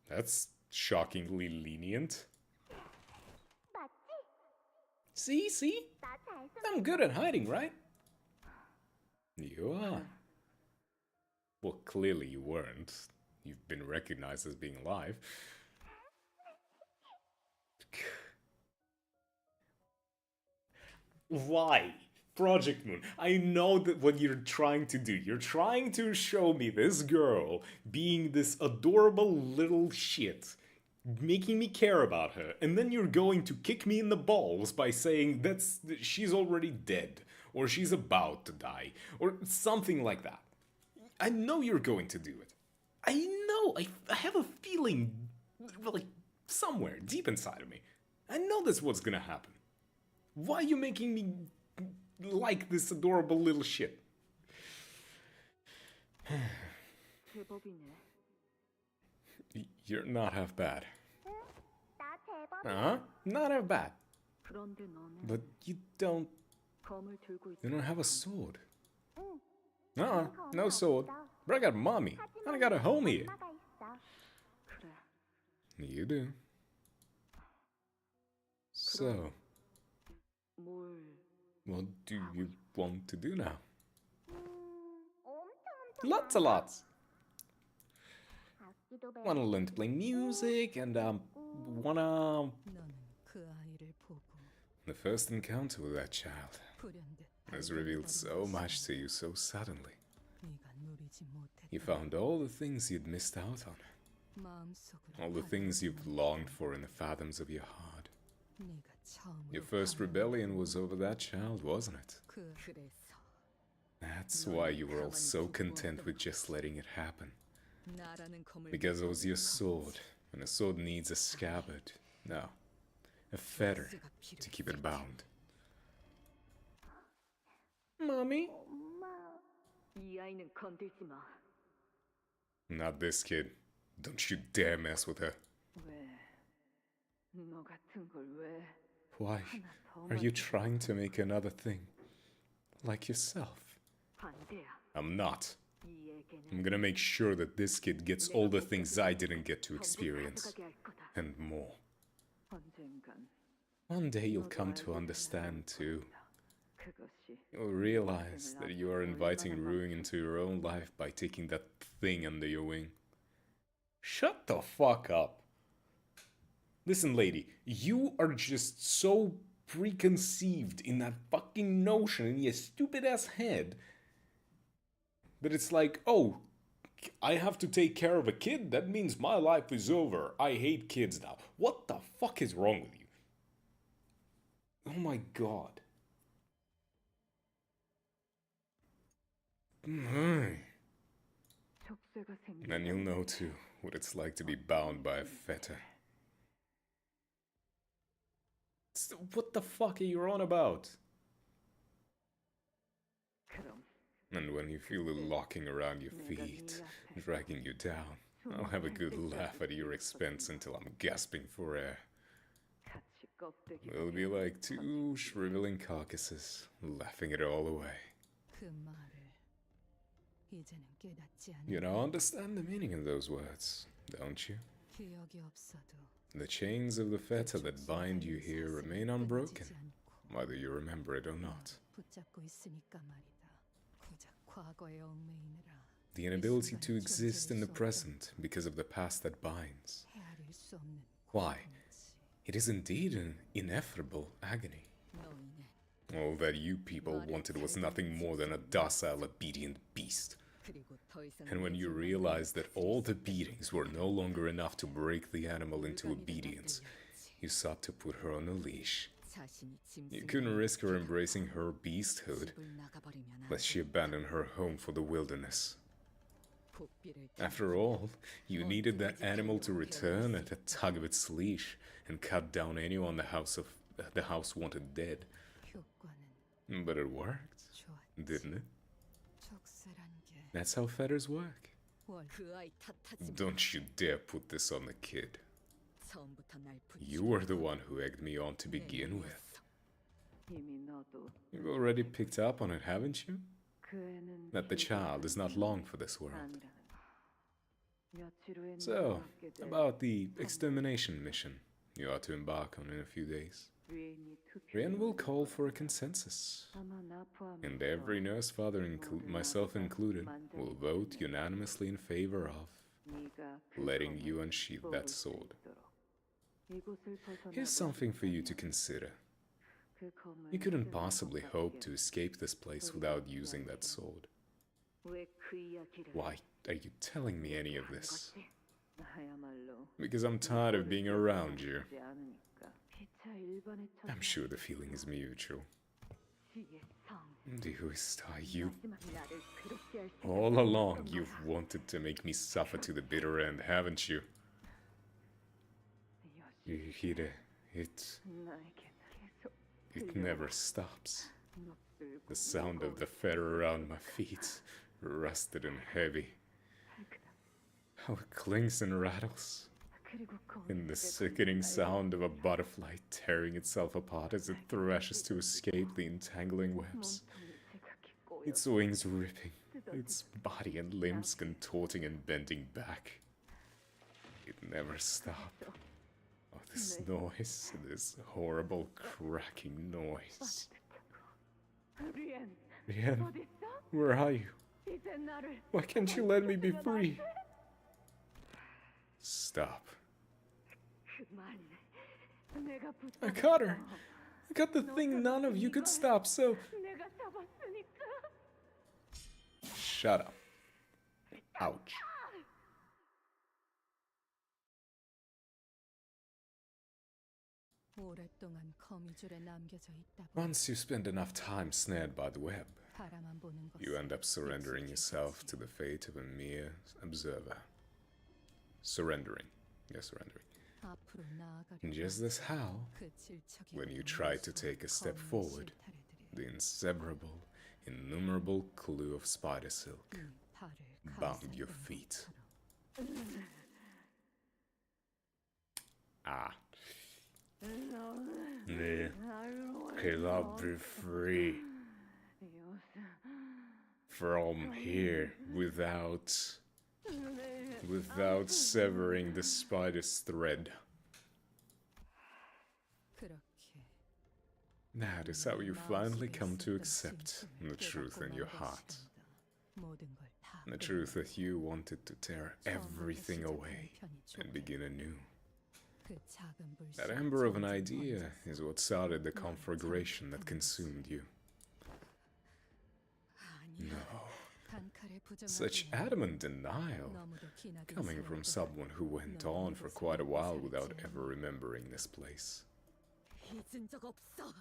That's shockingly lenient.
맞지?
See?
나 잘 숨.
I'm good at hiding, right? You are. Well, clearly you weren't. You've been recognized as being alive. Why? Project Moon, I know that what you're trying to do. You're trying to show me this girl being this adorable little shit, making me care about her, and then you're going to kick me in the balls by saying she's already dead, or she's about to die, or something like that. I know you're going to do it. I know. I have a feeling, like, somewhere deep inside of me. I know that's what's gonna happen. Why are you making me like this adorable little shit?
제법이네.
You're not half bad.
나 제법.
Huh? Not half bad.
그런데 너는
But you don't
검을 들고 있.
You don't have a sword.
응.
Uh-uh,
검은
no sword.
없어.
But I got mommy. And I got a home here.
엄마가 있어.
그래.
You do. So,
뭘
what do you want to do now?
엄청
Lots and lots.
악기도 배워.
Wanna learn to play music and wanna.
너는 그 아이를 보고
The first encounter with that child
불현듯
has revealed so much to you so suddenly.
네가 누리지 못했던
You found all the things you'd missed out on,
마음속으로
all the things you've longed for in the fathoms of your heart.
네가 처음으로
Your first rebellion was over that child, wasn't it?
그래서
That's why you were all so content with just letting it happen.
나라는 검을
Because it was your sword, and a sword needs a scabbard. No, a fetter to keep it bound. Mommy?
엄마.
이 아이는 건들지 마.
Not this kid. Don't you dare mess with her.
왜? 너 같은 걸 왜?
Why
하나 더
are you
만들어.
trying to make another thing? Like yourself?
반대야.
I'm not.
이 애게는
I'm gonna make sure that this kid gets all the things I didn't get to experience.
가져가게 할 거다.
And more.
언젠간
One day you'll
너도
come
알게
to
될
understand
날이
too.
올 거다. 그것이
You'll realize that you are inviting ruin into your own life by taking that thing under your wing. Shut the fuck up. Listen, lady, you are just so preconceived in that fucking notion in your stupid ass head that it's like, oh, I have to take care of a kid? That means my life is over. I hate kids now. What the fuck is wrong with you? Oh my god.
족쇄가 생긴
And you'll know too what it's like to be bound by a fetter. What the fuck are you on about?
그럼
And when you feel it locking around your feet, dragging you down, I'll have a good laugh at your expense until I'm gasping for air.
같이 껍데기
We'll be like two shriveling carcasses, laughing it all away.
그 말을 이제는 깨닫지
You
않는
now understand the meaning of those words, don't you?
기억이 없어도
The chains of the fetter that bind you here remain unbroken,
끊어지지 않고
whether you remember it or not.
붙잡고 있으니까 말이다. 고작 과거에 얽매이느라
The inability to exist in the present because of the past that binds.
헤아릴 수 없는
Why?
고통이지.
It is indeed an ineffable agony.
너희는
All that you people wanted was nothing more than a docile, obedient beast.
그리고 더 이상
And when you realized that all the beatings were no longer enough to break the animal into obedience, you sought to put her on a leash.
자신이
You
짐승이
couldn't risk her embracing her beasthood,
집을 나가버리면 안
lest she
돼.
abandon her home for the wilderness.
복비를
After all, you needed that animal to return at a tug of its leash and cut down anyone the house wanted dead.
효과는
But it worked,
좋았지.
didn't it?
족쇄란 게
That's how fetters work.
그 아이 탓하지 마.
Don't you dare put this on the kid.
처음부터 날
You were the one who egged me on to begin with.
이미 너도
You've already picked up on it, haven't you?
그 애는
That the child is not long for this world.
아니라는 며칠 후에
So,
맞게 될
about the extermination mission you are to embark on in a few days.
유엔이 투표
Rian will call for a consensus,
아마 나 포함해서
and every nurse father, myself included, will vote unanimously in favor of
네가 그
letting
검을
you unsheath that
뽑을 수
sword.
있도록. 이곳을 벗어나고
Here's something for you to consider.
그 검을
You couldn't
쓰는
possibly
것밖에
hope to escape this place without using that sword.
왜 그 이야기를
Why are you telling me any of this?
거지? 나야말로
Because I'm tired of being around you.
하지 않으니까. 기차 일반에
I'm sure the feeling is mutual.
지의 성
Dearest, are you?
마지막 나를 괴롭게 할 생각
All along, you've wanted to make me suffer to the bitter end, haven't you? Yuhide,
나에겐 계속
it never stops.
녹슬고
The sound of the fetter around my feet, rusted and heavy. How it clings and rattles. And the sickening sound of a butterfly tearing itself apart as it thrashes to escape the entangling webs. Its wings ripping, its body and limbs contorting and bending back. It never stopped. Oh, this noise, this horrible cracking noise. Rien, where are you? Why can't you let me be free? Stop. I caught her. I got the thing none of you could stop, so... Shut up. Ouch.
오랫동안 거미줄에 남겨져 있다 보니
Once you spend enough time snared by the web,
바라만 보는
you
것은
end up surrendering yourself to the fate of a mere observer. Surrendering. Yes, surrendering.
앞으로 나아가려
And just as how,
그 질척이
when you try to take a step forward, the inseparable, innumerable clue of spider silk
발을
bound your feet. Ah. Me. Cannot be free from here without severing the spider's thread.
그렇게
That is how you finally come to accept the truth in your heart.
모든 걸다
The truth that you wanted to tear everything away and begin anew.
그 작은 불씨
That ember of an idea is what started the conflagration that consumed you. No. Such adamant denial, coming from someone who went on for quite a while without ever remembering this place.
잊은 적 없어.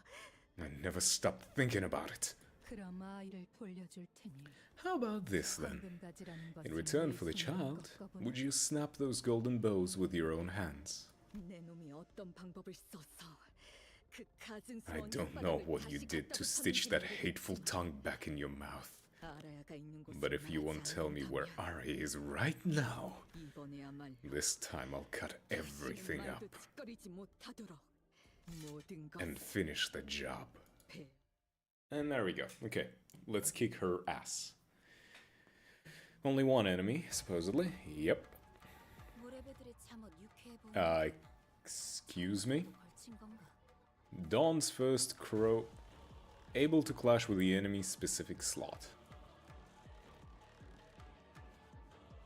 I never stopped thinking about it.
그럼 아이를 돌려줄 테니
How about this then?
황금가지라는 것은
In return for the
네
child,
손으로 꺾어보는
would you snap those golden bows with your own hands?
내 놈이 어떤 방법을 써서 그
I
가증스러운
don't know
혓바닥을
what you
다시
did to
갖다가
stitch that
던지는
hateful tongue back in your mouth.
아라야가 있는 곳을
But if you won't tell me where
말하지
Ari is right now,
않으면 이번에야말로
this time I'll cut everything
다시는
up
말도 짓거리지 못하도록 모든
and
것을
finish the job.
배
And there we go. Okay, let's kick her ass. Only one enemy, supposedly. Yep.
모래배들의 잠옷 유쾌해 보이는
Excuse me?
걸친 건가?
Dawn's first crow, able to clash with the enemy's specific slot.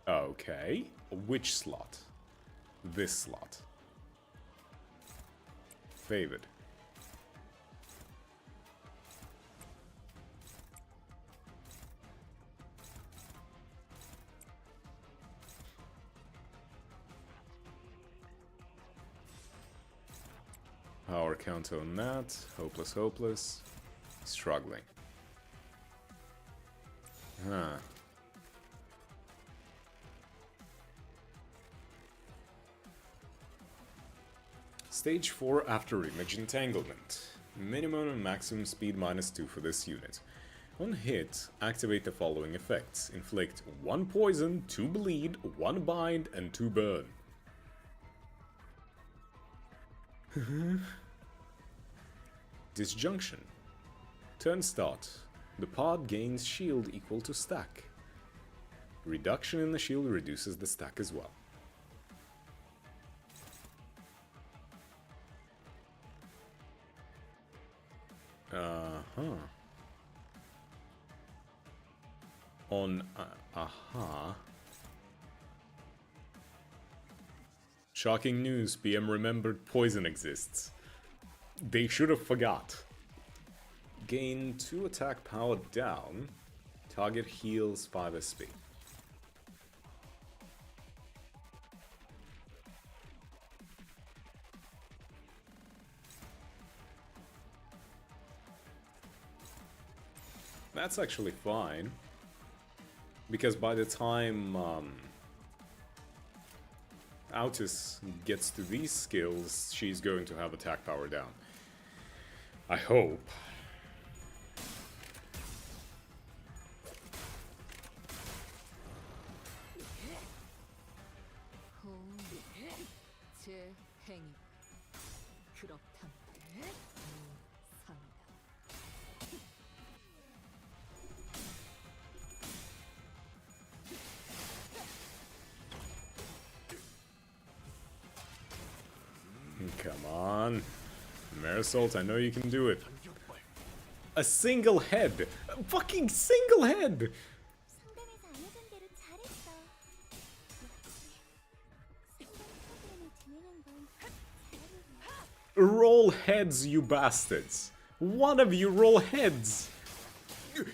Okay, which slot? This slot. Favored. Power counter on that. Hopeless, hopeless. Struggling. Huh. Stage 4 after image entanglement. Minimum and maximum speed -2 for this unit. On hit, activate the following effects. Inflict 1 poison, 2 bleed, 1 bind, and 2 burn. Disjunction. Turn start. The pod gains shield equal to stack. Reduction in the shield reduces the stack as well. On Shocking news, PM remembered poison exists. They should have forgot. Gain 2 attack power down. Target heals 5 SP. That's actually fine. Because by the time Autis gets to these skills, she's going to have attack power down. I hope.
제 행위. 그렇다면 무상이다.
Come on. Marisol, I know you can do it. A single head! A fucking single head!
상담에서 알려준 대로 잘했어. 역시 상담 프로그램을 진행한 건 잘하고 있네.
Roll heads, you bastards! One of you roll heads!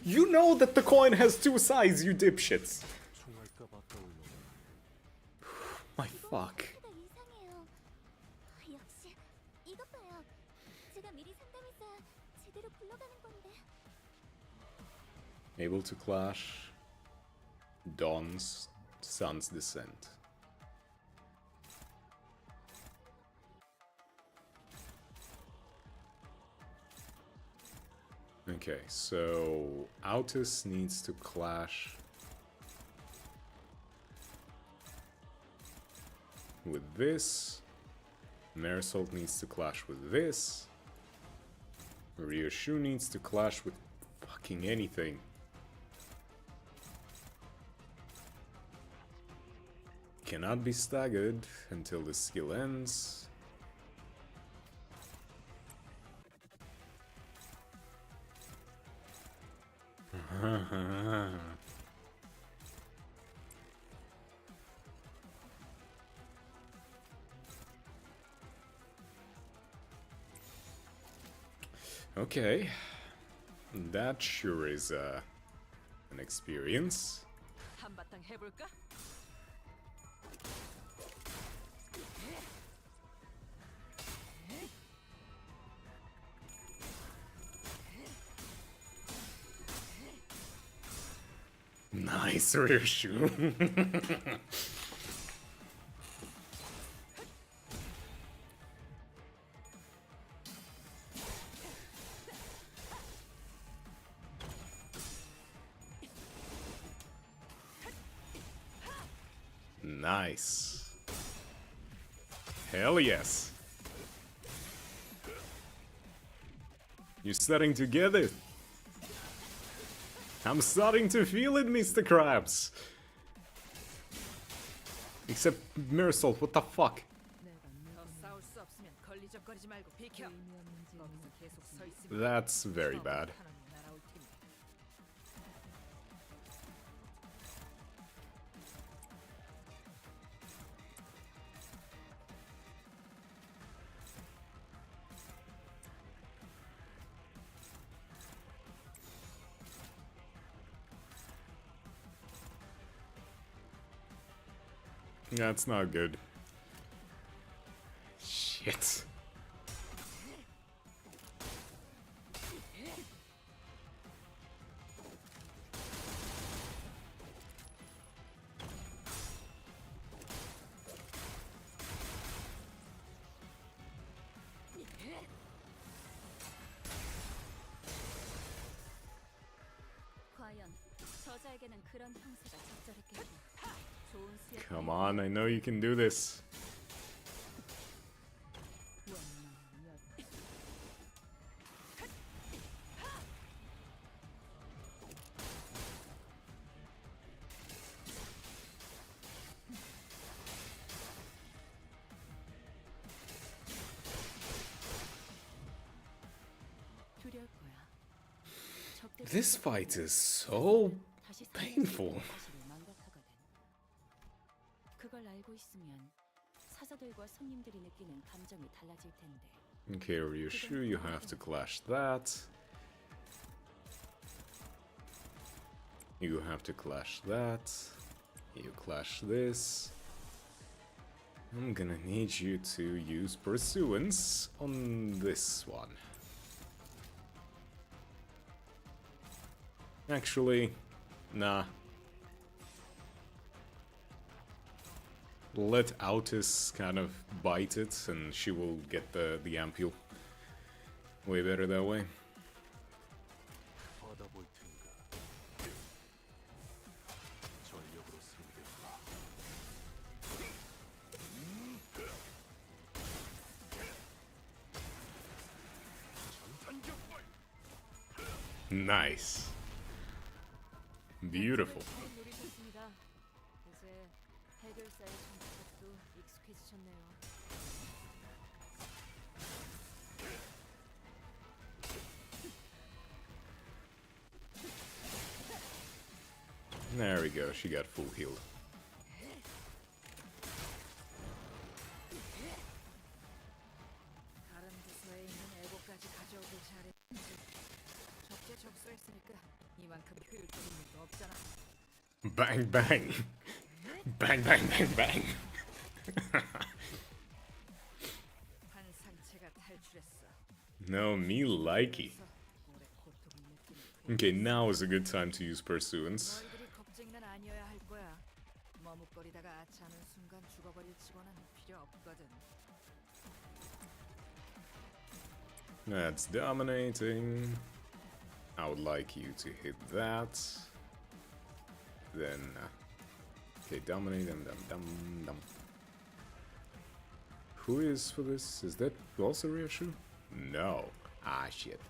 You know that the coin has two sides, you dipshits! My fuck.
생각보다 이상해요. 역시 이것 봐요. 제가 미리 상담했어야 제대로 굴러가는 건데.
Able to clash. Dawn's Sun's Descent. Okay, so Autus needs to clash with this. Marisol needs to clash with this. Ryoshu needs to clash with fucking anything. Cannot be staggered until the skill ends. Okay, that sure is an experience.
한바탕 해볼까?
Nice rear shoe. Nice. Hell yes. You're starting to get it. I'm starting to feel it, Mr. Krabs. Except Marisol, what the fuck?
더 싸울 수 없으면 걸리적거리지 말고 비켜. 거기서 계속 서 있으면
That's very bad.
하나는 날아올 테니.
That's not good. Shit.
과연 저자에게는 그런 형세가 적절했겠군. 좋은 수약.
Come on, I know you can do this.
두려울 거야. 적대
This fight is so
다시
painful.
사실을 망각하거든. 그걸 알고 있으면 사자들과 손님들이 느끼는 감정이 달라질 텐데.
Okay, Ryoshu, you have to clash that. You have to clash that. You clash this. I'm gonna need you to use Pursuance on this one. Actually, nah. Let Autis kind of bite it and she will get the ampule. Way better that way.
받아볼 텐가. 전력으로 승리해봐.
Nice. Beautiful.
잘 노리셨습니다. 이제 해결사의 정책도 익숙해지셨네요.
There we go, she got full healed.
다른 부서에 있는 애고까지 가져오길 잘했지. 적재적소했으니까 이만큼 효율적인 일도 없잖아.
Bang bang. Bang bang bang bang.
한 상체가 탈출했어.
No, me likey.
오래 고통을 느끼는
Okay, now is a good time to use pursuance.
너희들이 겁쟁이는 아니어야 할 거야. 머뭇거리다가 아차하는 순간 죽어버릴 직원은 필요 없거든.
That's dominating. I would like you to hit that. Then, okay, dominate and dum. Who is for this? Is that also Ryoshu? No. Ah, shit.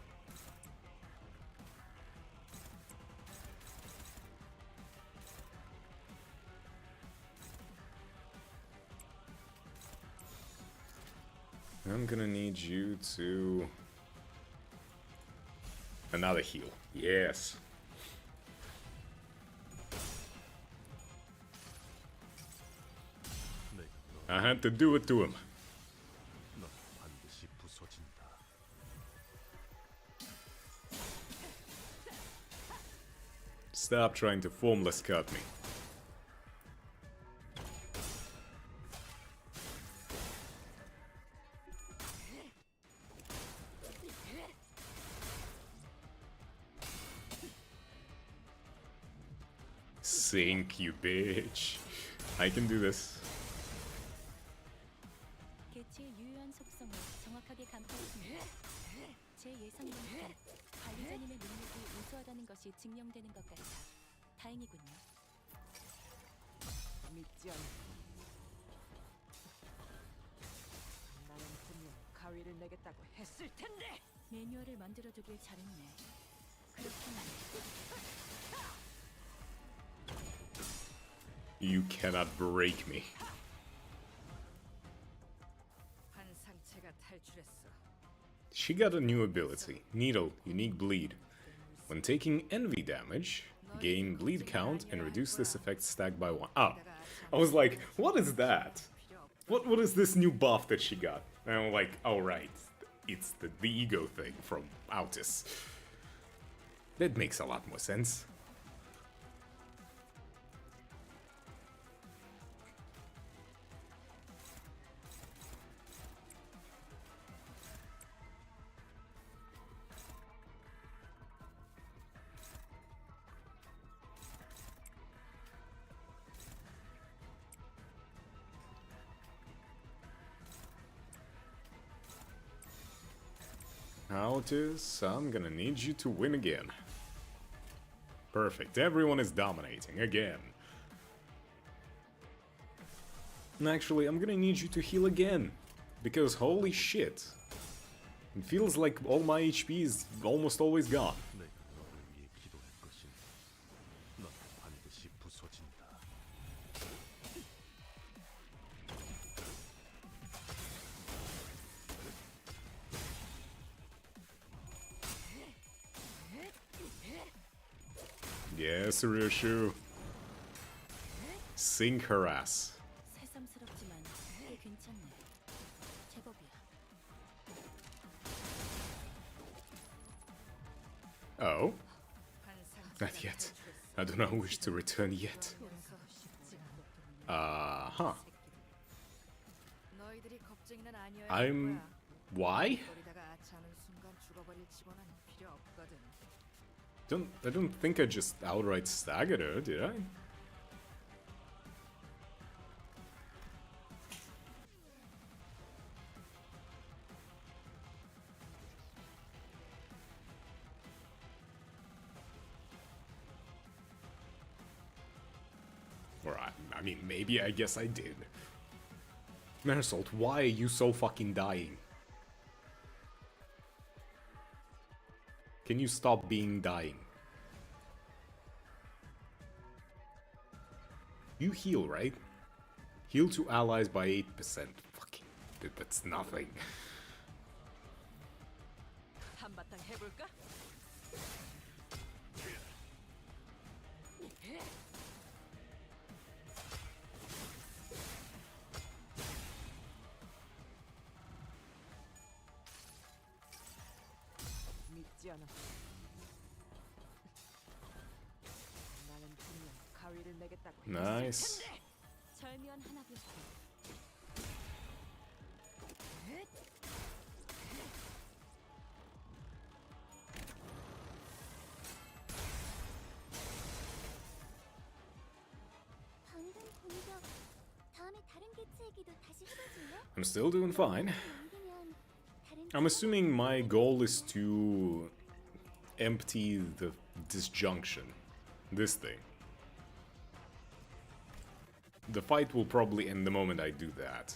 I'm gonna need you to... Another heal. Yes. I had to do it to him.
넌 반드시 부서진다.
Stop trying to formless cut me. Sink, you bitch. I can do this.
개체의 유효한 속성을 정확하게 간파했습니다. 제 예상만큼 관리자님의 능력이 우수하다는 것이 증명되는 것 같아 다행이군요. 믿지 않고 나는 분명 가위를 내겠다고 했을 텐데. 매뉴얼을 만들어두길 잘했네. 그렇구나.
You cannot break me.
한 상체가 탈출했어.
She got a new ability, Needle, Unique Bleed. When taking envy damage, gain bleed count and reduce this effect stack by 1. Ah, I was like, what is that? What is this new buff that she got? And I'm like, oh right, it's the ego thing from Autis. That makes a lot more sense. Autis, I'm gonna need you to win again. Perfect, everyone is dominating again. And actually, I'm gonna need you to heal again. Because holy shit. It feels like all my HP is almost always gone.
내가 너를 위해 기도할 것이니 넌 반드시 부서진다.
Yes, Ryoshu. Sink her ass.
새삼스럽지만 꽤 괜찮네. 제법이야.
Oh?
한 상체가
Not yet.
탈출했어.
I do not wish to return yet. Uh-huh.
너희들이 겁쟁이는 아니어야
I'm...
할 거야.
Why?
거리다가 아차하는 순간 죽어버릴 직원은 필요 없거든.
I don't think I just outright staggered her, did I? Or I mean, maybe I guess I did. Marisol, why are you so fucking dying? Can you stop being dying? You heal, right? Heal to allies by 8%. Fucking, that's nothing.
한바탕 해볼까? 믿지 않아. 나는 분명 가위를 내겠다고.
Nice.
절묘한 하나비였어.
방금 공격. 다음에 다른 개체에게도 다시 해봐줄래?
I'm still doing fine.
옮기면 다른
I'm assuming my goal is to empty the disjunction. This thing. The fight will probably end the moment I do that.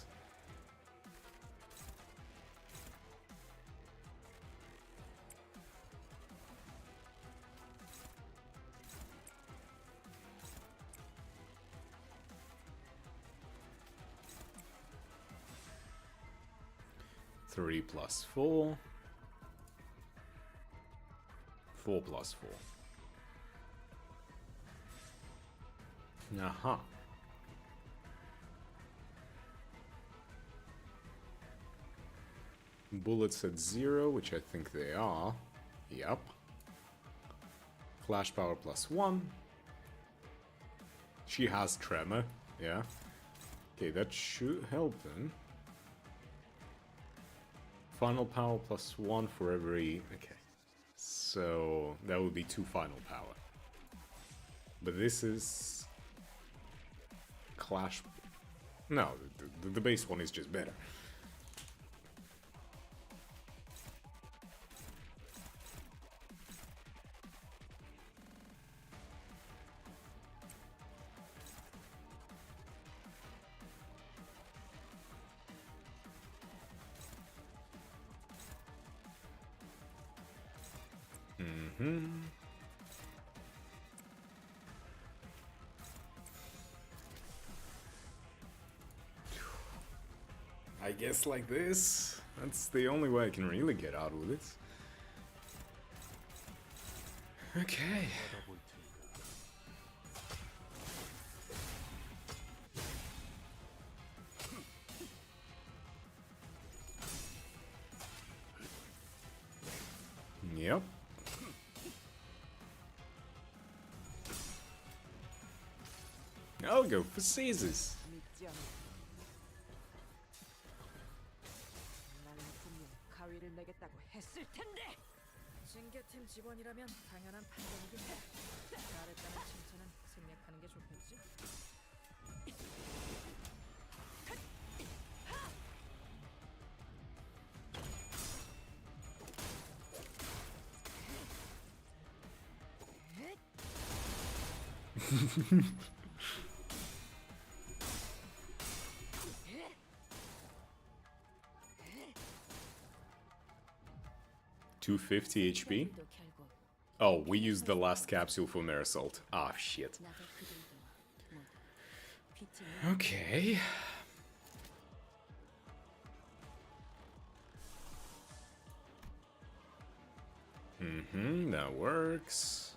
Three plus 4. 4 plus 4. Aha. Bullets at 0, which I think they are. Yep. Flash power plus 1. She has tremor. Yeah. Okay, that should help then. Final power plus 1 for every... Okay. So that would be 2 final power. But this is... Clash... No, the base one is just better. I guess like this. That's the only way I can really get out with this. Okay.
받아볼 테니까.
Yep. I'll go for Caesars.
믿지 않아. 나는 분명 가위를 내겠다고 했을 텐데. 징계팀 직원이라면 당연한 판단이긴 해. 잘했다는 칭찬은 생략하는 게 좋겠지. $250 HP? 또 결국
Oh, we used the last capsule for Marisol. Ah, shit.
나도 그들도 모두 빛이
Okay. That works.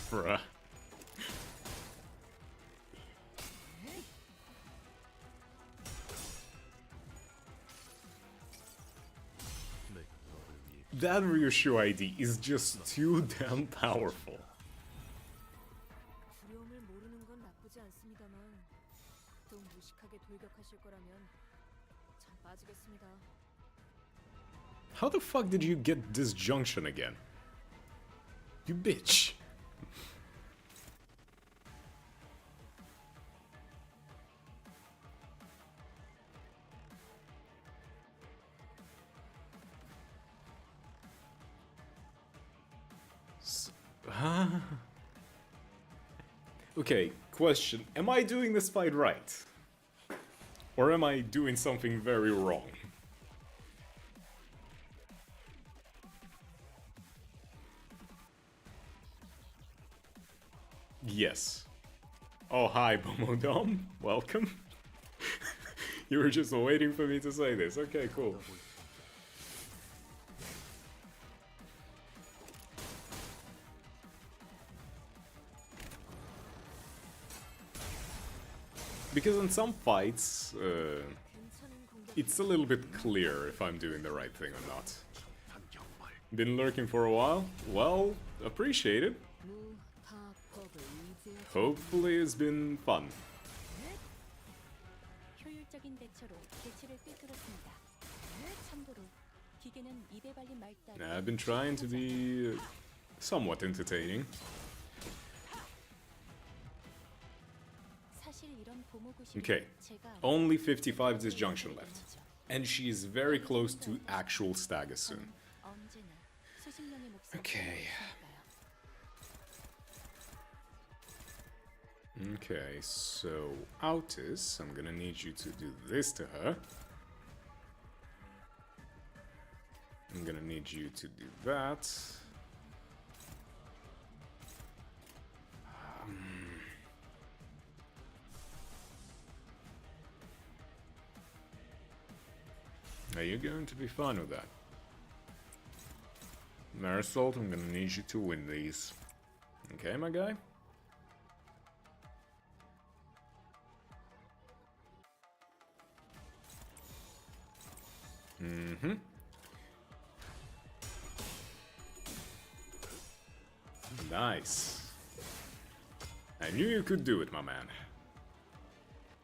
Bruh.
내가 너를 위해
That reassure ID is just too damn powerful.
두려움을 모르는 건 나쁘지 않습니다만 또 무식하게 돌격하실 거라면 참 빠지겠습니다.
How the fuck did you get disjunction again? You bitch. Okay, question. Am I doing this fight right? Or am I doing something very wrong? Yes. Oh, hi, Bomodom. Welcome. You were just waiting for me to say this. Okay, cool. Because in some fights, it's a little bit clear if I'm doing the right thing or not. Been lurking for a while? Well, appreciate it. Hopefully it's been fun.
효율적인 대처로 개체를 꿰뚫었습니다. 참고로 기계는 입에 발린 말단.
I've been trying to be somewhat entertaining.
사실 이런 보모구시
Okay, only 55 disjunction left. And she is very close to actual stagger soon.
언제나 수십 명의 목숨을
Okay. Okay, so Autis, I'm gonna need you to do this to her. I'm gonna need you to do that. Are you going to be fine with that? Marisol, I'm gonna need you to win these. Okay, my guy? Mm-hmm. Nice. I knew you could do it, my man.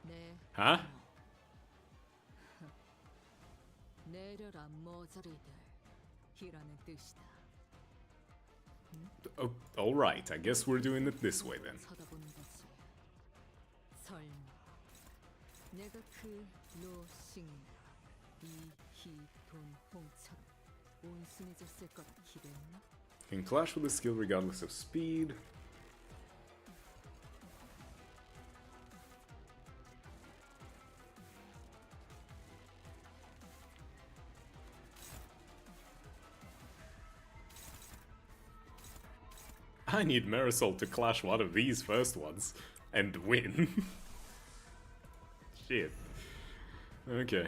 네,
Huh?
내려라 모자리들 이라는 뜻이다.
Oh, alright, I guess we're doing it this way then.
쳐다보는 거지. 설마 내가 그 노싱 이희돈 홍처럼 온순해졌을 거라 기대했나?
Can clash with the skill regardless of speed. I need Marisol to clash one of these first ones and win. Shit. Okay.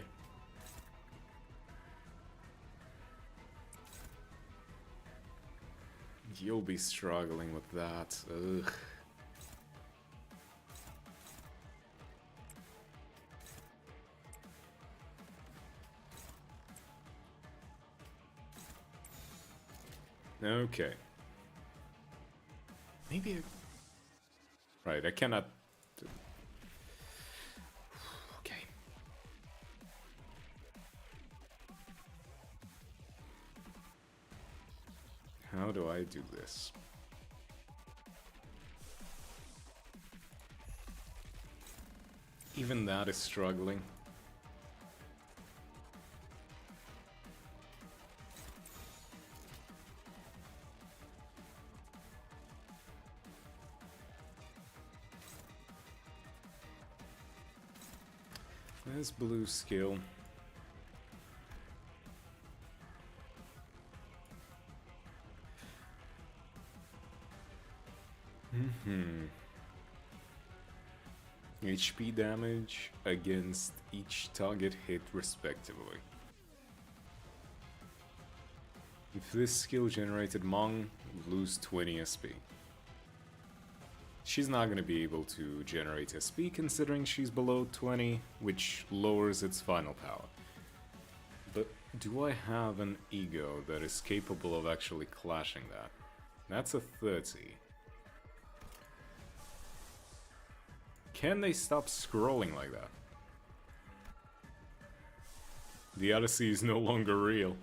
You'll be struggling with that. Ugh. Okay. Maybe I... Right, I cannot... Okay. How do I do this? Even that is struggling. There's blue skill. HP damage against each target hit respectively. If this skill generated Mong, lose 20 SP. She's not going to be able to generate SP considering she's below 20, which lowers its final power. But do I have an ego that is capable of actually clashing that? That's a 30. Can they stop scrolling like that? The Odyssey is no longer real.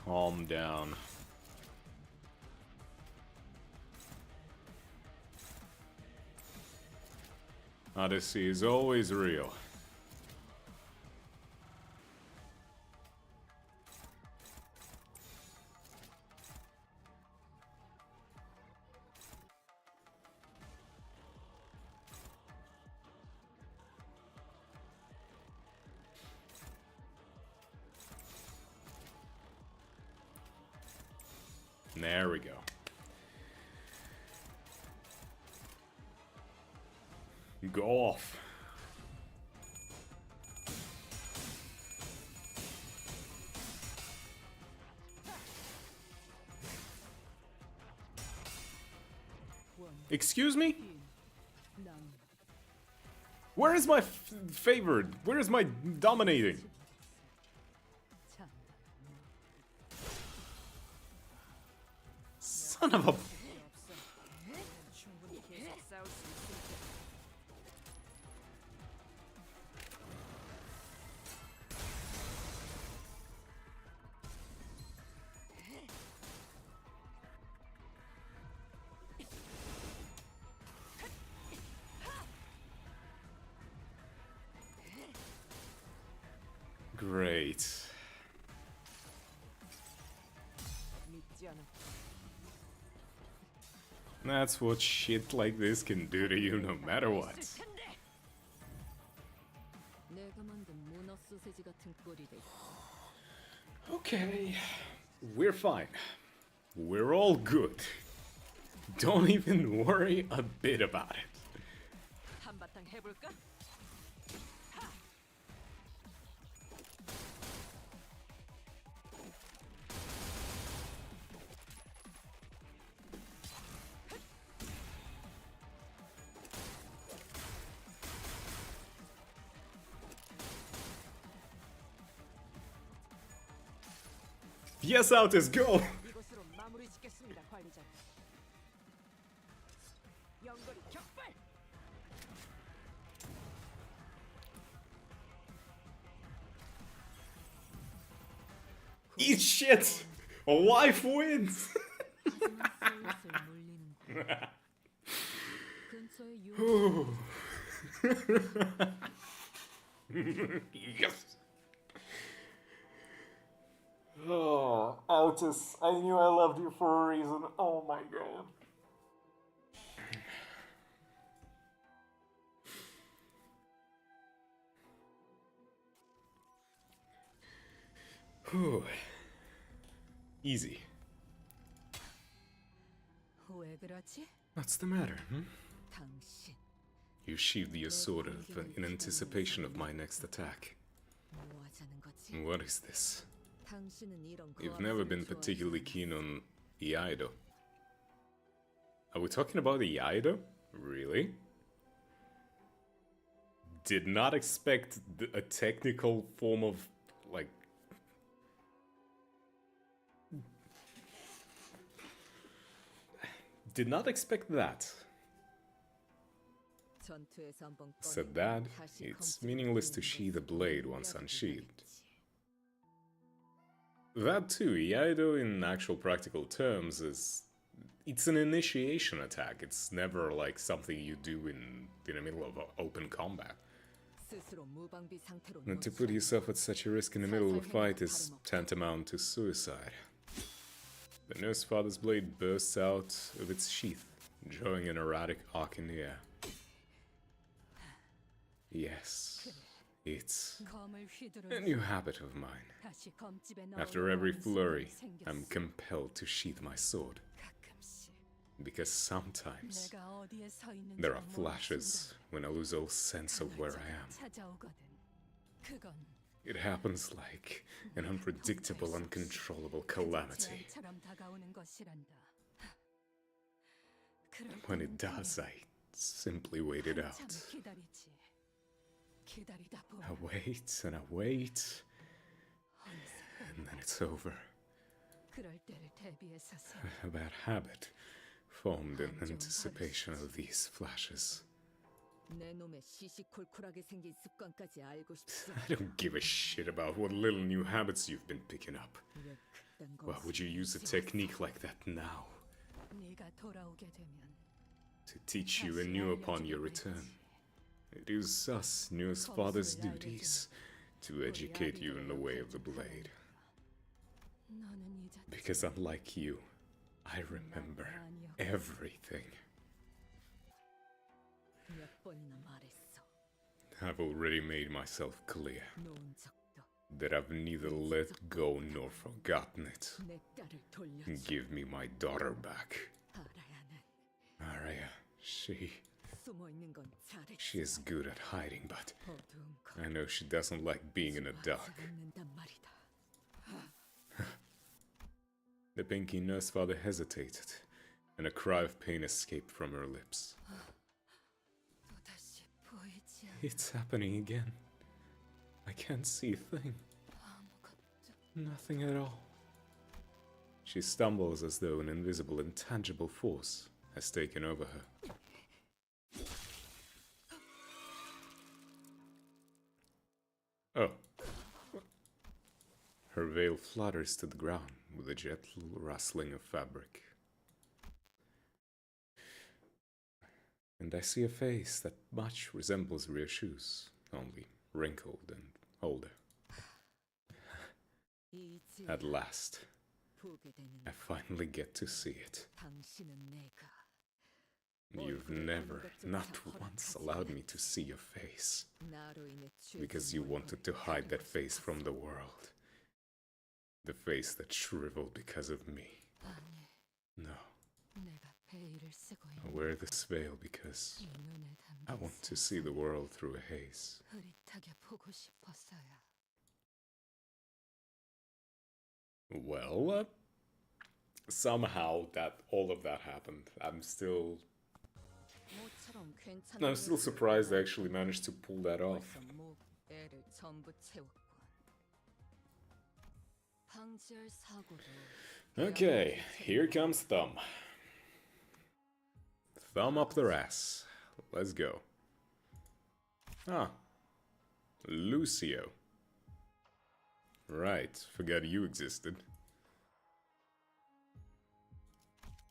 Calm down. Odyssey is always real. There we go. Go off. Excuse me? Where is my favored? Where is my dominating? Son of a...
충분히 계속 싸울 수 있으니까.
Great.
믿지 않아.
That's what shit like this can do to you no matter what.
내가 만든 문어 소세지 같은 꼴이 돼.
Okay, we're fine. We're all good. Don't even worry a bit about it.
한바탕 해볼까?
Yes, Altus, go!
이것으로 마무리 짓겠습니다, 관리자. 연거리 격발!
Eat shit! A wife wins!
슬슬 물리는군. 근처에 요
Yes! Oh, Altus, I knew I loved you for a reason. Oh my god. Whew. Easy.
왜 그러지?
What's the matter,
당신
You sheathed your sword in anticipation of my next attack.
뭐 하자는 거지?
What is this?
당신은 이런
You've never been particularly keen on Iaido. Are we talking about Iaido? Really? Did not expect a technical form of, like... Did not expect that.
전투에서 한번
Said that, it's meaningless to sheathe a blade once unsheathed. That too, Iaido in actual practical terms is... It's an initiation attack, it's never like something you do in the middle of open combat.
스스로 무방비 상태로
And to put yourself at such a risk in the middle of a fight is tantamount to suicide. The nurse father's blade bursts out of its sheath, drawing an erratic arc in the air. Yes, it's
검을 휘두르는
a new habit of mine.
다시 검집에
After every
넣으려고
flurry,
하는 순간이
I'm
생겼어.
compelled to sheath my sword.
가끔씩
Because sometimes
내가 어디에 서 있는지
there are flashes when I lose all sense of where I am.
찾아오거든. 그건
It happens like an unpredictable, uncontrollable calamity.
제안처럼 다가오는 것이란다. 그럴
When it
때는
does, I simply wait it
한참
out.
기다리지. 기다리다
I
보면
wait and I wait, and then it's over.
그럴 때를 대비해서서
A bad habit formed in anticipation of these flashes.
내 놈의 시시콜콜하게 생긴 습관까지 알고 싶지.
I don't give a shit about what little new habits you've been picking up.
왜 그딴
Why would you use a technique like that now?
네가 돌아오게 되면
To teach you anew upon your return. It is us, newest father's duties, to educate you in the way of the blade.
너는 이제
Because unlike you, I remember everything.
몇 번이나 말했어.
I've already made myself clear.
놓은 적도
that I've neither let go nor forgotten it.
내 딸을 돌려줘.
Give me my daughter back.
아라야는
Arya,
숨어 있는 건 잘했어.
she is good at hiding, but
어두운 거
I know she doesn't like being in the dark.
않는단 말이다.
The Pinky nurse father hesitated, and a cry of pain escaped from her lips.
또다시 보이지 않는
It's happening again. I can't see a thing.
아무것도.
Nothing at all. She stumbles as though an invisible, intangible force has taken over her. Oh. Her veil flutters to the ground with a gentle rustling of fabric. And I see a face that much resembles Ryoshu's, only wrinkled and older.
이제
At last,
보게 되는
I finally get to see it.
당신은 내가
You've never, not once, allowed me to see your face,
나로 인해
because you wanted to hide that face from the world. The face that shriveled because of me.
아니,
No,
내가 베일을 쓰고
I
있는
wear this veil because
이 눈에
I
담긴
want to see the world through a haze.
흐릿하게 보고 싶었어요.
Well, somehow all of that happened. I'm still
모처럼 괜찮은
surprised I actually managed to pull that off.
벌써 목 애를 전부 채웠군. 방지할 사고도
Okay, here comes Thumb. Thumb up their ass. Let's go. Ah, Lucio. Right, forgot you existed.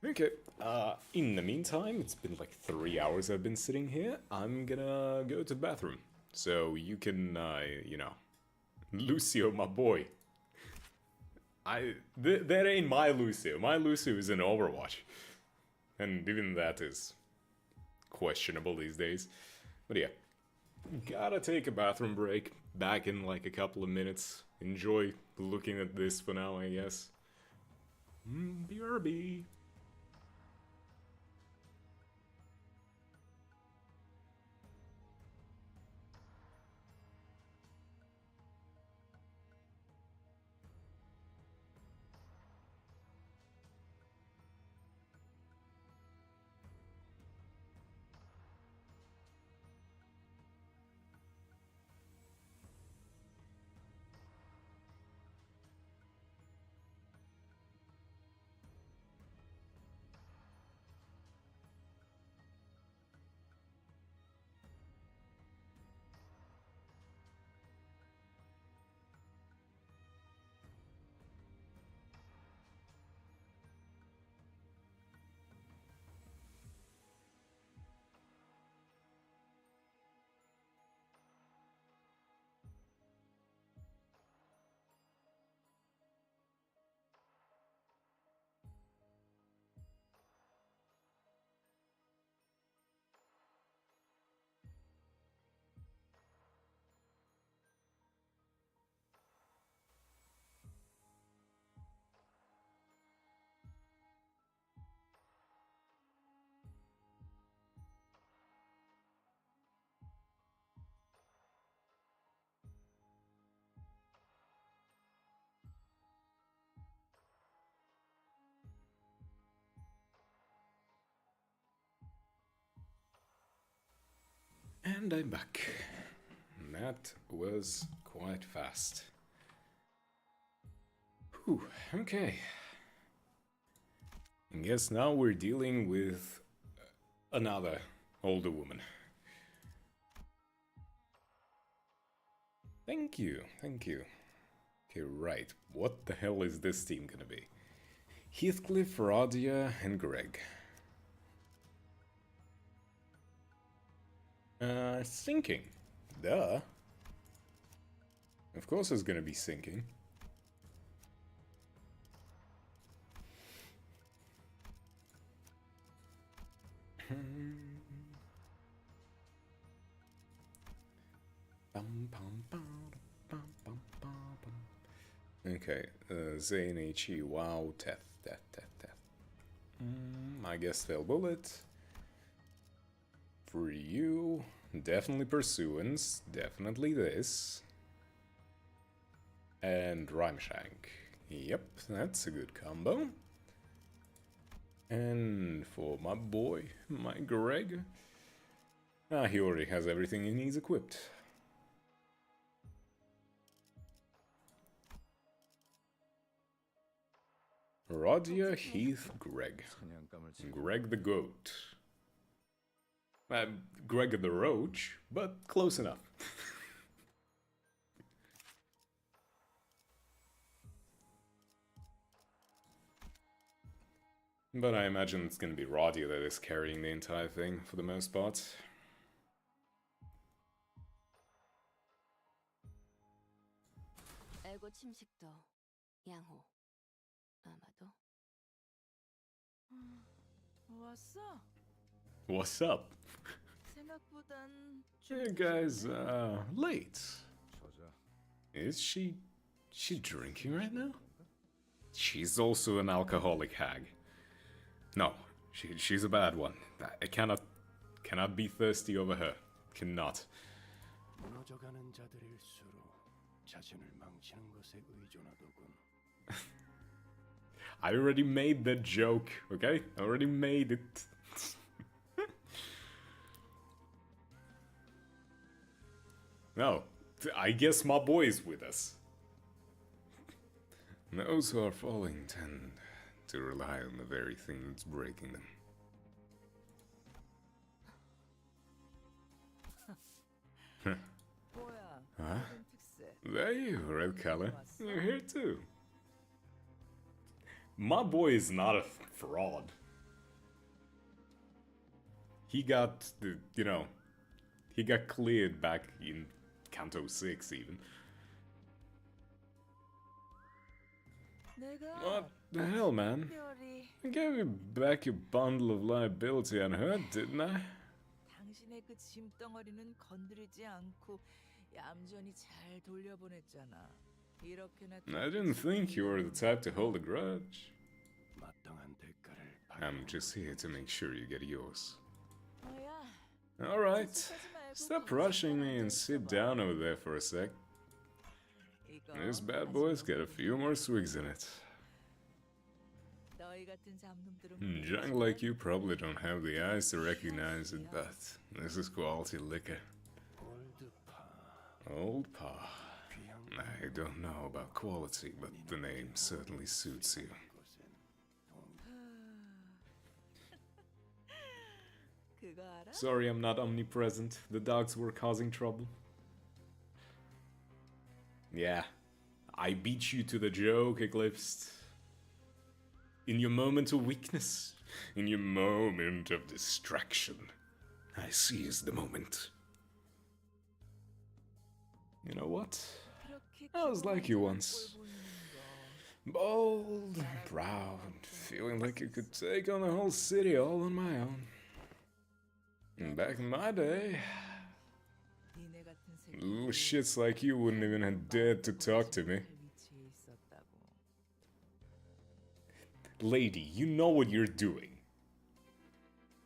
Okay, in the meantime, it's been like 3 hours I've been sitting here. I'm gonna go to the bathroom. So you can, Lucio, my boy. That ain't my Lucio. My Lucio is in Overwatch. And even that is questionable these days. But yeah, gotta take a bathroom break. Back in like a couple of minutes. Enjoy looking at this for now, I guess. BRB. And I'm back. That was quite fast. Whew, okay. I guess now we're dealing with another older woman. Thank you, thank you. Okay, right. What the hell is this team gonna be? Heathcliff, Radia, and Greg. Sinking. Duh. Of course it's gonna be sinking. Okay, Zainichi, wow, Teth. I guess they'll bullet. For you, definitely Pursuance, definitely this. And Rhymeshank. Yep, that's a good combo. And for my boy, my Greg. He already has everything he needs equipped. Rodia, Heath, Greg. Greg the Goat. Greg the Roach, but close enough. But I imagine it's gonna be Rodia that is carrying the entire thing for the most part.
알고 침식도 양호. 아마도.
왔어?
What's up?
생각보단
You guys, late. Is she drinking right now? She's also an alcoholic hag. No, she's a bad one. I cannot be thirsty over her. Cannot.
무너져가는 자들일수록 자신을 망치는 것에 의존하더군.
I already made that joke, okay? I already made it. No, I guess my boy's with us. Those who are falling tend to rely on the very thing that's breaking them.
뭐야?
Huh?
무슨 특색?
There you, Red Color. You're here too. My boy is not a fraud. He got the, he got cleared back in Canto 6 even.
내가
What the hell, man?
특별히
I gave you back your bundle of liability unhurt, didn't I?
당신의 그 짐덩어리는 건드리지 않고 얌전히 잘 돌려보냈잖아. 이렇게나
I didn't think you were the type to hold a grudge.
마땅한 대가를
I'm just here to make sure you get yours.
뭐야?
Alright,
하지 말고
stop
거기서
rushing me
앉아
and sit
있어봐.
down over there for a sec.
이거
This bad
아직
boy's got a
너무
few more swigs in it.
너희 같은 잡놈들은
Young like you probably don't have the eyes to recognize it, but this is quality liquor.
올드파
Old Pa.
귀한
I don't know about quality, but the name certainly suits you.
것은
그거 알아?
Sorry I'm not omnipresent. The dogs were causing trouble. Yeah, I beat you to the joke, Eclipsed. In your moment of weakness, in your moment of distraction, I seized the moment. You know what?
그렇게
I was like you once.
꼴 보이는 거.
Bold, proud, feeling like you could take on the whole city all on my own. And back in my day,
니네 같은 새끼
little shits like you wouldn't even have dared to talk to me.
위치에 있었다고.
Lady, you know what you're doing.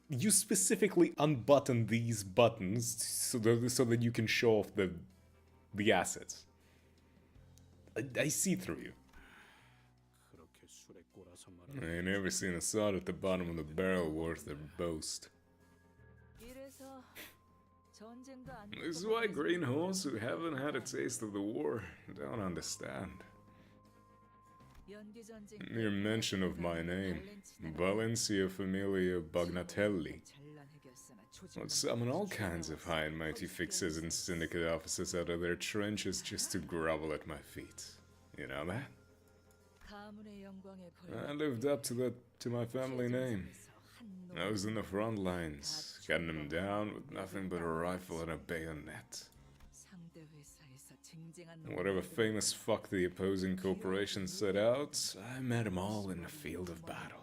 You specifically unbutton these buttons so that you can show off the assets. I see through you.
그렇게 술에 꼬라서 말하는
I ain't never seen a sword at the bottom of the barrel worth their boast.
이래서 전쟁도 안
This is why green horse who haven't had a taste of the war don't understand.
연기 전쟁
Mere mention of my name, Valencia Familia Bagnatelli, would summon all kinds of high and mighty fixers and syndicate officers out of their trenches just to grovel at my feet. You know that?
가문의 영광에
I
걸려
lived up to my family name. I was in the front lines, cutting them down with nothing but a rifle and a bayonet.
상대 회사에서 쟁쟁한
Whatever famous fuck the opposing corporation set out, I met them all in the field of battle.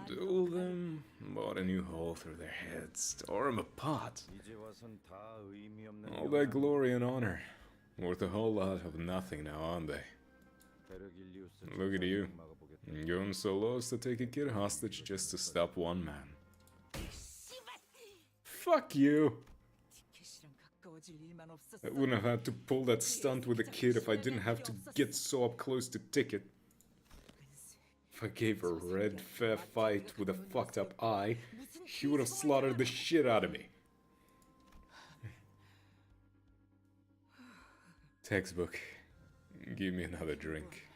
Duel them, bought a new hole through their heads, tore them apart.
이제 와선 다 의미 없는
All that glory and honor, worth a whole lot of nothing now, aren't they? Look at you. Going so low as to take a kid hostage just to stop one man. Fuck you! I wouldn't have had to pull that stunt with a kid if I didn't have to get so up close to Ticket. If I gave her a red, fair fight with a fucked up eye, he would have slaughtered the shit out of me. Textbook. Give me another drink.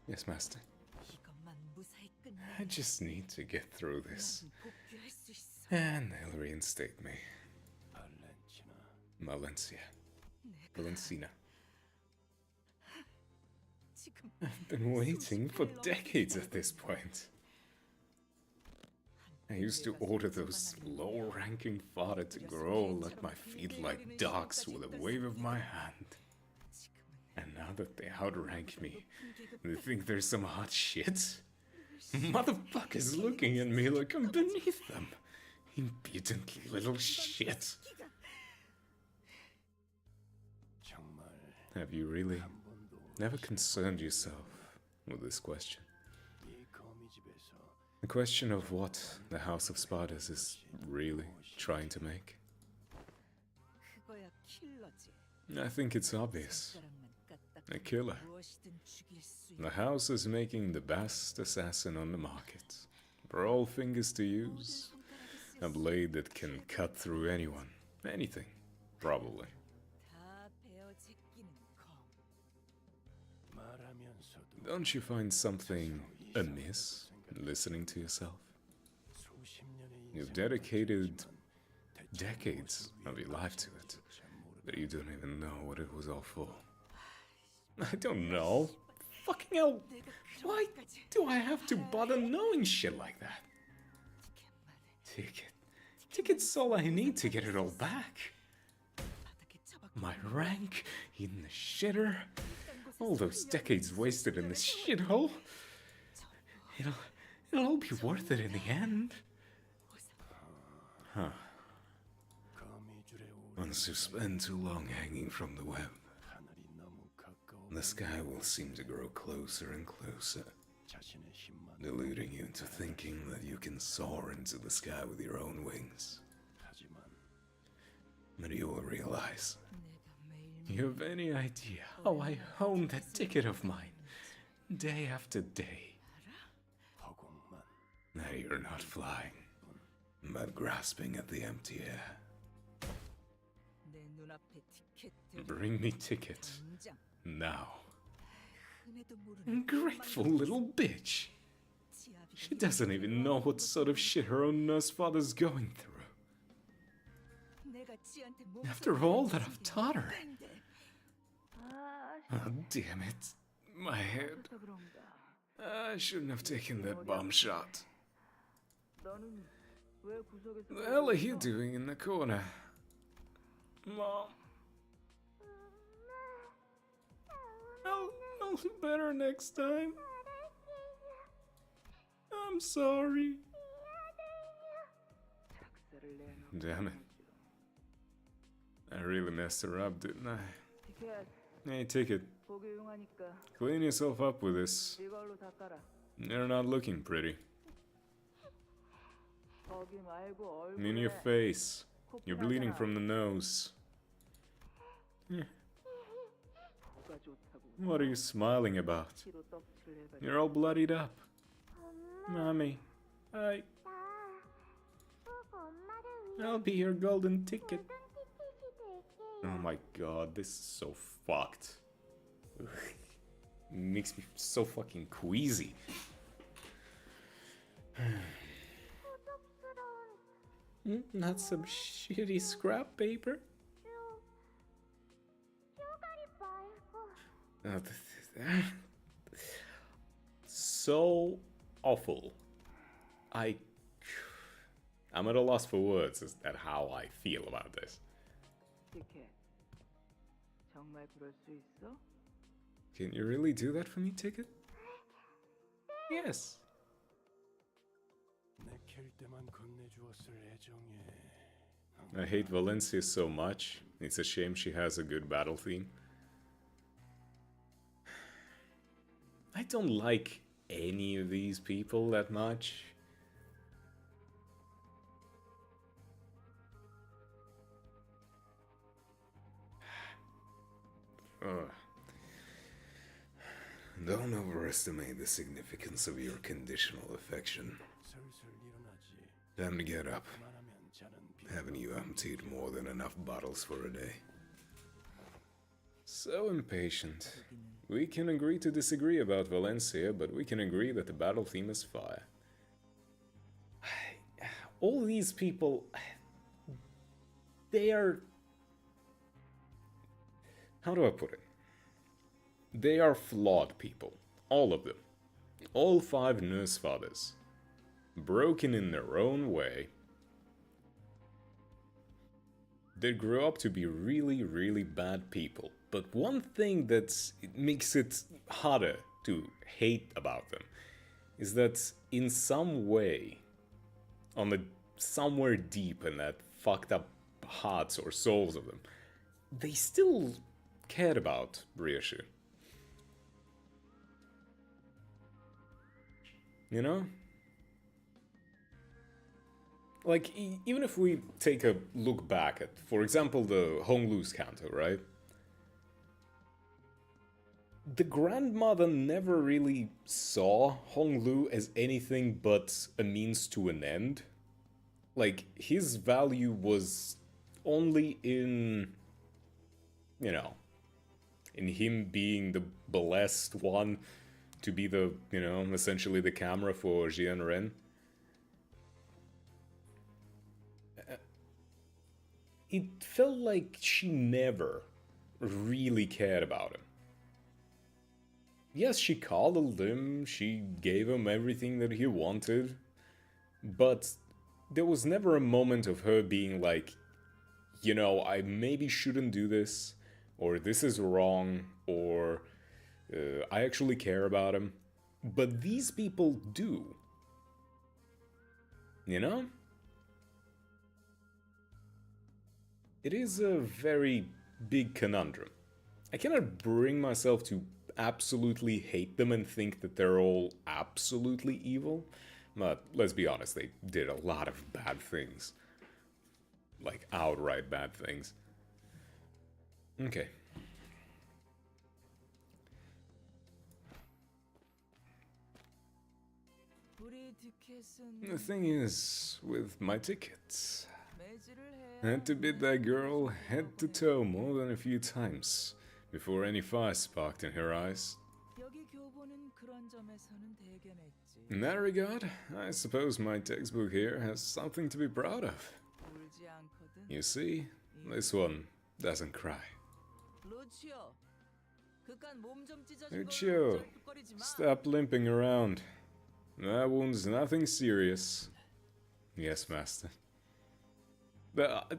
Yes, master. I just need to get through this. And they'll reinstate me. Valencina. I've been waiting for decades at this point. I used to order those low-ranking fodder to grow at my feet like dogs with a wave of my hand. And now that they outrank me, they think there's some hot shit? Motherfuckers looking at me like I'm beneath them. Impudent little shit. Have you really never concerned yourself with this question? The question of what the House of Spartas is really trying to make? I think it's obvious. A killer. The house is making the best assassin on the market. For all fingers to use. A blade that can cut through anyone. Anything. Probably. Don't you find something amiss listening to yourself? You've dedicated decades of your life to it, but you don't even know what it was all for. I don't know. Fucking hell, why do I have to bother knowing shit like that? Ticket's all I need to get it all back. My rank in the shitter, all those decades wasted in this shithole. It'll all be worth it in the end. Huh. Once you spend too long hanging from the web, the sky will seem to grow closer and closer, deluding you into thinking that you can soar into the sky with your own wings. But you will realize, you have any idea how I hone that ticket of mine, day after day? That you're not flying, but grasping at the empty air. Bring me Ticket. Now. Ungrateful little bitch. She doesn't even know what sort of shit her own nurse father's going through. After all that I've taught her. Oh, damn it. My head. I shouldn't have taken that bomb shot. The hell are you doing in the corner? Mom. I'll do better next time. I'm sorry. Damn it. I really messed her up, didn't I? Hey, Ticket. Clean yourself up with this. You're not looking pretty. In your face. You're bleeding from the nose. Yeah. What are you smiling about? You're all bloodied up. Mommy, I'll be your golden ticket. Oh my god, this is so fucked. Makes me so fucking queasy. Not some shitty scrap paper? So awful. I'm at a loss for words as at how I feel about this. Can you really do that for me, Ticket? Yes. I hate Valencia so much. It's a shame she has a good battle theme. I don't like any of these people that much. Ugh. Don't overestimate the significance of your conditional affection. Time to get up. Haven't you emptied more than enough bottles for a day? So impatient. We can agree to disagree about Valencia, but we can agree that the battle theme is fire. All these people... They are... How do I put it? They are flawed people. All of them. All 5 nurse fathers. Broken in their own way. They grew up to be really, really bad people. But one thing that makes it harder to hate about them is that in some way, somewhere deep in that fucked up hearts or souls of them, they still cared about Ryoshu. You know? Like, even if we take a look back at, for example, the Honglu's canto, right? The grandmother never really saw Honglu as anything but a means to an end. Like, his value was only in, you know, in him being the blessed one to be the, you know, essentially the camera for Jian Ren. It felt like she never really cared about him. Yes, she coddled him, she gave him everything that he wanted, but there was never a moment of her being like, you know, I maybe shouldn't do this, or this is wrong, or I actually care about him. But these people do. You know? It is a very big conundrum. I cannot bring myself to absolutely hate them and think that they're all absolutely evil. But let's be honest, they did a lot of bad things. Like, outright bad things. Okay. The thing is, with my tickets, I had to bid that girl head to toe more than a few times before any fire sparked in her eyes. In that regard, I suppose my textbook here has something to be proud of. You see, this one doesn't cry. Lucio, stop limping around. That wound's nothing serious. Yes, master. But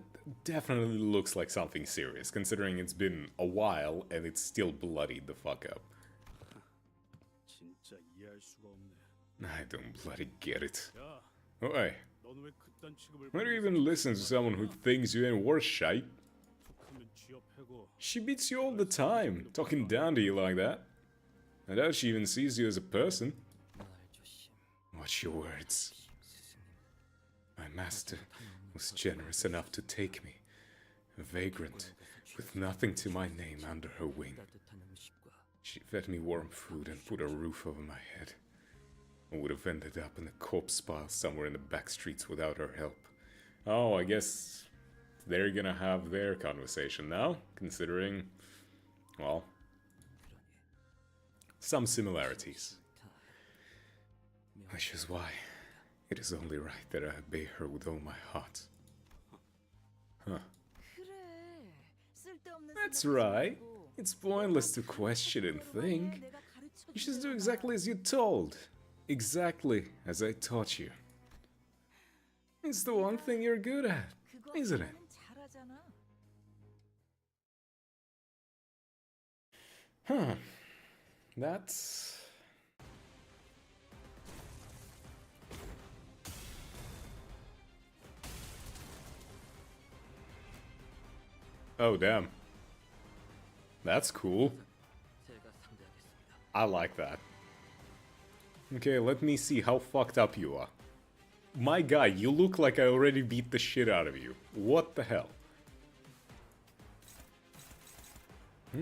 definitely looks like something serious, considering it's been a while and it's still bloodied the fuck up. I don't bloody get it. Oi, why do you even listen to someone who thinks you ain't worth shite? She beats you all the time, talking down to you like that. I doubt she even sees you as a person. Watch your words. My master was generous enough to take me, a vagrant, with nothing to my name under her wing. She fed me warm food and put a roof over my head. I would have ended up in a corpse pile somewhere in the back streets without her help. Oh, I guess they're gonna have their conversation now, considering, well, some similarities. Which is why it is only right that I obey her with all my heart. Huh. That's right. It's pointless to question and think. You should do exactly as you're told. Exactly as I taught you. It's the one thing you're good at, isn't it? Huh. That's... Oh, damn. That's cool. I like that. Okay, let me see how fucked up you are. My guy, you look like I already beat the shit out of you. What the hell?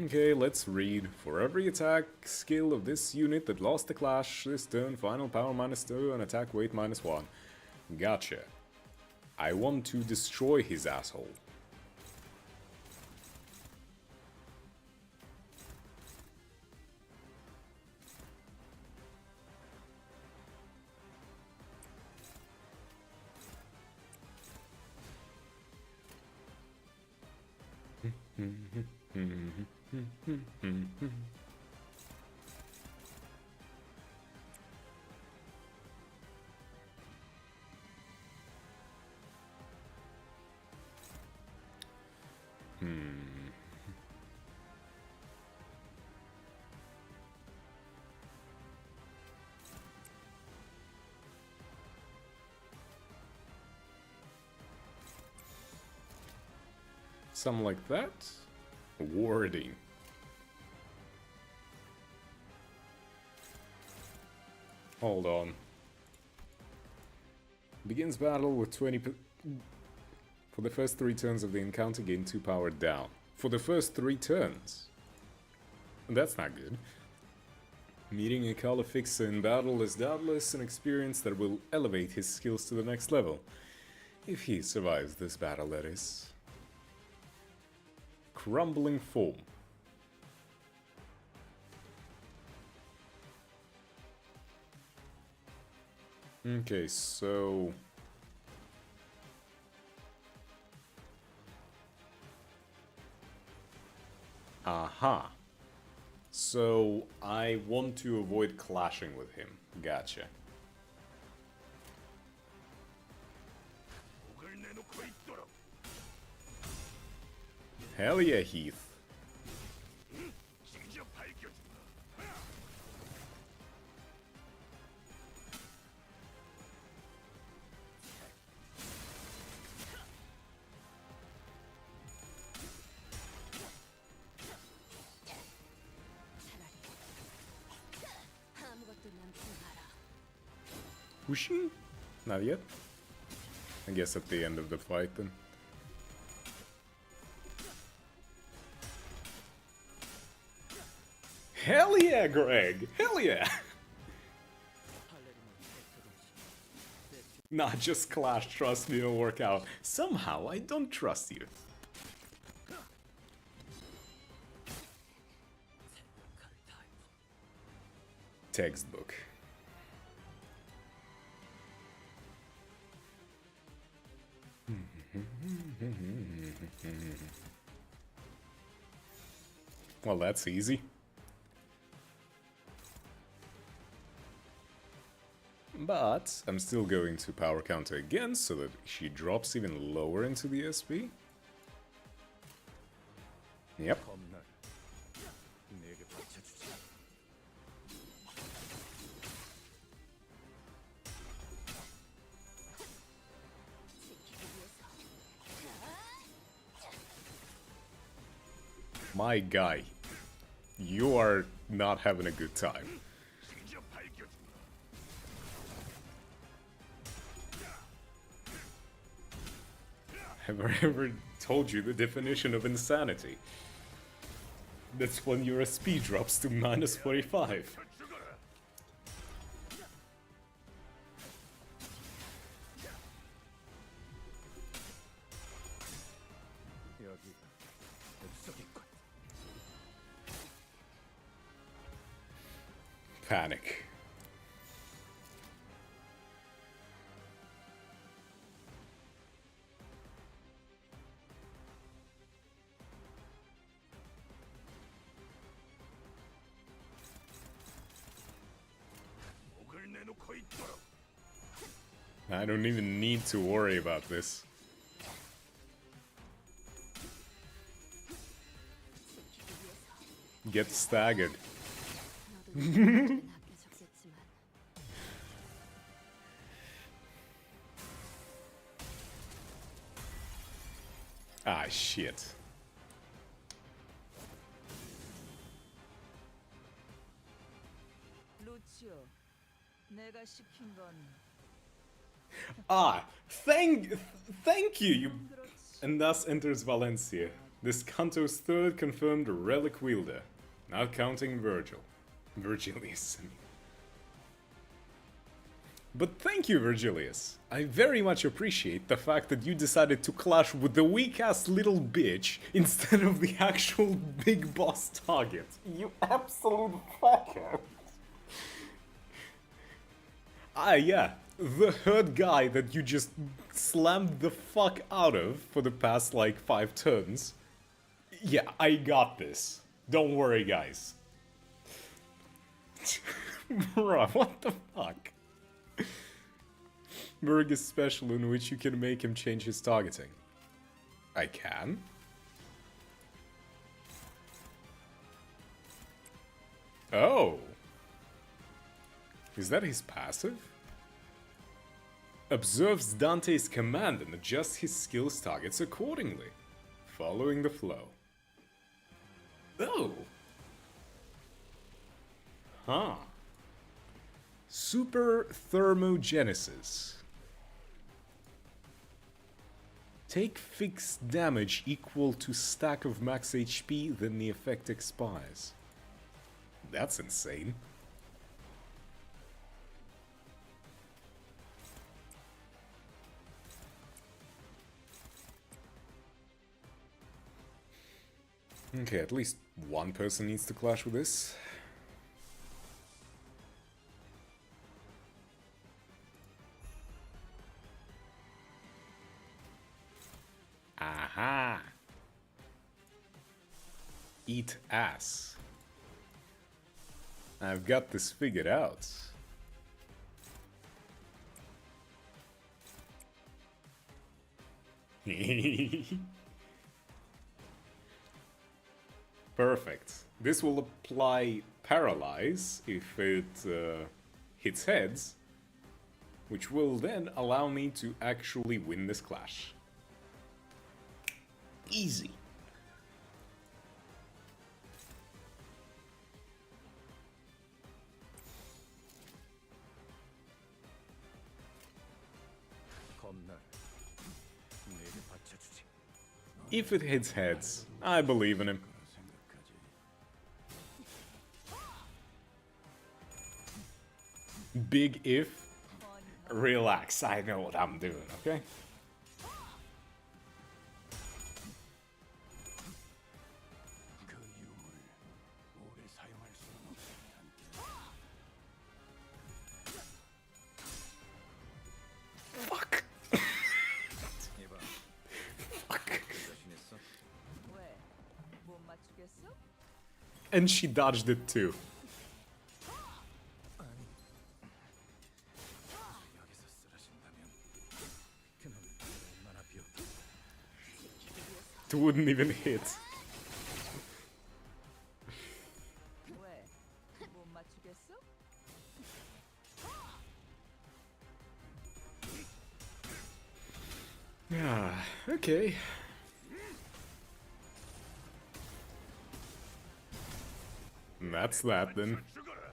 Okay, let's read. For every attack skill of this unit that lost the clash this turn, final power -2 and attack weight -1. Gotcha. I want to destroy his asshole. Something like that. Warding. Hold on. Begins battle with 20 for the first 3 turns of the encounter, gain 2 power down. For the first 3 turns. That's not good. Meeting a color fixer in battle is doubtless an experience that will elevate his skills to the next level. If he survives this battle, that is. Crumbling form. Okay, so... Aha. So, I want to avoid clashing with him. Gotcha. Hell yeah, Heath. Pushing? Not yet. I guess at the end of the fight then. Hell yeah, Greg! Hell yeah! Nah, just clash, trust me, it'll work out. Somehow, I don't trust you. Textbook. Well, that's easy. But I'm still going to power counter again so that she drops even lower into the SP. Yep. My guy, you are not having a good time. Have I ever told you the definition of insanity? That's when your SP drops to -45. Panic. I don't even need to worry about this. Get staggered. Ah, shit.
루치오, 내가 시킨 건
Ah, thank you, you.
그렇지.
And thus enters Valencia, this Canto's third confirmed relic wielder, not counting Virgilius. But thank you, Virgilius. I very much appreciate the fact that you decided to clash with the weak-ass little bitch instead of the actual big boss target. You absolute fucker. Ah, yeah. The hurt guy that you just slammed the fuck out of for the past, like, 5 turns. Yeah, I got this. Don't worry, guys. Bruh, what the fuck? Berg is special in which you can make him change his targeting. I can? Oh. Is that his passive? Observes Dante's command and adjusts his skills targets accordingly, following the flow. Oh! Huh. Super Thermogenesis. Take fixed damage equal to stack of max HP, then the effect expires. That's insane. Okay, at least one person needs to clash with this. Aha! Eat ass. I've got this figured out. Perfect. This will apply Paralyze if it hits heads, which will then allow me to actually win this clash. Easy.
겁날. 내게 받쳐주지.
If it hits heads, I believe in him. Big if. Relax, I know what I'm doing, okay?
그 유물 오래 사용할 수는 없지.
Fuck.
이봐,
Fuck.
자신있어?
왜? 못 맞추겠어?
And she dodged it too.
여기서 쓰러진다면 그놈 얼마나 비었다.
It wouldn't even hit.
왜? 못 맞추겠어?
Yeah, okay. And that's that then.
죽어라.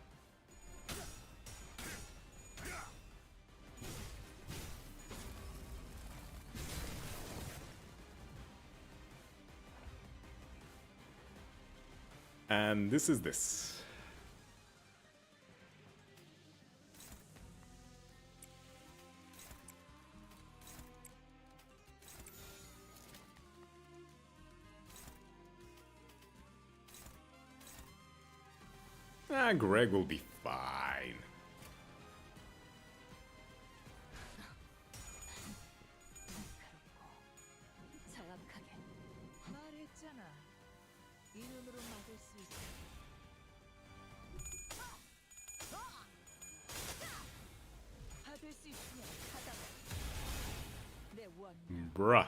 And this is this. Ah, Greg will be fine.
정확하게.
말했잖아. 이 눈으로 막을 수 있다. 받을 수 있으면 받아봐. 내 원명.
Bruh.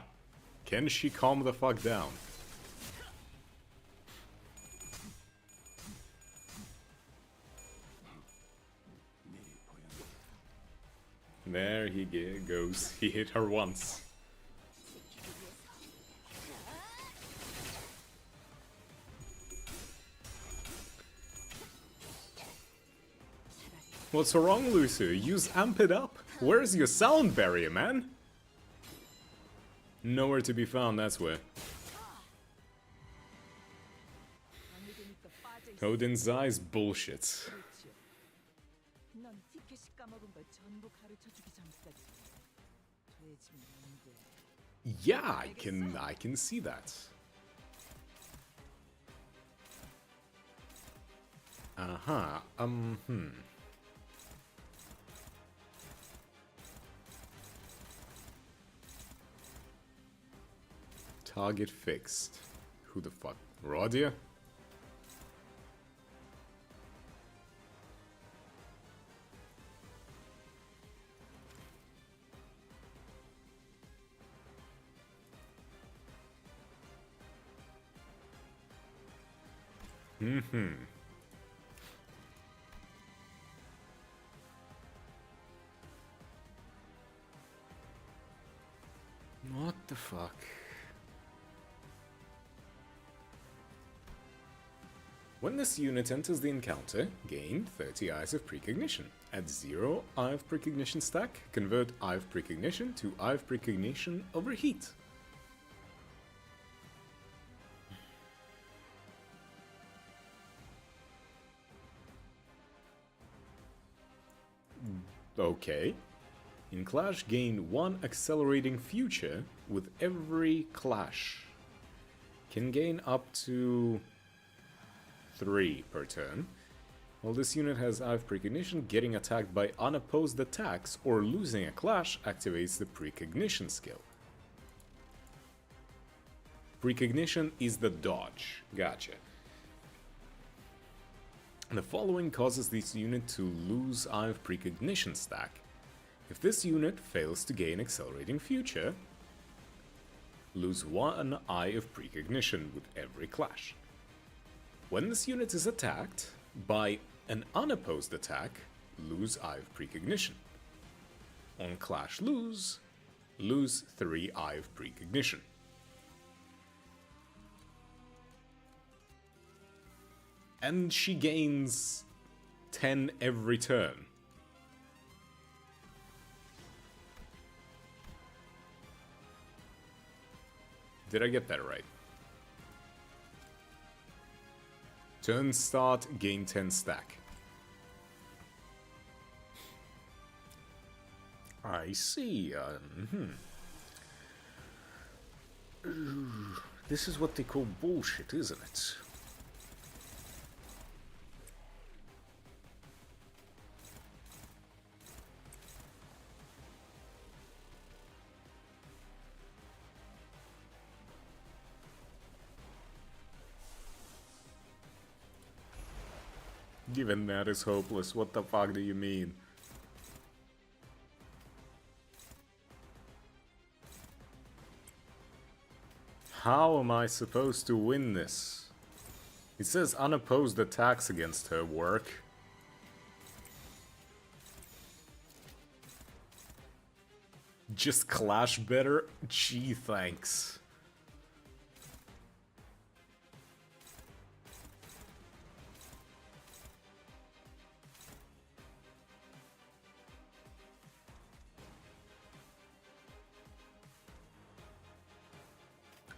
Can she calm the fuck down?
미리 보였네.
There he goes. He hit her once. What's wrong, Lucio? Use Amp It Up. Where's your sound barrier, man? Nowhere to be found, that's where. Odin's eyes bullshit.
넌 티켓이 까먹은 걸 전부 가르쳐주기 전까지 돼지면 안 돼.
Yeah, I can see that. Uh-huh. Target fixed. Who the fuck? Rodia? What the fuck? When this unit enters the encounter, gain 30 Eyes of Precognition. Add 0 Eye of Precognition stack, convert Eye of Precognition to Eye of Precognition Overheat. Okay. In Clash, gain 1 Accelerating Future with every Clash. Can gain up to 3 per turn. While this unit has Eye of Precognition, getting attacked by unopposed attacks or losing a Clash activates the Precognition skill. Precognition is the dodge. Gotcha. The following causes this unit to lose Eye of Precognition stack. If this unit fails to gain Accelerating Future, lose 1 Eye of Precognition with every Clash. When this unit is attacked by an unopposed attack, lose Eye of Precognition. On Clash lose 3 Eye of Precognition. And she gains 10 every turn. Did I get that right? Turn start, gain 10 stack. I see. This is what they call bullshit, isn't it? Given that is hopeless, what the fuck do you mean? How am I supposed to win this? It says unopposed attacks against her work. Just Clash better? Gee, thanks.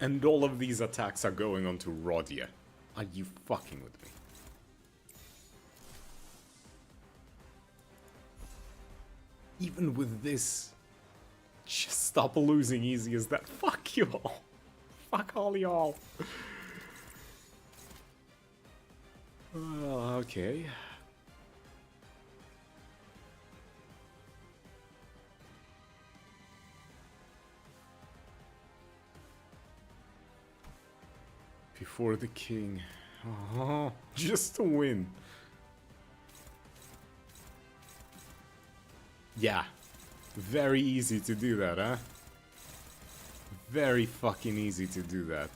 And all of these attacks are going on to Rodia. Are you fucking with me? Even with this, just stop losing easy as that. Fuck you all. Fuck all y'all. Okay. Before the king. Oh, just to win. Yeah. Very easy to do that, huh? Very fucking easy to do that.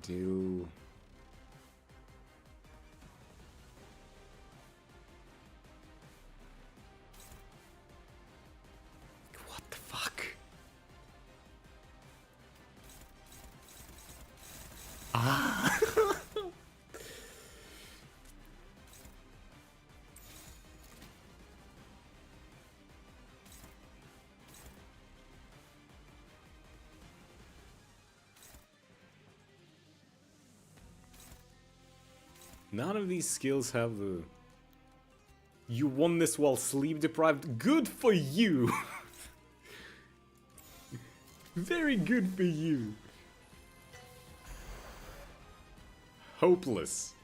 Do... What the fuck? Ah! None of these skills have the... You won this while sleep deprived. Good for you! Very good for you. Hopeless.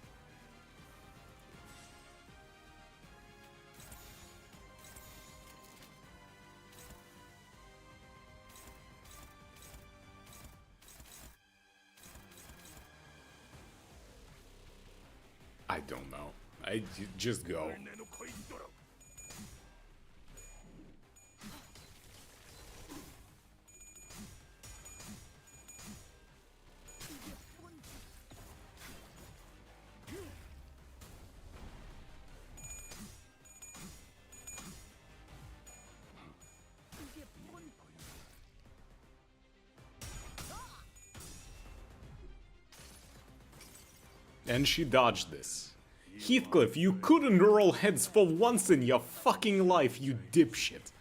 I don't know. Just go. And she dodged this. Heathcliff, you couldn't roll heads for once in your fucking life, you dipshit.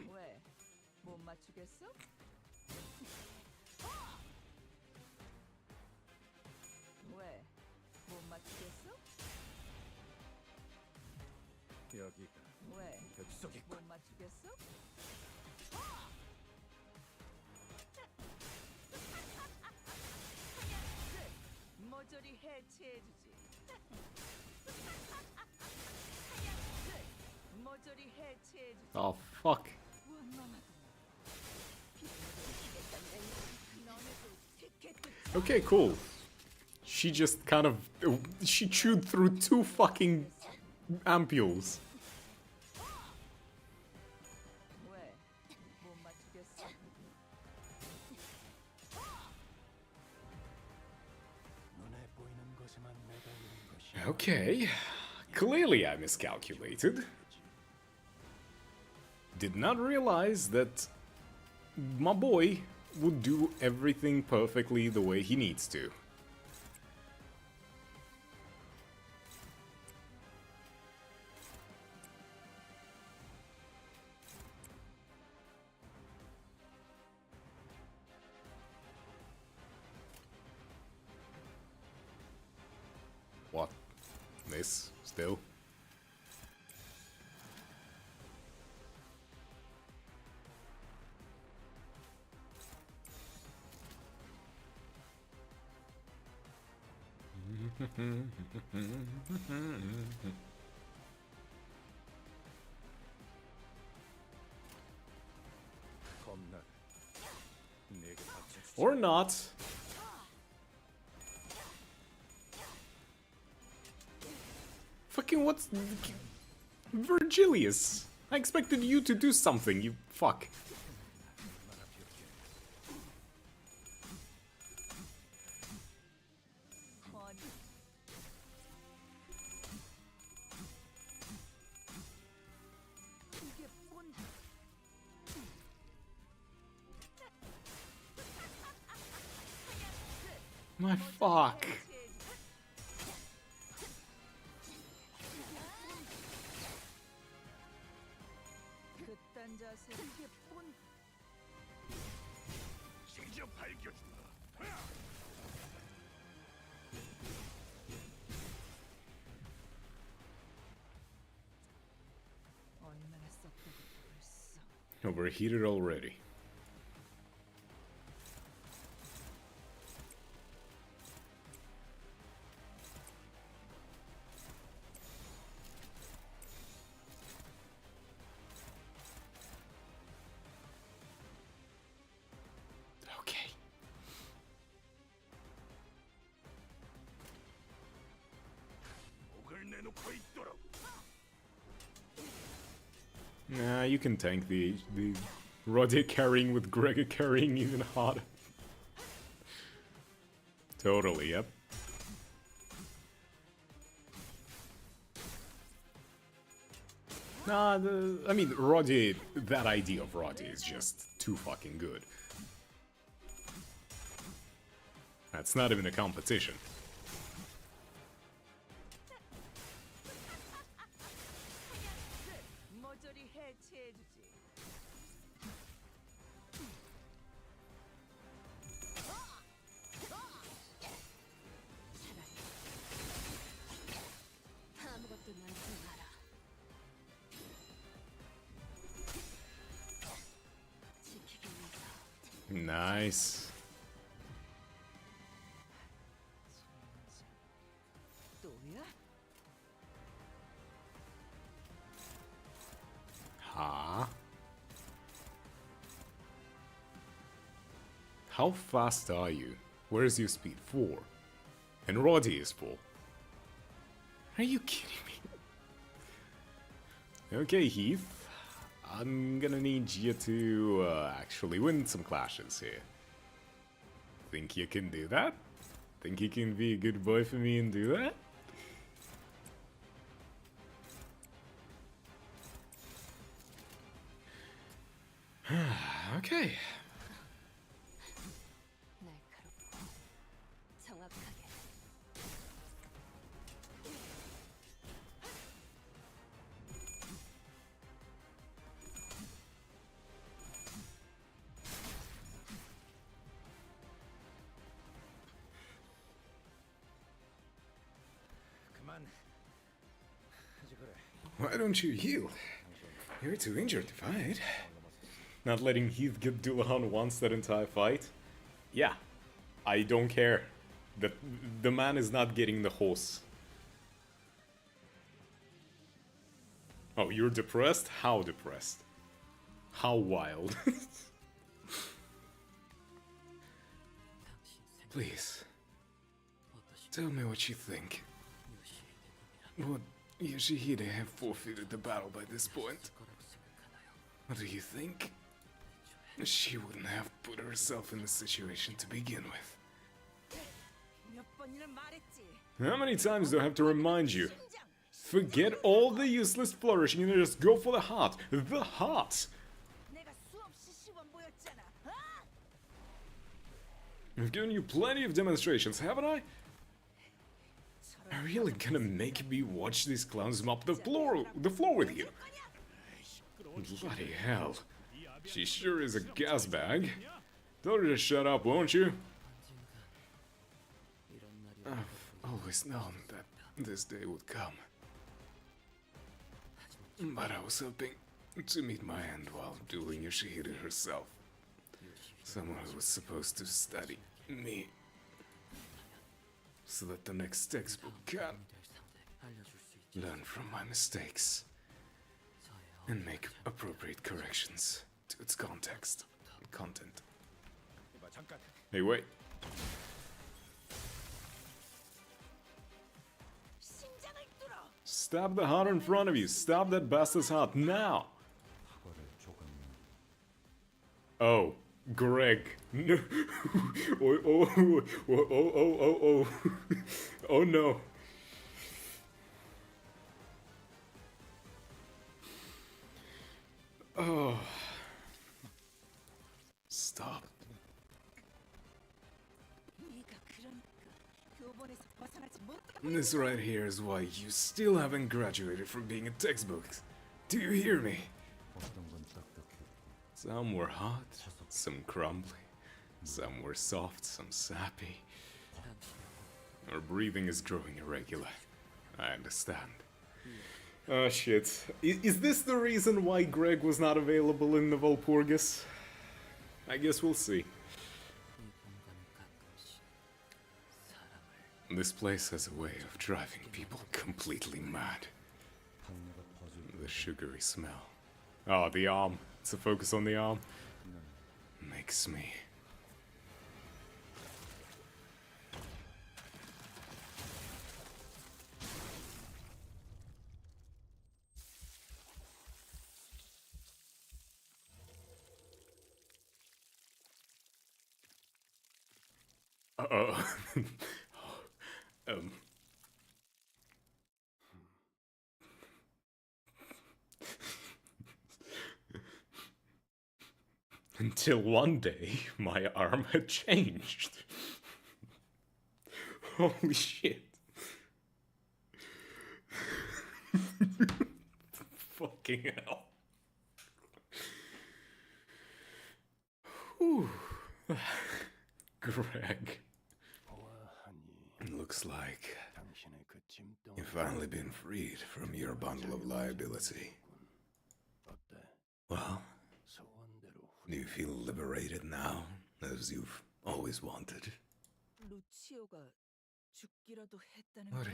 왜? 못 맞추겠어? 왜? 못 맞추겠어?
여기가
왜?
뱃속이
못 맞추겠어? 모조리 해체해주지. 모조리 해체해주지.
Oh, fuck. Okay, cool. She just kind of... She chewed through 2 fucking ampules.
왜? 못 맞추겠어?
Okay. Clearly I miscalculated. Did not realize that my boy would do everything perfectly the way he needs to. What? This? Still?
겁나. 내게 받쳐.
Or not. Fucking what's... Virgilius! I expected you to do something, you fuck. My fuck.
그딴 자세 이게 본
직접 밝혀준다.
얼마나 썩다고 벌써.
Overheated already. Okay.
목을 내놓고 있도록.
Nah, you can tank the Roddy carrying with Gregor carrying even harder. Totally, yep. Nah, I mean, Roddy, that idea of Roddy is just too fucking good. That's not even a competition.
모조리 해체해주지.
아무것도 남지 마라. 지키기 위해서.
Nice.
또야?
Huh? How fast are you? Where is your speed? 4. And Roddy is 4. Are you kidding me? Okay, Heath. I'm gonna need you to actually win some clashes here. Think you can do that? Think you can be a good boy for me and do that? Okay.
날카롭고 정확하게.
그만. 하지 그래.
Why don't you heal? You're too injured to fight. Not letting Heath get Dullahan once that entire fight? Yeah, I don't care. The man is not getting the horse. Oh, you're depressed? How depressed? How wild? Please, tell me what you think. Would Yoshihide have forfeited the battle by this point? What do you think? She wouldn't have put herself in this situation to begin with.
몇 번이나 말했지.
How many times do I have to remind you? Forget all the useless flourishing and just go for the heart. The heart!
내가 수없이 시범 보였잖아.
I've given you plenty of demonstrations, haven't I? Are you really gonna make me watch these clowns mop the floor with you? Bloody hell. She sure is a gas bag. Tell her to shut up, won't you? I've always known that this day would come. But I was hoping to meet my end while dueling Yoshihide herself. Someone who was supposed to study me. So that the next textbook can learn from my mistakes and make appropriate corrections to its context and content. Hey, wait.
심장을 뚫어.
Stab the heart in front of you. Stab that bastard's heart now. Oh, Greg. No. Oh. Oh no. Oh. Stop.
네가 그러니까 교본에서 벗어나지 못해.
This right here is why you still haven't graduated from being a textbook. Do you hear me? Some were hot, some crumbly, some were soft, some sappy. Our breathing is growing irregular. I understand. Oh shit. Is this the reason why Greg was not available in the Valpurgis? I guess we'll see. This place has a way of driving people completely mad. The sugary smell. Oh, the arm. It's a focus on the arm. Makes me... Oh. um. Until one day, my arm had changed. Holy shit. Fucking hell. Whew. Greg. Looks like you've finally been freed from your bundle of liability. Well, do you feel liberated now, as you've always wanted?
루치오가 죽기라도 했다는
What
거야?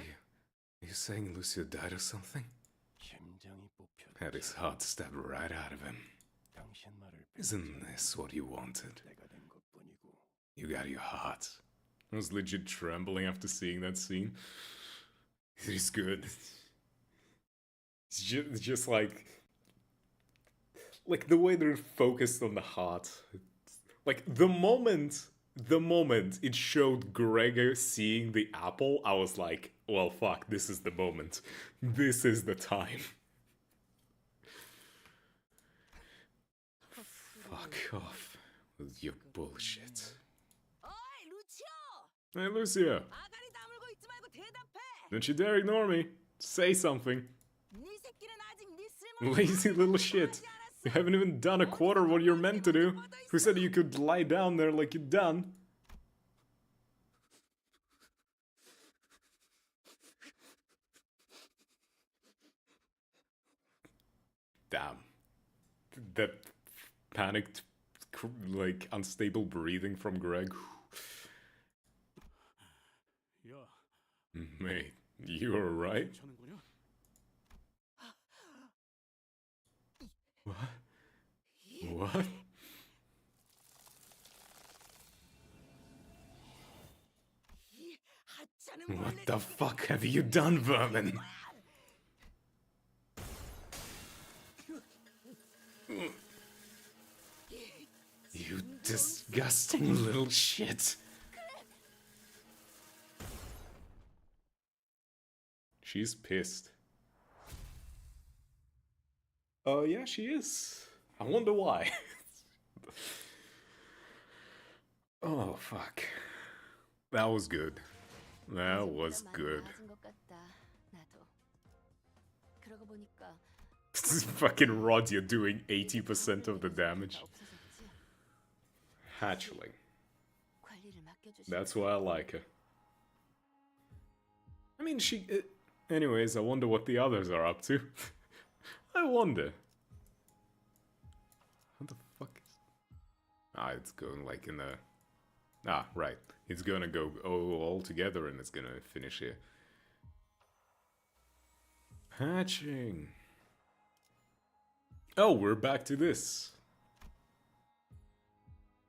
are you saying Lucio died or something? Had his heart stabbed right out of him. Isn't this what you wanted? You got your heart. I was legit trembling after seeing that scene. It is good. It's just like the way they're focused on the heart. Like the moment it showed Gregor seeing the apple, I was like, well, fuck, this is the moment. This is the time. Fuck off with your bullshit.
어이, 루치오!
Hey, Lucio,
아가리 다물고 있지 말고 대답해!
don't you dare ignore me. Say something.
네 새끼는 아직 네 쓸모없는
Lazy little
아무것도
shit.
하지 않았어.
You haven't even done a quarter of what you're meant to do. Who said you could lie down there like you've done? Damn. That panicked, like, unstable breathing from Greg.
야,
Mate, you alright?
괜찮은 거냐?
What? What?
이 하찮은
What
벌레
the fuck have you done, vermin? You disgusting little shit. She's pissed. Oh, yeah, she is. I wonder why. Oh, fuck. That was good. That was good.
나아진 것 같다. 나도. 그러고 보니까
This is fucking Rodia doing 80% of the damage.
없어졌지.
Hatchling.
관리를 맡겨주시.
That's why I like her. I mean, anyways, I wonder what the others are up to. I wonder. What the fuck is... Ah, it's going like in a... Ah, right. It's gonna go all together and it's gonna finish here. Hatching. Oh, we're back to this.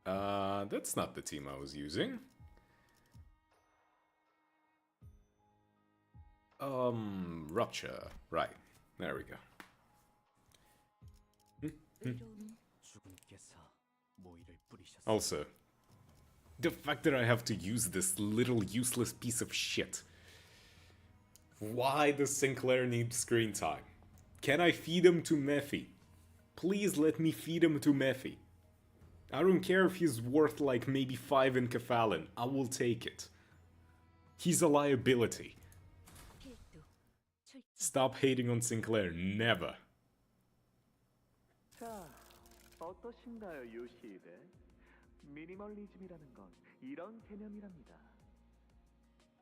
That's not the team I was using. Rupture. Right. There we go.
주군께서 모이를 뿌리셨습니다.
Also, the fact that I have to use this little useless piece of shit. Why does Sinclair need screen time? Can I feed him to Mephi? Please let me feed him to Mephi. I don't care if he's worth like maybe 5 in Kefalin. I will take it. He's a liability.
필두. 출동.
Stop hating on Sinclair. Never.
자, 어떠신가요, 요시히데? 미니멀리즘이라는 건 이런 개념이랍니다.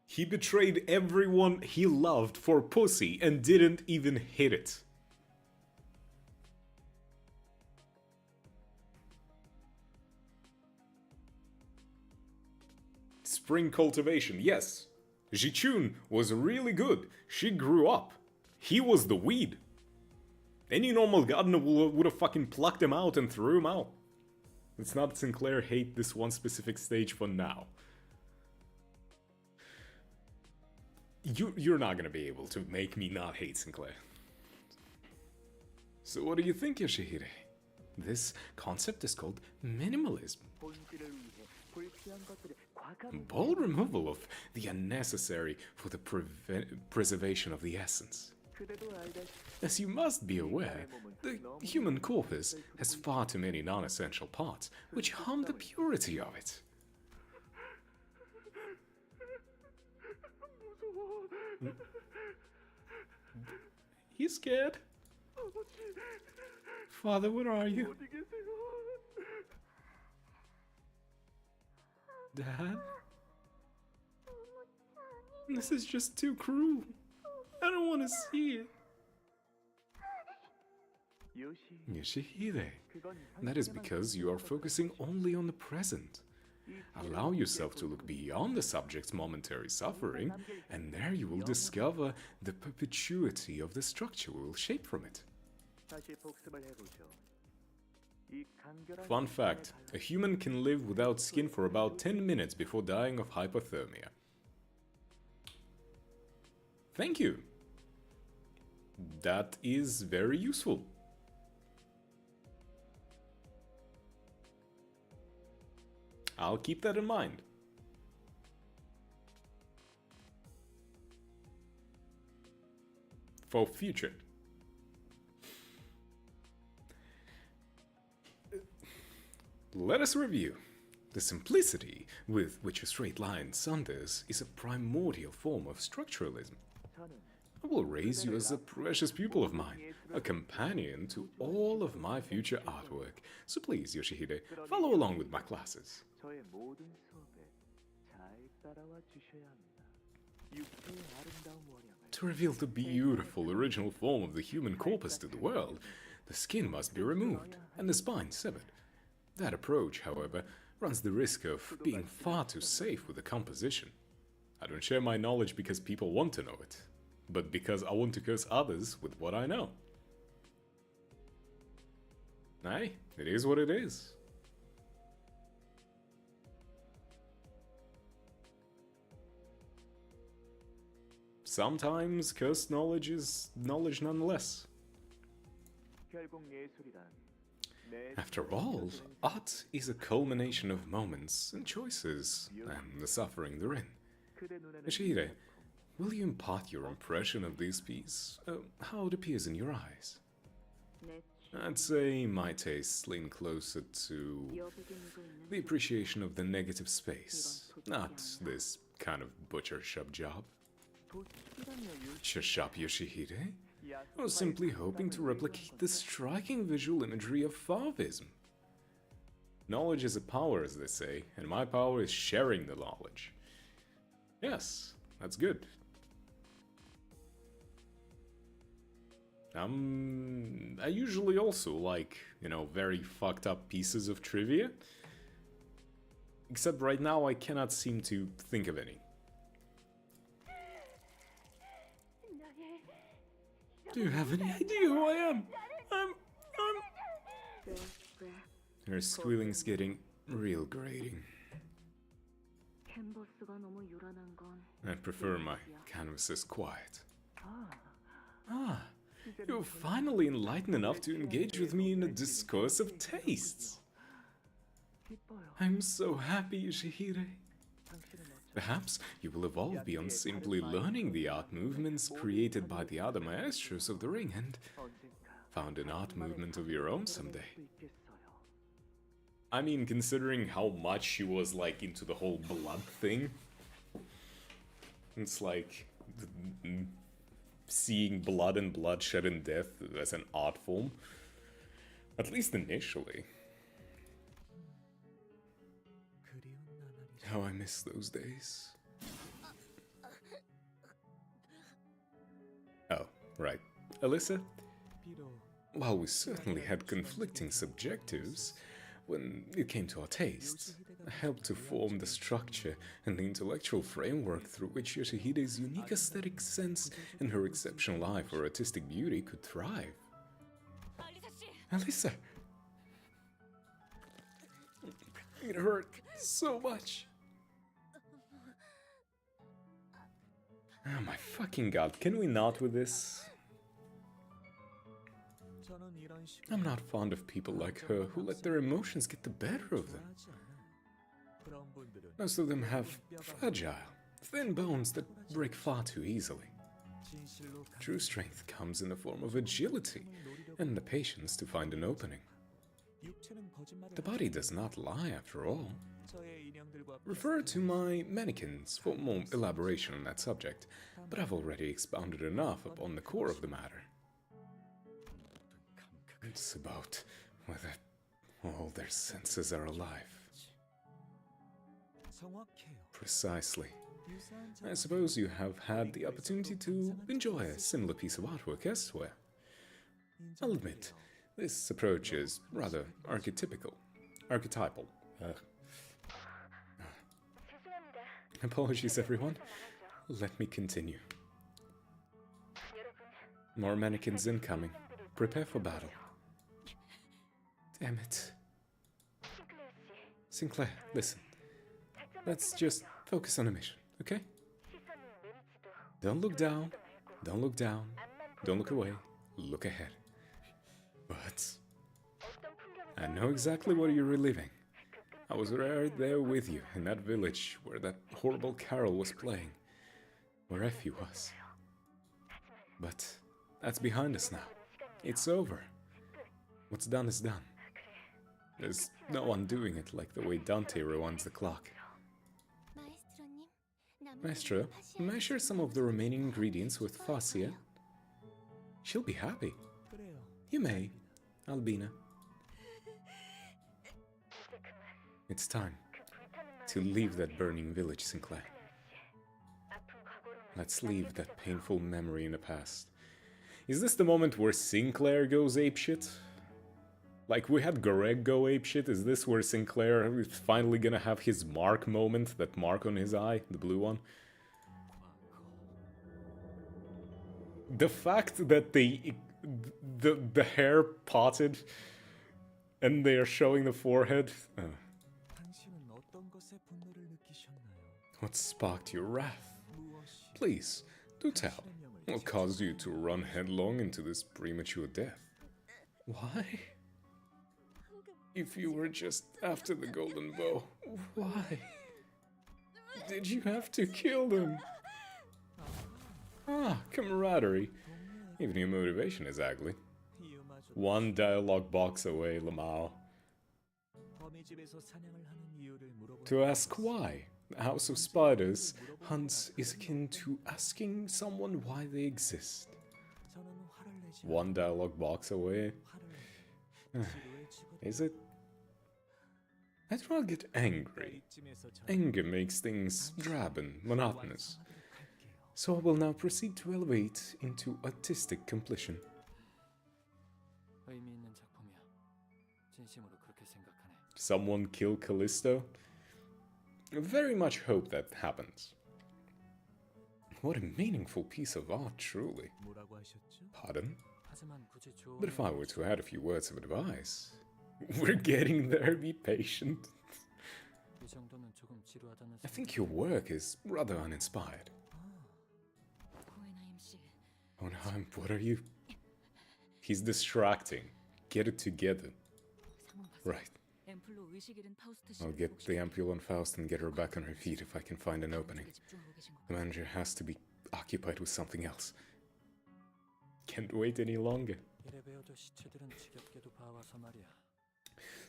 He betrayed everyone he loved for pussy and didn't even hit it. Spring cultivation, yes. Jichun was really good. She grew up. He was the weed. Any normal gardener would have fucking plucked him out and threw him out. Let's not Sinclair hate this one specific stage for now. You're not gonna be able to make me not hate Sinclair. So what do you think, Yoshihide? This concept is called minimalism.
본질을 위해 불필요한 것들이 과감히
Bold removal of the unnecessary for the preservation of the essence.
그대도 알다시피
As you must be aware, the human corpus has far too many non-essential parts, which harm the purity of it. He's scared. Father, where are you?
어디 계세요?
Dad? This is just too cruel. I don't want to see it.
요시
Yoshihide,
그건
that is because you are focusing only on the present. Allow yourself to look beyond the subject's momentary suffering, and there you will discover the perpetuity of the structure we will shape from it.
다시 복습을 해보죠. 이 간결한
Fun fact, a human can live without skin for about 10 minutes before dying of hypothermia. Thank you. That is very useful. I'll keep that in mind. For future. Let us review. The simplicity with which a straight line sunders is a primordial form of structuralism.
저는
I will raise you as a precious pupil of mine, a companion to all of my future artwork. So please, Yoshihide, follow along with my classes.
저의 모든 수업에 잘 따라와 주셔야 합니다. 육체의 아름다운 원형을
To reveal the beautiful original form of the human corpus to the world, the skin must be removed and the spine severed. That approach, however, runs the risk of being far too safe with the composition. I don't share my knowledge because people want to know it, but because I want to curse others with what I know. Aye, it is what it is. Sometimes cursed knowledge is knowledge nonetheless.
결국 예술이란 내
After all, art is a culmination of moments and choices, and the suffering therein.
그대 눈에는
Yoshihide, will you impart your impression of this piece? How it appears in your eyes?
내
I'd say my tastes lean closer to
여백에 묻어 있는
the appreciation of the negative space, not this kind of butcher shop job.
도시라며
Butcher shop, Yoshihide?
야
I was simply hoping to replicate the striking visual imagery of Favism. Knowledge is a power, as they say, and my power is sharing the knowledge. Yes, that's good. I usually also like, very fucked up pieces of trivia. Except right now I cannot seem to think of any. Do you have any idea who I am? I'm... Her squealing's getting real grating.
캔버스가 너무 요란한 건
I prefer my canvases quiet.
아,
Ah, you're finally enlightened enough to engage with me in a discourse of tastes.
기뻐요.
I'm so happy, Yoshihide.
당신은 어쩌
Perhaps you will evolve beyond simply learning the art movements created by the other maestros of the ring and
언젠가
found an art movement of your own someday.
수 있겠어요.
I mean, considering how much she was like into the whole blood thing, it's like seeing blood and bloodshed and death as an art form, at least initially. How I miss those days. Oh, right. Alyssa? While we certainly had conflicting subjectives, when it came to our tastes, I helped to form the structure and the intellectual framework through which Yoshihide's unique aesthetic sense and her exceptional eye for artistic beauty could thrive. Alyssa! It hurt so much. Oh my fucking god, can we not with this? I'm not fond of people like her who let their emotions get the better of them. Most of them have fragile, thin bones that break far too easily. True strength comes in the form of agility and the patience to find an opening. The body does not lie after all. Refer to my mannequins for more elaboration on that subject, but I've already expounded enough upon the core of the matter. It's about whether all their senses are alive. Precisely. I suppose you have had the opportunity to enjoy a similar piece of artwork elsewhere. I'll admit, this approach is rather archetypal. Apologies, everyone. Let me continue. More mannequins incoming. Prepare for battle. Damn it. Sinclair, listen. Let's just focus on a mission, okay? Don't look down. Don't look down. Don't look away. Look ahead. But I know exactly what you're reliving. I was right there with you in that village where that horrible carol was playing, where Effie was. But that's behind us now. It's over. What's done is done. There's no undoing it like the way Dante rewinds the clock. Maestro, may I share some of the remaining ingredients with Fascia? She'll be happy. You may, Albina. It's time to leave that burning village, Sinclair. Let's leave that painful memory in the past. Is this the moment where Sinclair goes apeshit? Like we had Greg go apeshit, is this where Sinclair is finally gonna have his mark moment? That mark on his eye, the blue one? The fact that the hair parted and they are showing the forehead. What sparked your wrath? Please, do tell. What caused you to run headlong into this premature death? Why? If you were just after the golden bow, why? Did you have to kill them? Ah, camaraderie. Even your motivation is ugly. One dialogue box away, Lamau. To ask why the House of Spiders hunts is akin to asking someone why they exist. One dialogue box away. Is it? I do not get angry. Anger makes things drab and monotonous. So I will now proceed to elevate into artistic completion. Someone kill Callisto? I very much hope that happens. What a meaningful piece of art, truly. Pardon? But if I were to add a few words of advice... We're getting there, be patient. I think your work is rather uninspired. Hohenheim, what are you? He's distracting. Get it together. Right. I'll get the ampule on Faust and get her back on her feet if I can find an opening. The manager has to be occupied with something else. Can't wait any longer.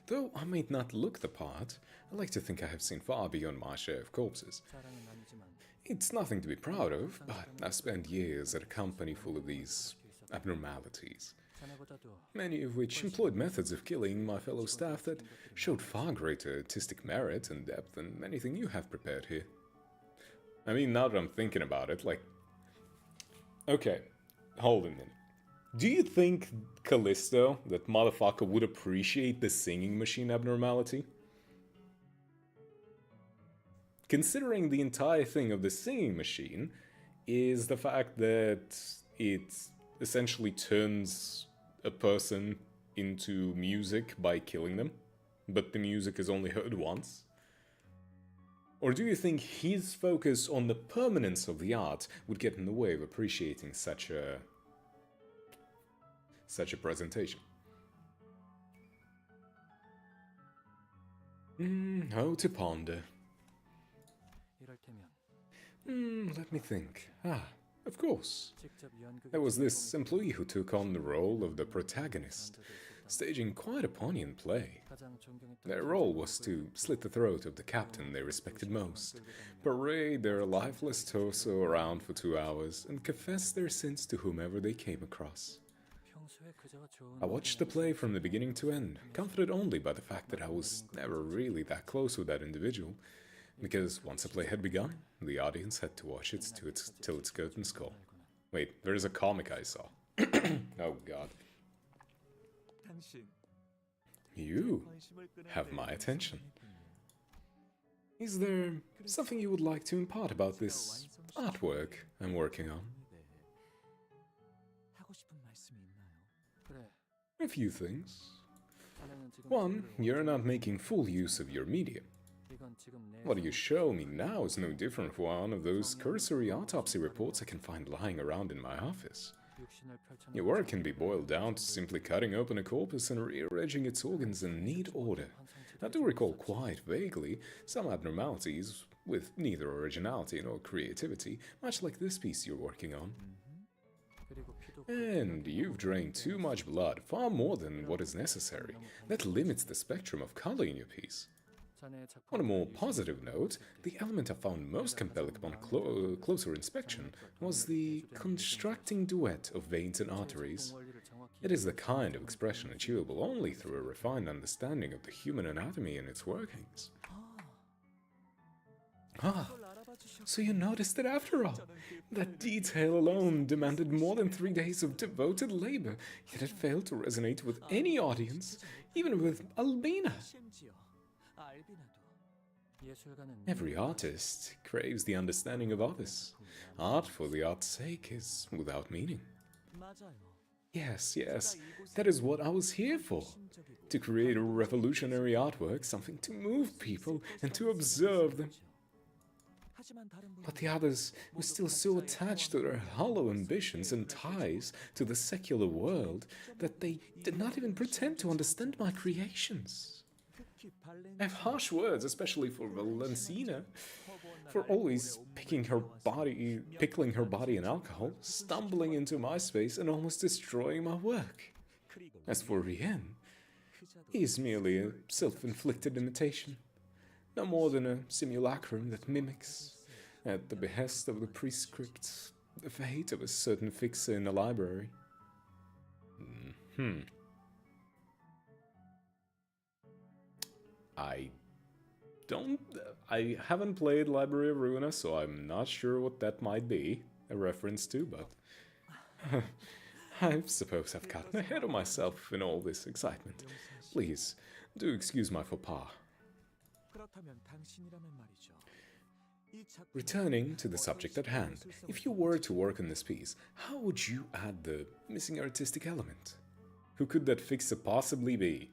Though I may not look the part, I like to think I have seen far beyond my share of corpses. It's nothing to be proud of, but I've spent years at a company full of these abnormalities, many of which employed methods of killing my fellow staff that showed far greater artistic merit and depth than anything you have prepared here. I mean, now that I'm thinking about it, like... Okay, hold a minute. Do you think Callisto, that motherfucker, would appreciate the singing machine abnormality? Considering the entire thing of the singing machine is the fact that it essentially turns a person into music by killing them, but the music is only heard once? Or do you think his focus on the permanence of the art would get in the way of appreciating such a presentation? How to ponder.
이럴테면
Let me think. Of course.
직접 연극에
There was this employee who took on the role of the protagonist, staging quite a poignant play.
가장 존경했던
Their role was to slit the throat of the captain they respected most, parade their lifeless torso around for 2 hours, and confess their sins to whomever they came across.
평소에 그저와 좋은
I watched the play from the beginning to end, comforted only by the fact that I was never really that close with that individual, because once a play had begun, the audience had to watch it till its curtains call. Wait, there's a comic I saw. Oh god.
당신
You have my attention. Is there something you would like to impart about this artwork I'm working on?
하고 싶은 말씀이 있나요? 그래.
A few things.
자네는 지금
One,
책을
you're not making full use of your medium.
이건 지금 내
What you show me now is no different from one of those cursory autopsy reports I can find lying around in my office.
육신을 펼쳐놓은
Your work can be boiled down to simply cutting open a corpus and rearranging its organs in neat order. I do recall quite vaguely some abnormalities, with neither originality nor creativity, much like this piece you're working on.
그리고 피도
And you've drained too much blood, far more than what is necessary. That limits the spectrum of color in your piece.
자네의 작품
On a more positive note, the element I found most compelling upon closer inspection was the constructing duet of veins and arteries.
원리를 정확히
It is the kind of expression achievable only through a refined understanding of the human anatomy and its workings. So you noticed it after all. That detail alone demanded more than 3 days of devoted labor, yet it failed to resonate with any audience, even with Albina.
심지어 알비나도 예술가는
Every artist craves the understanding of others. Art for the art's sake is without meaning.
맞아요.
Yes, that is what I was here for. To create a revolutionary artwork, something to move people and to observe them.
하지만 다른 분은
But the others were still so attached to their hollow ambitions and ties to the secular world that they did not even pretend to understand my creations.
특히 발렌
I have harsh words, especially for Valencina, for always pickling her body in alcohol, stumbling into my space and almost destroying my work.
그리고
As for Rien,
그자도
he is merely a self-inflicted imitation, no more than a simulacrum that mimics, at the behest of the prescript, the fate of a certain fixer in a library. I haven't played Library of Ruina, so I'm not sure what that might be a reference to, but I suppose I've gotten ahead of myself in all this excitement. Please, do excuse my faux pas.
그렇다면 당신이라면 말이죠. 이 작품
Returning to the subject at hand, if you were to work on this piece, how would you add the missing artistic element? Who could that fixer possibly be?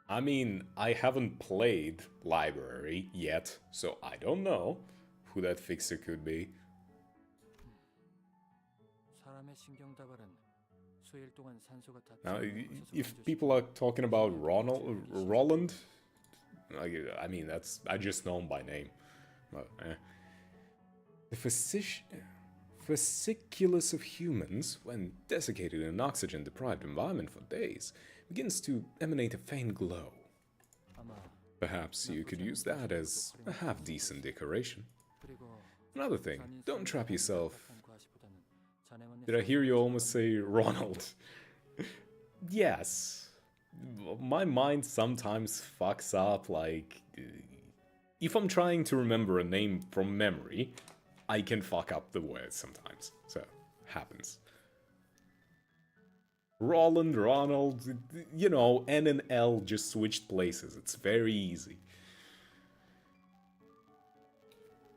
I mean, I haven't played Library yet, so I don't know who that fixer could be.
사람의 신경다발은 수일 동안 산소가 다
Now,
있어서
if
만들 수
people are talking about Roland, I mean, I just know him by name. But, The fasciculus of humans, when desiccated in an oxygen-deprived environment for days, begins to emanate a faint glow.
아마
Perhaps you could use that as a half-decent decoration.
그리고
Another thing, don't trap yourself.
과시보다는 자네만의
Did I hear you almost say Ronald? Yes. My mind sometimes fucks up, like... If I'm trying to remember a name from memory, I can fuck up the words sometimes. So, happens. Roland, Ronald, you know, N and L just switched places. It's very easy.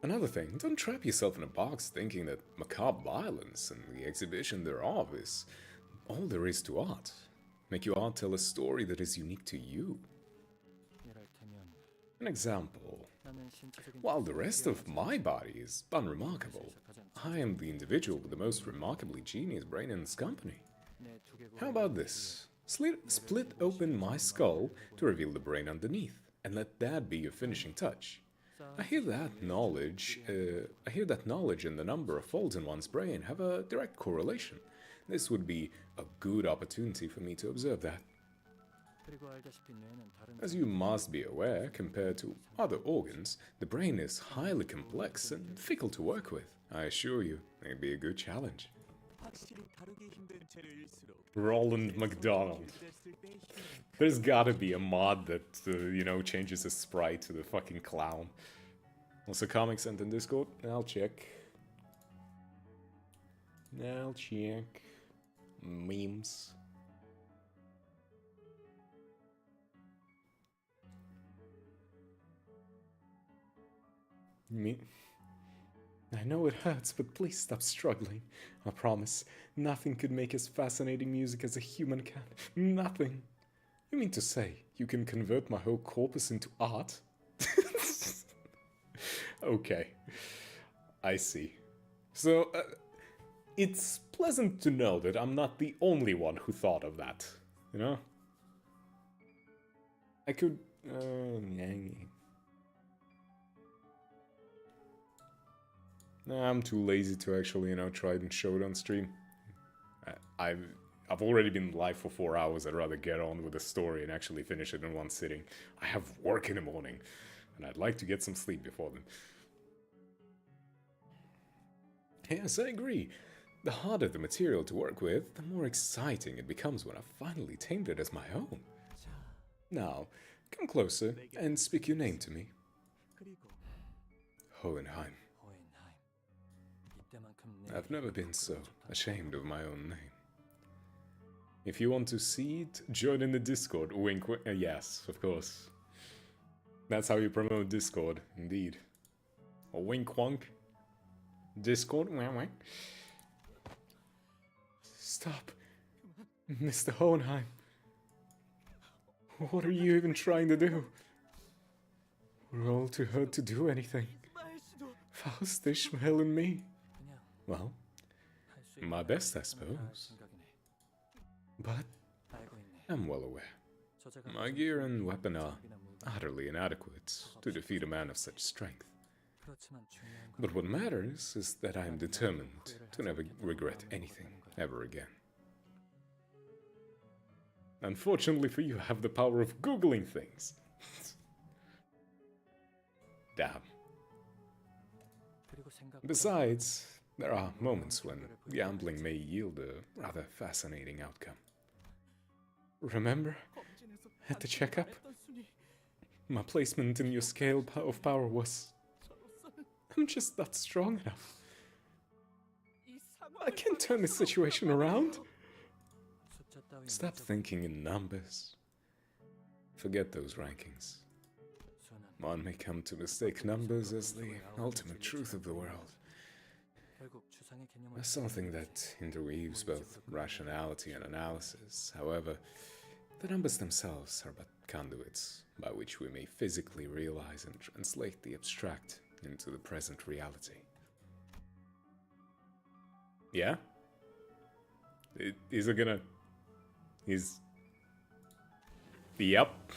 Another thing, don't trap yourself in a box thinking that macabre violence and the exhibition thereof is all there is to art. Make your art tell a story that is unique to you.
이럴테면
An example.
나는 신체적인
While the rest of my body is unremarkable, I am the individual with the most remarkably genius brain in this company.
내 두개골
How about this? Split open my skull to reveal the brain underneath. and let that be your finishing touch. I hear that knowledge and the number of folds in one's brain have a direct correlation. This would be a good opportunity for me to observe that. As you must be aware, compared to other organs, the brain is highly complex and fickle to work with. I assure you, it'd be a good challenge. Roland McDonald. There's gotta be a mod that, you know, changes the sprite to the fucking clown. Also, comics sent in Discord. I'll check. Memes. Me? I know it hurts, but please stop struggling. I promise, nothing could make as fascinating music as a human can. Nothing. You mean to say you can convert my whole corpus into art? Okay, I see. So, it's pleasant to know that I'm not the only one who thought of that, you know? I could... Nah, I'm too lazy to actually, you know, try and show it on stream. I've already been live for 4 hours. I'd rather get on with the story and actually finish it in one sitting. I have work in the morning, and I'd like to get some sleep before then. Yes, I agree. The harder the material to work with, the more exciting it becomes when I finally tamed it as my own. Now, come closer and speak your name to me. Hohenheim. I've never been so ashamed of my own name. If you want to see it, join in the Discord. Wink, wink. Yes, of course. That's how you promote Discord, indeed. A wink wonk. Discord, wink wink. Stop, Mr. Hohenheim. What are you even trying to do? We're all too hurt to do anything. Faust, Ishmael, and me. Well, my best, I suppose. But I'm well aware. My gear and weapon are utterly inadequate to defeat a man of such strength. But what matters is that I am determined to never regret anything ever again. Unfortunately for you, I have the power of Googling things. Damn. Besides, there are moments when gambling may yield a rather fascinating outcome. Remember, at the checkup, my placement in your scale of power was... I'm just not strong enough. I can't turn this situation around. Stop thinking in numbers. Forget those rankings. One may come to mistake numbers as the ultimate truth of the world. As something that interweaves both rationality and analysis. However, the numbers themselves are but conduits by which we may physically realize and translate the abstract into the present reality. Yeah? Is it gonna... Yep.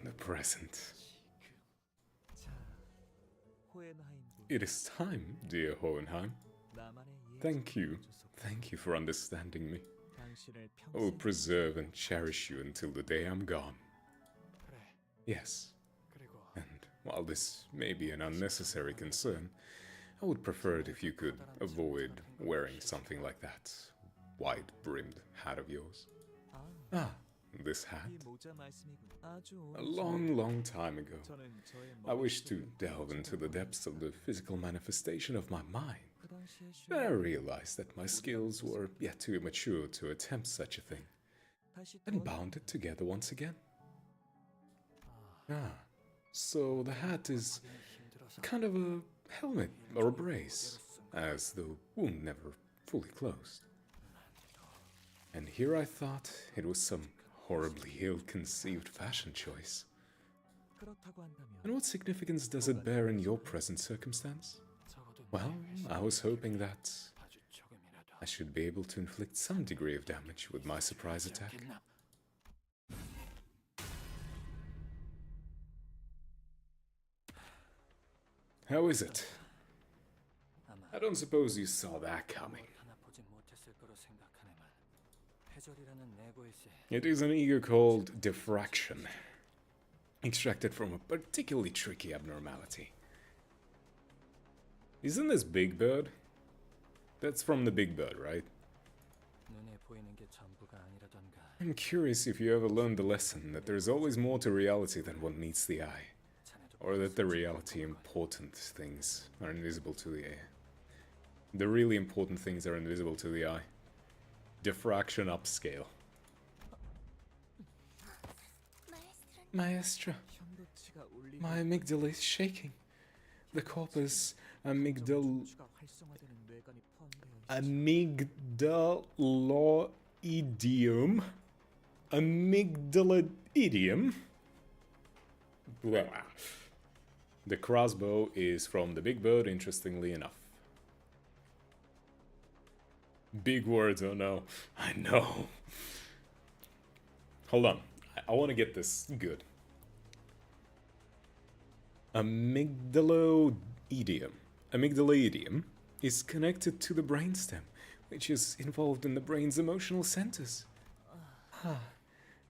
The present. It is time, dear Hohenheim. Thank you. Thank you for understanding me. I will preserve and cherish you until the day I'm gone. Yes. And while this may be an unnecessary concern, I would prefer it if you could avoid wearing something like that wide-brimmed hat of yours. Ah, this hat. A long, long time ago, I wished to delve into the depths of the physical manifestation of my mind. Then I realized that my skills were yet too immature to attempt such a thing, and bound it together once again. Ah, so the hat is kind of a helmet or a brace, as the wound never fully closed. And here I thought it was some horribly ill-conceived fashion choice. And what significance does it bear in your present circumstance? Well, I was hoping that I should be able to inflict some degree of damage with my surprise attack. How is it? I don't suppose you saw that coming. It is an ego called diffraction, extracted from a particularly tricky abnormality. Isn't this Big Bird? That's from the Big Bird, right? I'm curious if you ever learned the lesson that there's always more to reality than what meets the eye. Or that the reality important things are invisible to the eye. The really important things are invisible to the eye. Diffraction upscale. Maestra, my amygdala is shaking. The corpus amygdaloideum amygdaloideum. Blah. The crossbow is from the Big Bird, interestingly enough. Big words, oh no. I know. Hold on. I want to get this good. Amygdaloideum. Amygdaloideum is connected to the brainstem, which is involved in the brain's emotional centers.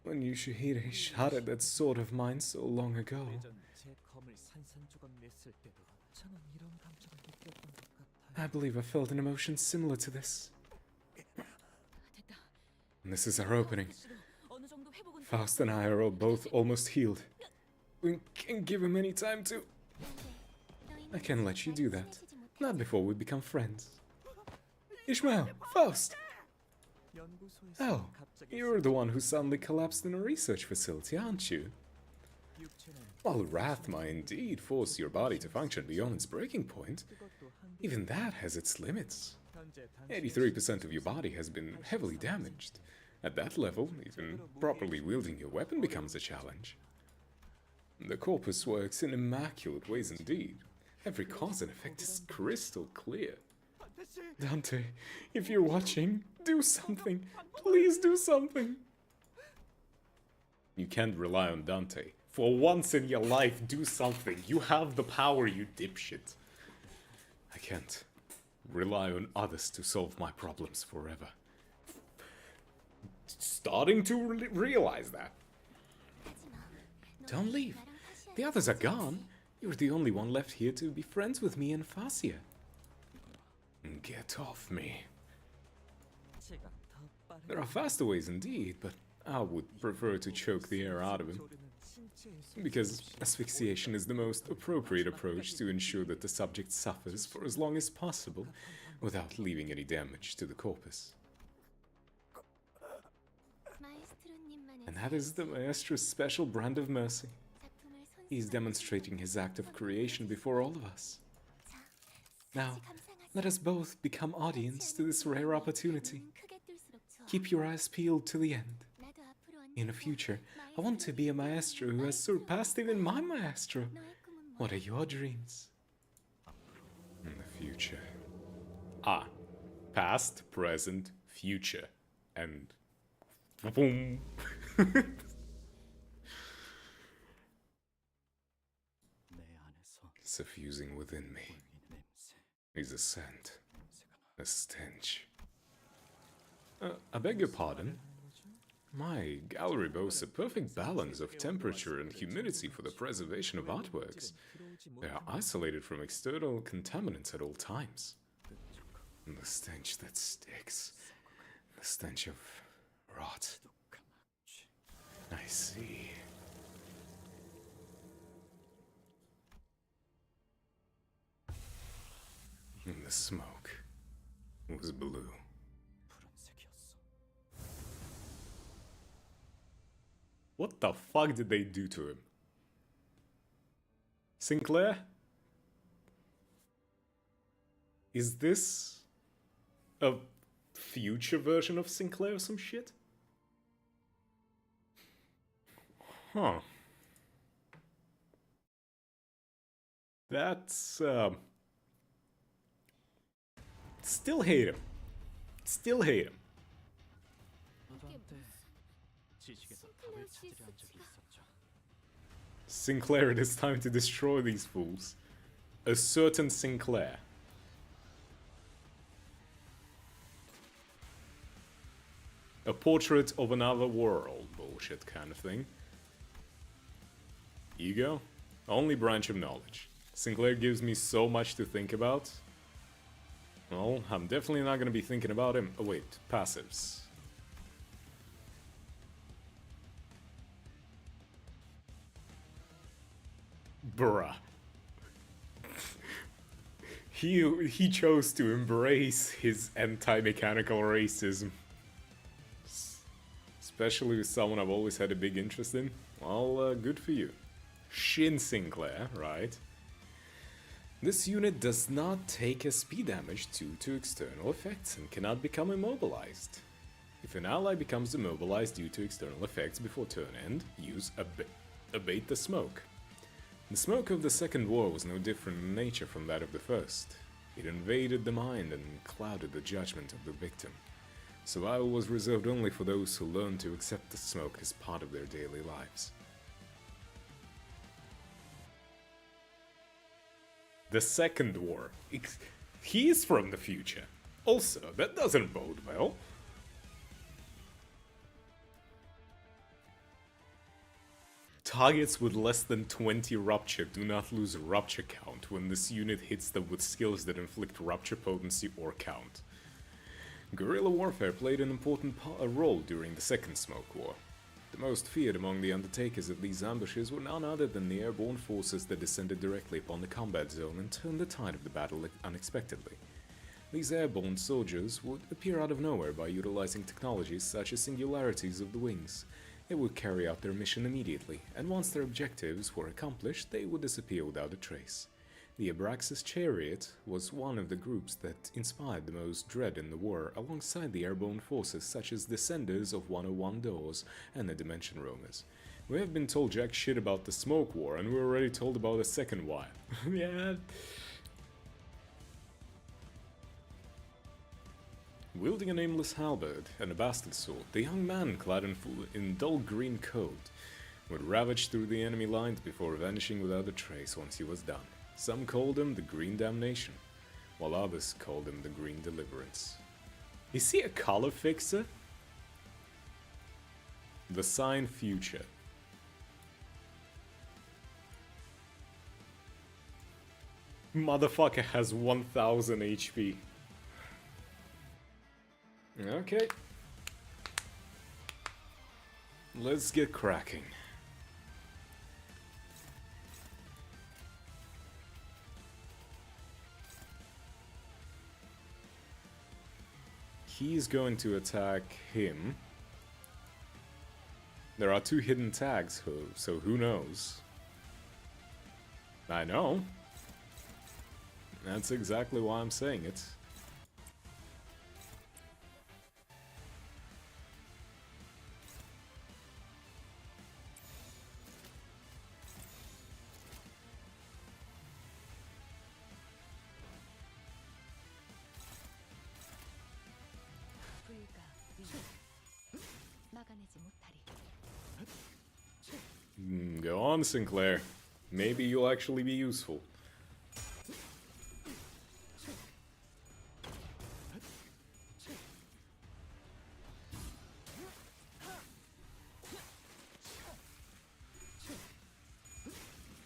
When Yoshihide shattered that sword of mine so long ago, I believe I felt an emotion similar to this. And this is our opening. Faust and I are both almost healed. We can't give him any time to... I can't let you do that. Not before we become friends. Ishmael! Faust! Oh, you're the one who suddenly collapsed in a research facility, aren't you? While wrath might indeed force your body to function beyond its breaking point, even that has its limits. 83% of your body has been heavily damaged. At that level, even properly wielding your weapon becomes a challenge. The corpus works in immaculate ways indeed. Every cause and effect is crystal clear. Dante, if you're watching, do something. Please do something. You can't rely on Dante. For once in your life, do something. You have the power, you dipshit. I can't rely on others to solve my problems forever. Starting to realize that. Don't leave. The others are gone. You're the only one left here to be friends with me and Fascia. Get off me. There are faster ways indeed, but I would prefer to choke the air out of him. Because asphyxiation is the most appropriate approach to ensure that the subject suffers for as long as possible without leaving any damage to the corpus. And that is the Maestro's special brand of mercy. He's demonstrating his act of creation before all of us. Now, let us both become audience to this rare opportunity. Keep your eyes peeled to the end. In the future, I want to be a maestro who has surpassed even my maestro. What are your dreams? In the future. Past, present, future. And... boom! Suffusing within me is a scent, a stench. I beg your pardon? My gallery boasts a perfect balance of temperature and humidity for the preservation of artworks. They are isolated from external contaminants at all times. And the stench that sticks, the stench of rot. I see. And the smoke was blue. What the fuck did they do to him? Sinclair? Is this a future version of Sinclair or some shit? Huh. That's, still hate him. Still hate him. Sinclair, it is time to destroy these fools. A certain Sinclair. A portrait of another world bullshit kind of thing. Ego? Only branch of knowledge. Sinclair gives me so much to think about. Well, I'm definitely not gonna be thinking about him. Oh wait, passives. Bruh. He chose to embrace his anti-mechanical racism. Especially with someone I've always had a big interest in. Well, good for you. Shin Sinclair, right? This unit does not take SP damage due to external effects and cannot become immobilized. If an ally becomes immobilized due to external effects before turn end, use Abate the Smoke. The smoke of the Second War was no different in nature from that of the first. It invaded the mind and clouded the judgment of the victim. Survival was reserved only for those who learned to accept the smoke as part of their daily lives. The Second War. He is from the future. Also, that doesn't bode well. Targets with less than 20 rupture do not lose rupture count when this unit hits them with skills that inflict rupture potency or count. Guerrilla warfare played an important role during the Second Smoke War. The most feared among the undertakers of these ambushes were none other than the airborne forces that descended directly upon the combat zone and turned the tide of the battle unexpectedly. These airborne soldiers would appear out of nowhere by utilizing technologies such as singularities of the wings. They would carry out their mission immediately, and once their objectives were accomplished, they would disappear without a trace. The Abraxas Chariot was one of the groups that inspired the most dread in the war, alongside the airborne forces such as Descenders of 101 Doors and the Dimension Roamers. We have been told jack shit about the Smoke War, and we're already told about a second one. Yeah. Wielding a nameless halberd and a bastard sword, the young man, clad in dull green coat, would ravage through the enemy lines before vanishing without a trace once he was done. Some called him the Green Damnation, while others called him the Green Deliverance. Is he a color fixer? The Sign Future. Motherfucker has 1000 HP. Okay. Let's get cracking. He's going to attack him. There are 2 hidden tags, so who knows? I know. That's exactly why I'm saying it. Go on, Sinclair. Maybe you'll actually be useful.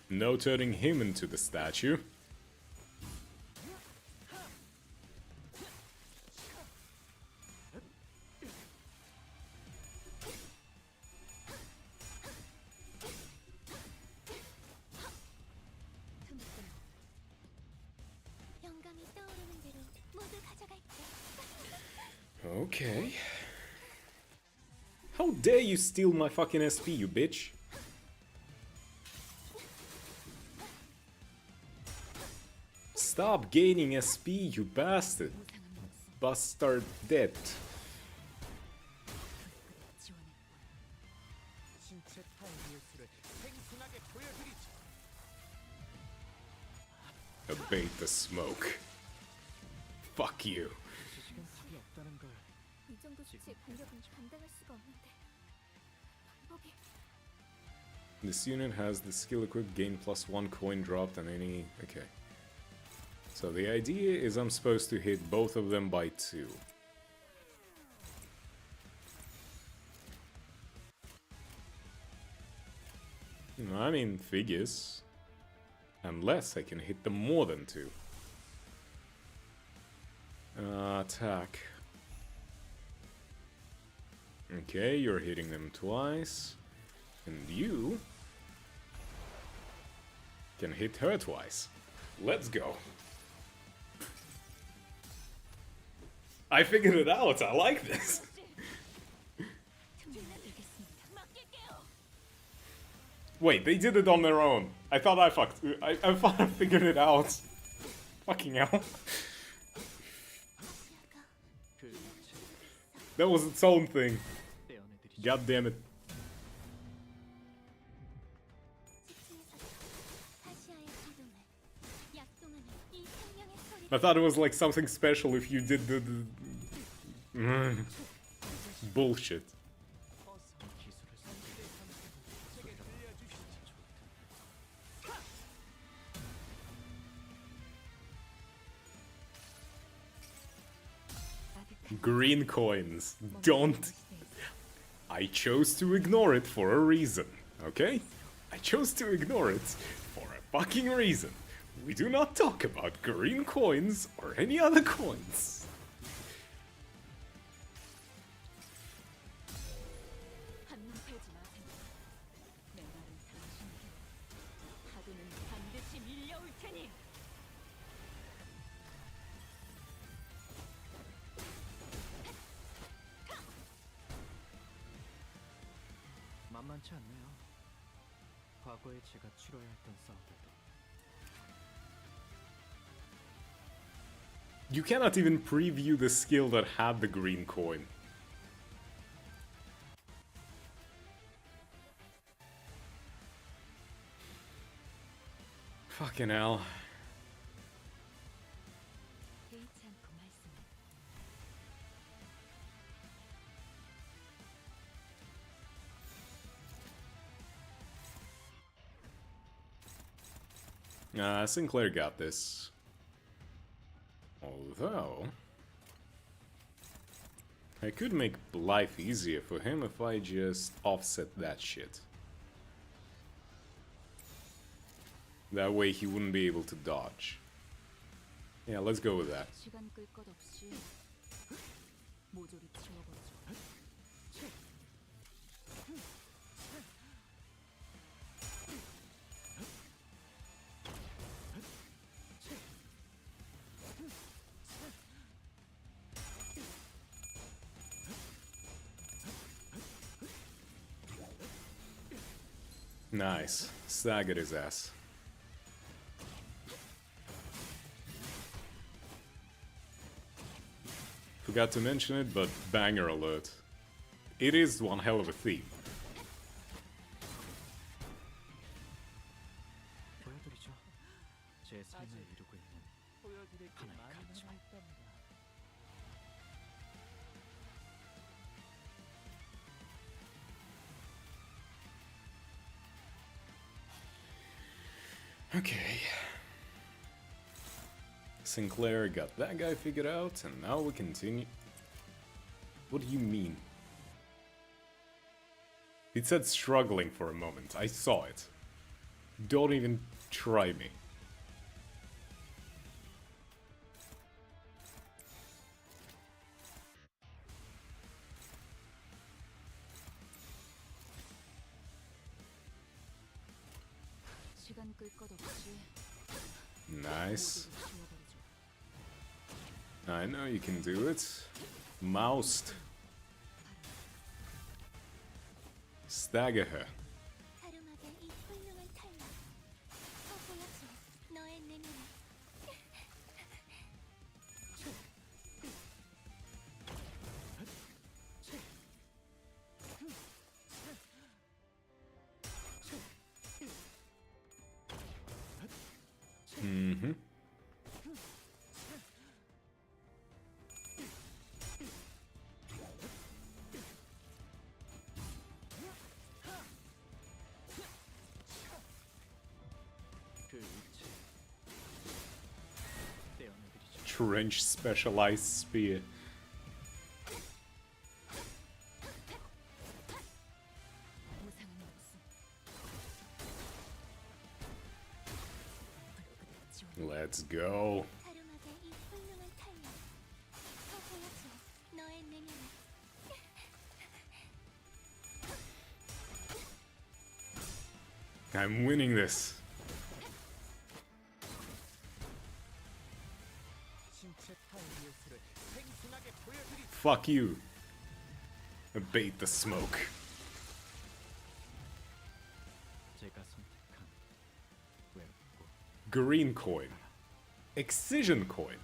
No turning him into the statue. Okay. How dare you steal my fucking SP, you bitch? Stop gaining SP, you bastard. Bastard dead. Abate the smoke. Fuck you.
이 정도 수치의 공격은 감당할 수가 없는데 방법이
This unit has the skill equipped, gain +1 coin dropped on any... Okay. So the idea is I'm supposed to hit both of them by 2. I mean, figures. Unless I can hit them more than 2. Attack. Okay, you're hitting them twice. And you can hit her twice. Let's go. I figured it out. I like this. Wait, they did it on their own. I thought I fucked. I thought I figured it out. Fucking hell. That was its own thing. God damn it. I thought it was like something special if you did the bullshit. Green coins. Don't. I chose to ignore it for a reason, okay? I chose to ignore it for a fucking reason. We do not talk about green coins or any other coins.
만만치 않네요. 과거에 제가 치러야 했던 싸움들도.
You cannot even preview the skill that had the green coin. Fucking hell. Sinclair got this. Although, I could make life easier for him if I just offset that shit. That way he wouldn't be able to dodge. Yeah, let's go with that. Nice. Staggered his ass. Forgot to mention it, but banger alert. It is one hell of a theme.
보여드리죠. 제 삶을 이루고 있는 하나의 가치.
Okay. Sinclair got that guy figured out, and now we continue. What do you mean? It said struggling for a moment. I saw it. Don't even try me. Nice. I know you can do it. Moused. Stagger her. Mm-hmm. Trench specialized spear.
무상은 없음. 불그대 지원.
Let's go.
가lum하게 이 훌륭한 탄력. 더 보여줘. 너의 능력을.
I'm winning this. Fuck you. Abate the smoke.
제가 선택한 외롭고
Green coin. Excision coin.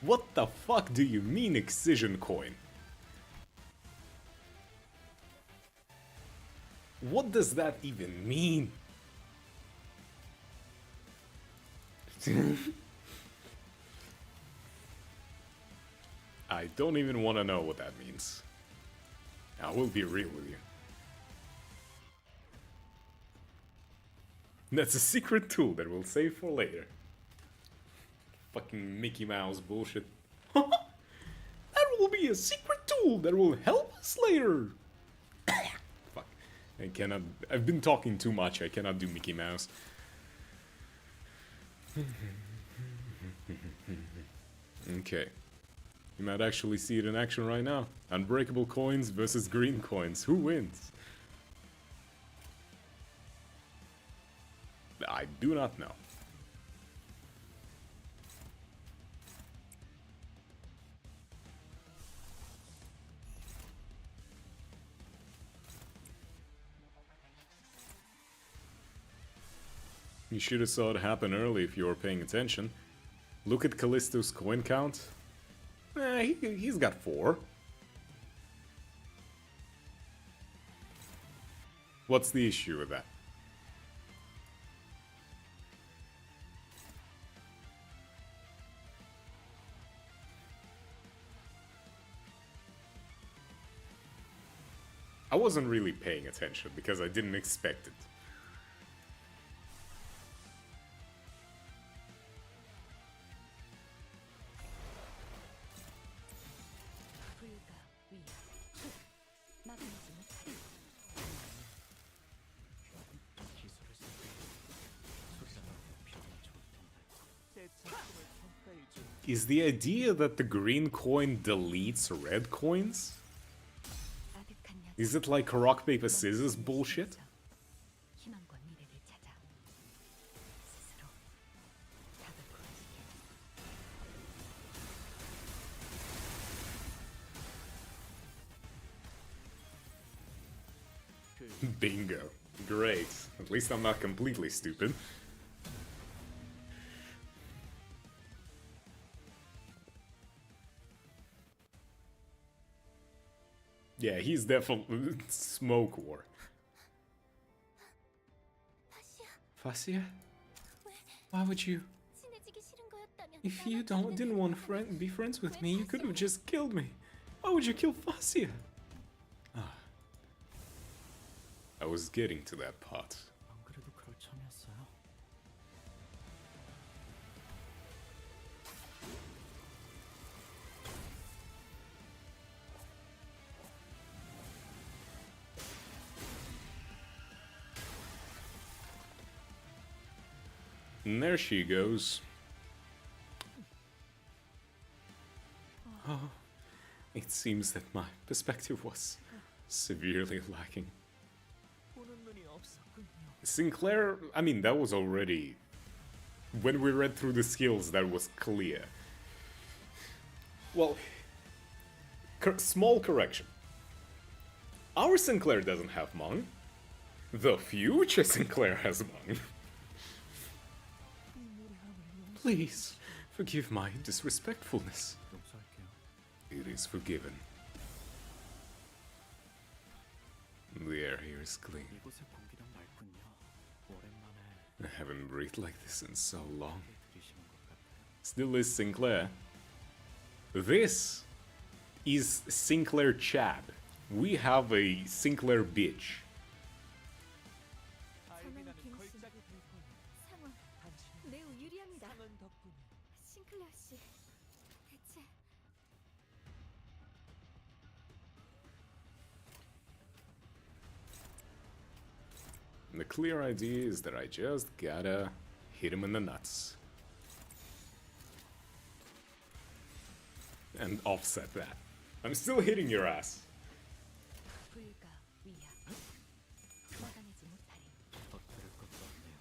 What the fuck do you mean excision coin? What does that even mean? I don't even want to know what that means. I will be real with you. That's a secret tool that we'll save for later. Fucking Mickey Mouse bullshit. That will be a secret tool that will help us later. Fuck. I cannot. I've been talking too much. I cannot do Mickey Mouse. Okay. You might actually see it in action right now. Unbreakable coins versus green coins. Who wins? I do not know. You should have saw it happen early if you were paying attention. Look at Callisto's coin count. He's got 4. What's the issue with that? I wasn't really paying attention because I didn't expect it.
불가 위야. 막아내지 못해.
기술을 쓰고 소리가 필요하면 좋을 텐데.
Is the idea that the green coin deletes red coins?
아득한 약.
Is it like rock, paper, scissors bullshit?
희망과 미래를 찾아. 스스로 답을 구하시게.
Bingo. Great. At least I'm not completely stupid. Yeah, he's definitely smoke war.
다시야.
Fascia? Why would you?
친해지기 싫은 거였다면.
If you
나만
didn't want to be friends with me, you could have just killed me. Why would you kill Fascia? Ah. I was getting to that part.
안 그래도 그럴 참이었어요.
And there she goes. Oh, it seems that my perspective was severely lacking. Sinclair, I mean, that was already... When we read through the skills, that was clear. Well, small correction. Our Sinclair doesn't have Mung. The future Sinclair has Mung. Please, forgive my disrespectfulness.
용서할게요.
It is forgiven. The air here is clean.
이곳의 공기는 맑군요. 오랜만에
I haven't breathed like this in so long.
들이쉬는 것 같아요.
Still is Sinclair. This is Sinclair Chad. We have a Sinclair bitch.
클레어 씨, 대체
The clear idea is that I just gotta hit him in the nuts. And offset that. I'm still hitting your ass.
불가 위야. 막아내지 못하리.
헛들을 것도 없네요.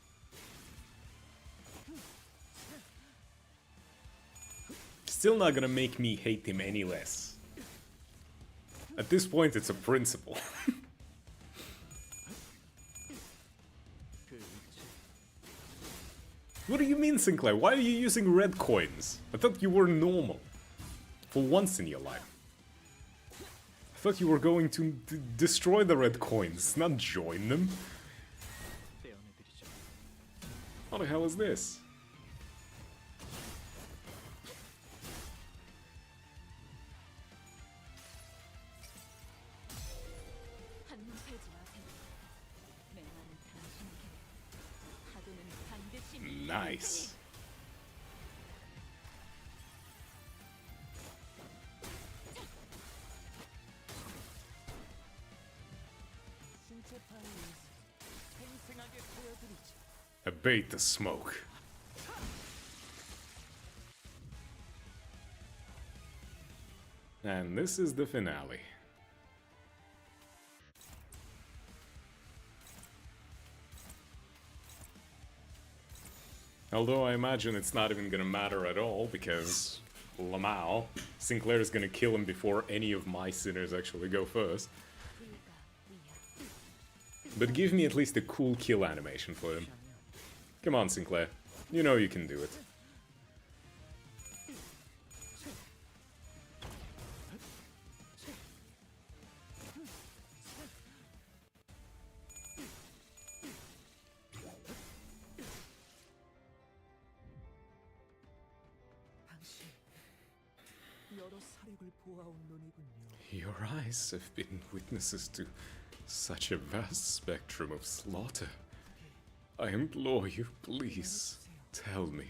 Still not gonna make me hate him any less. At this point, it's a principle.
그 위치
What do you mean, Sinclair? Why are you using red coins? I thought you were normal. For once in your life. I thought you were going to destroy the red coins, not join them.
떼어내드리죠.
What the hell is this?
한눈 팔지 마세요. 맹하는 당신에게 파도는 반드시
Nice.
신체 파일에서 생생하게 보여드리죠.
Abate the smoke. And this is the finale. Although I imagine it's not even gonna matter at all because Lamau, Sinclair is gonna kill him before any of my sinners actually go first.
불가 위야.
But give me at least a cool kill animation for him. Come on, Sinclair. You know you can do it.
당신 여러 사력을 보아온 눈이군요.
Your eyes have been witnesses to such a vast spectrum of slaughter. I implore you, please, tell me,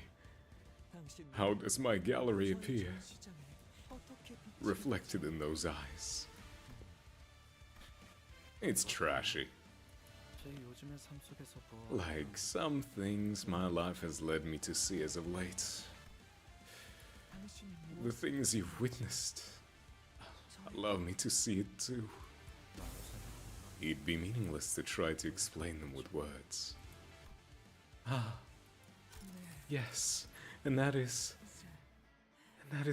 당신
how does my gallery appear,
시장에 어떻게 빛이
reflected in those eyes? It's trashy.
제 요즘의 삶 속에서 보아
Like some things my life has led me to see as of late.
당신이
The things you've witnessed allow me to see it too. It'd be meaningless to try to explain them with words. Ah, yes, and that is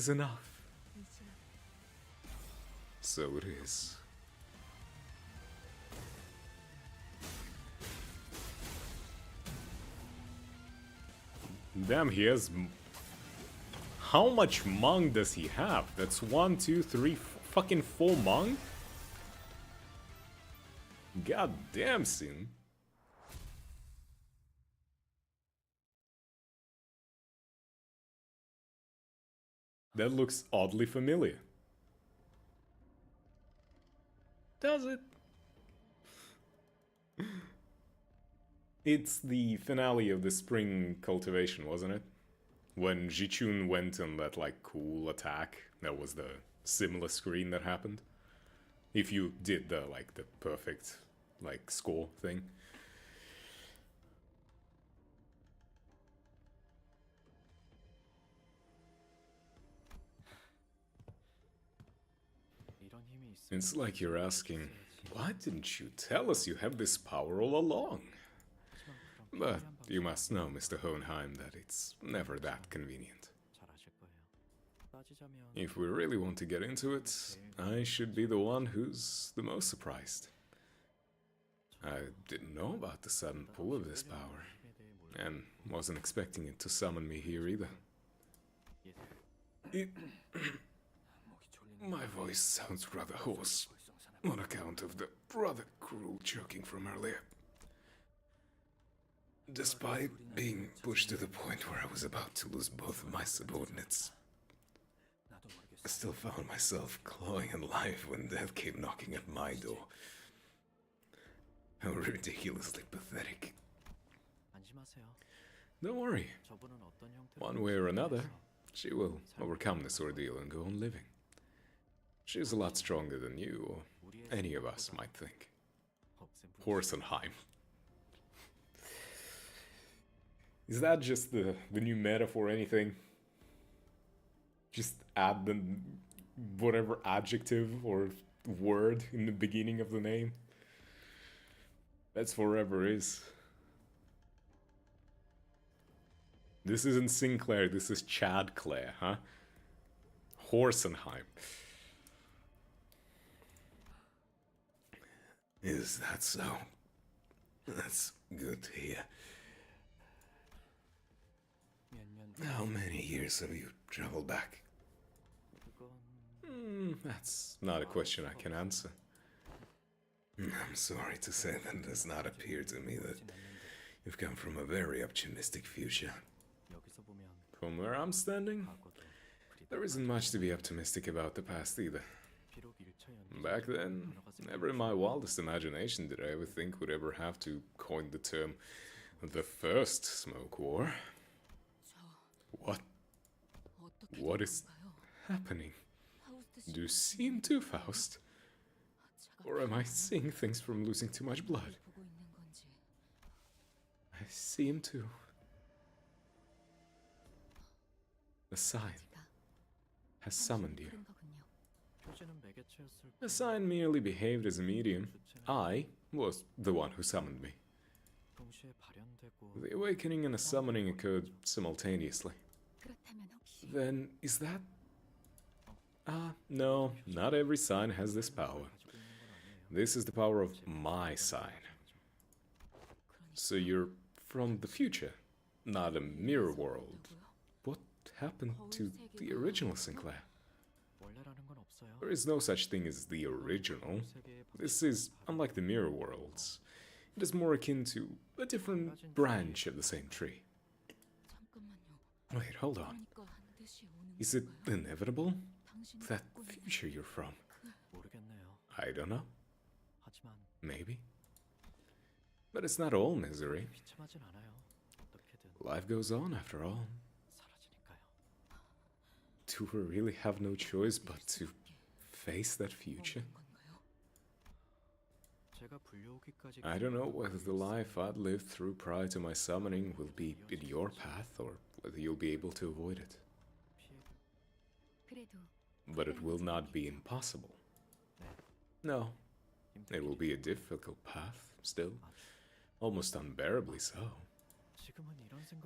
enough.
이제
So it is. Damn, he has. How much Mung does he have? That's 1, 2, 3, fucking 4 Mung? God damn, Sin. That looks oddly familiar. Does it? It's the finale of the spring cultivation, wasn't it? When Jichun went on that, like, cool attack, that was the similar screen that happened. If you did the, like, the perfect, like, score thing.
이런 힘이 있어.
It's like you're asking, why didn't you tell us you have this power all along? But you must know, Mr. Hohenheim, that it's never that convenient.
잘 아실 거예요. 따지자면
If we really want to get into it, I should be the one who's the most surprised. I didn't know about the sudden pull of this power, and wasn't expecting it to summon me here either. My voice sounds rather hoarse, on account of the rather cruel choking from earlier. Despite being pushed to the point where I was about to lose both of my subordinates, I still found myself clawing at life when death came knocking at my door. How ridiculously pathetic.
안심하세요.
Don't worry,
저분은 어떤 형태로
one way or another, she will overcome this ordeal and go on living. She's a lot stronger than you or any of us might think. Horsenheim. Is that just the new meta for anything? Just add the whatever adjective or word in the beginning of the name. That's forever is. This isn't Sinclair, this is Chad Clare, huh? Horsenheim. Is that so? That's good to hear. How many years have you traveled back? That's not a question I can answer. I'm sorry to say that it does not appear to me that you've come from a very optimistic future. From where I'm standing, there isn't much to be optimistic about the past either. Back then, never in my wildest imagination did I ever think would ever have to coin the term the First Smoke War. What is happening? Do you see him too, Faust? Or am I seeing things from losing too much blood? I see him too. The sign has summoned you. The sign merely behaved as a medium. I was the one who summoned me. The awakening and the summoning occurred simultaneously. Then, is that... no, not every sign has this power. This is the power of my sign. So you're from the future, not a mirror world. What happened to the original Sinclair? There is no such thing as the original. This is unlike the mirror worlds. It is more akin to a different branch of the same tree. Wait, hold on. Is it inevitable? That future you're from? I don't know. Maybe. But it's not all misery. Life goes on after all. Do we really have no choice but to face that future? I don't know whether the life I'd lived through prior to my summoning will be in your path or whether you'll be able to avoid it. But it will not be impossible. No, it will be a difficult path, still. Almost unbearably so.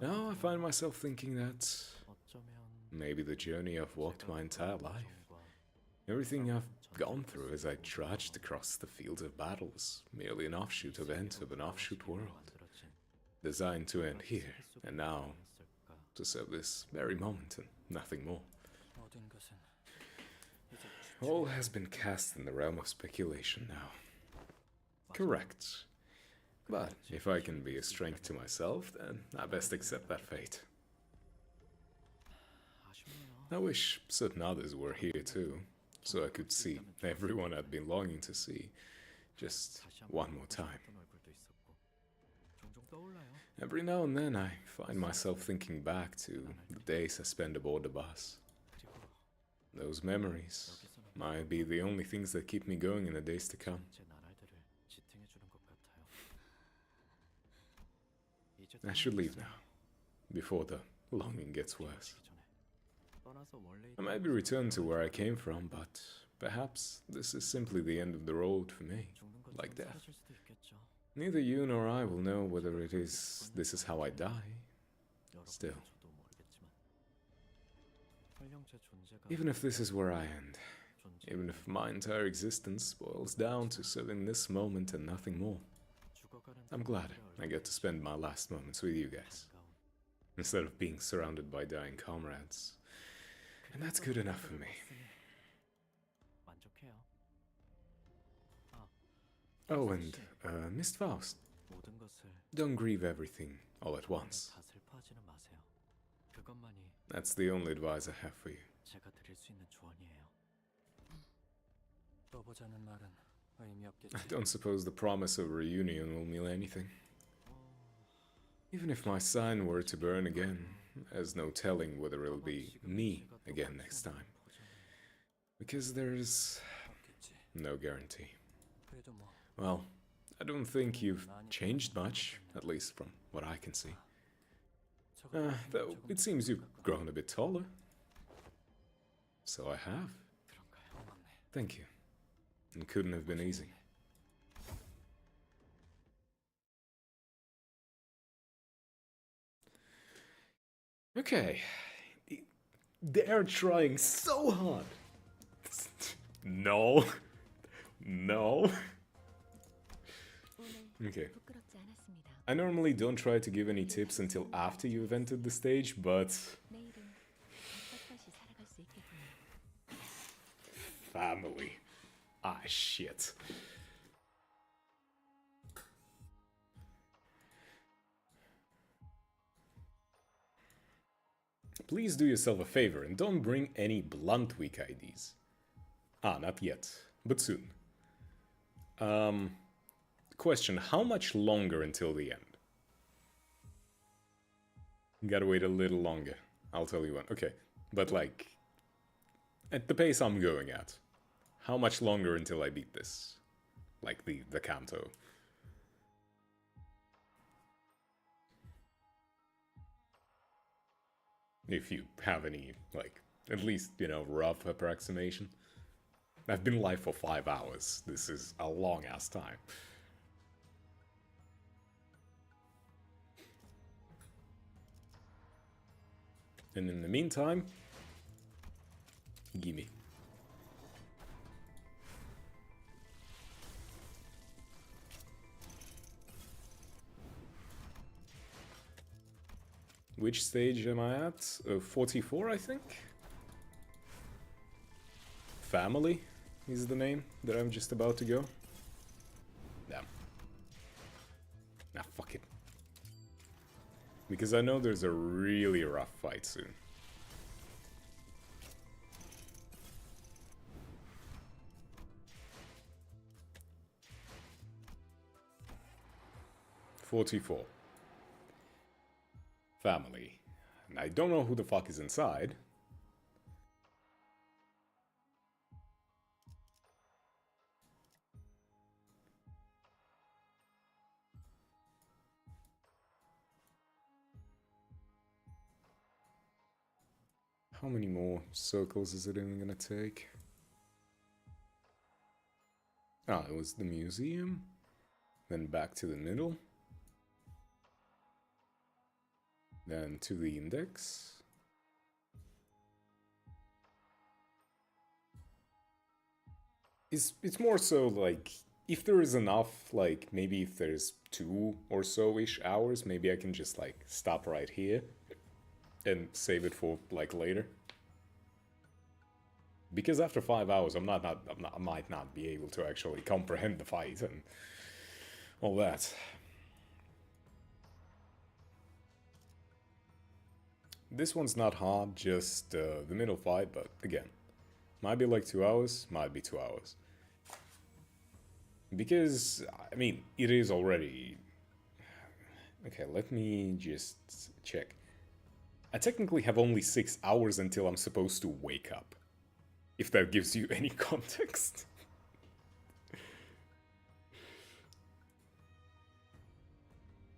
Now I find myself thinking that maybe the journey I've walked my entire life, everything I've gone through as I trudged across the fields of battle was merely an offshoot event of an offshoot world, designed to end here and now, to serve this very moment and nothing more. All has been cast in the realm of speculation now. Correct. But if I can be a strength to myself, then I best accept that fate. I wish certain others were here too, so I could see everyone I'd been longing to see, just one more time. Every now and then I find myself thinking back to the days I spent aboard the bus. Those memories might be the only things that keep me going in the days to come. I should leave now, before the longing gets worse. I might be returned to where I came from, but perhaps this is simply the end of the road for me, like death. Neither you nor I will know whether this is how I die. Still. Even if this is where I end, even if my entire existence boils down to serving this moment and nothing more, I'm glad I get to spend my last moments with you guys, instead of being surrounded by dying comrades. And that's good enough for me. Oh, and, Miss Faust, don't grieve everything all at once. That's the only advice I have for you. I don't suppose the promise of a reunion will mean anything. Even if my sign were to burn again, there's no telling whether it'll be me again next time. Because there's no guarantee. Well, I don't think you've changed much, at least from what I can see. Though it seems you've grown a bit taller. So I have. Thank you. It couldn't have been easy. Okay. They're trying so hard. No. No. Okay.
부끄럽지 않았습니다.
I normally don't try to give any tips until after you've entered the stage, but
내일은 떳떳이 살아갈 수 있겠군요.
family. Ah, shit. Please do yourself a favor and don't bring any blunt weak IDs. Ah, not yet, but soon. Question, how much longer until the end? Gotta wait a little longer. I'll tell you when. Okay, but like, at the pace I'm going at, how much longer until I beat this? Like the canto. If you have any, like, at least, you know, rough approximation. I've been live for 5 hours. This is a long-ass time. And in the meantime, gimme. Which stage am I at? 44, I think? Family is the name that I'm just about to go. Damn. Nah, fuck it. Because I know there's a really rough fight soon. "44. Family. And I don't know who the fuck is inside. How many more circles is it even gonna take? Ah, it was the museum. Then back to the middle. Then to the index. It's more so like, if there is enough, like maybe if there's 2 or so-ish hours, maybe I can just like stop right here and save it for like later. Because after 5 hours, I might not be able to actually comprehend the fight and all that. This one's not hard, just the middle fight, but again, might be like 2 hours, might be 2 hours. Because, I mean, it is already... Okay, let me just check. I technically have only 6 hours until I'm supposed to wake up. If that gives you any context.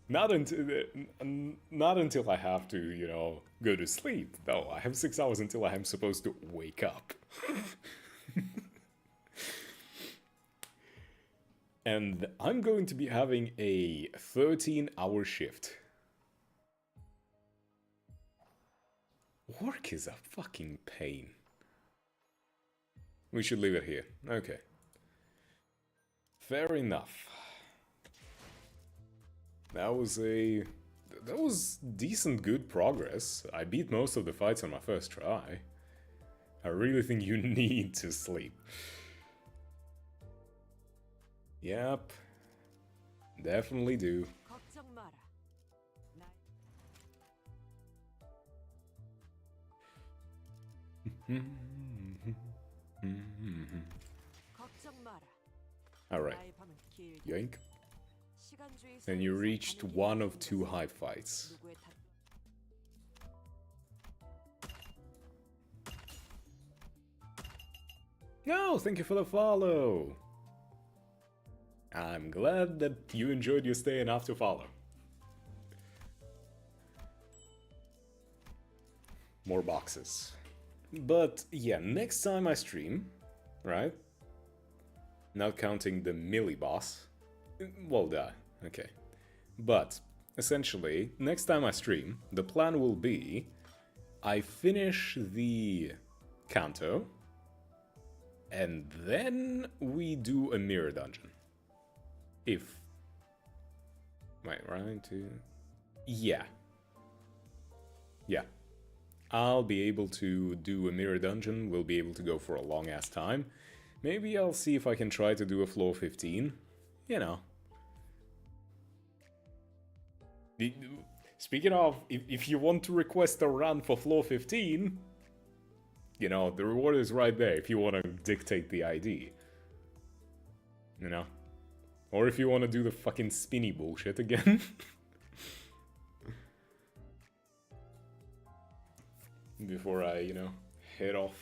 Not until I have to, you know, go to sleep. No, I have 6 hours until I am supposed to wake up. And I'm going to be having a 13-hour shift. Work is a fucking pain. We should leave it here. Okay. Fair enough. That was decent good progress. I beat most of the fights on my first try. I really think you need to sleep. Yep. Definitely do.
걱정 마라. 걱정 마라.
Alright.
나의 밤은 길고
Yoink.
시간주의
And you
속에서
reached
가는
one
길이
of 2
있는
high fights.
누구의 탓-
No, thank you for the follow. I'm glad that you enjoyed your stay enough to follow. More boxes. But yeah, next time I stream, right? Not counting the melee boss. Well, okay. But essentially, next time I stream, the plan will be I finish the canto, and then we do a mirror dungeon. If... Wait, right? Yeah. Yeah. I'll be able to do a mirror dungeon, we'll be able to go for a long ass time. Maybe I'll see if I can try to do a floor 15. You know. Speaking of, if you want to request a run for floor 15, you know, the reward is right there if you want to dictate the ID. You know? Or if you want to do the fucking spinny bullshit again. Before I, you know, head off.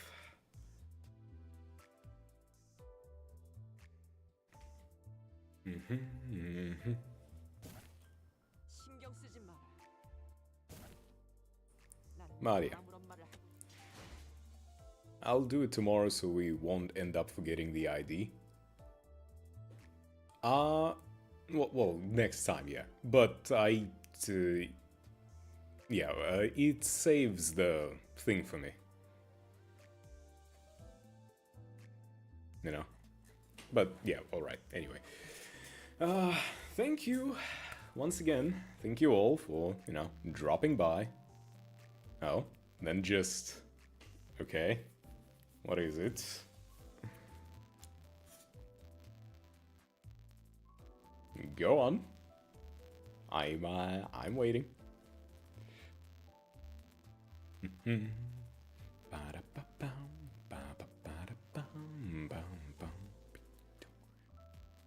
Maria. I'll do it tomorrow so we won't end up forgetting the ID. Well, next time, yeah. But it saves the thing for me. You know? But, yeah, alright, anyway. Thank you, once again, thank you all for, you know, dropping by. Oh, then just... Okay. What is it? Go on. I'm waiting.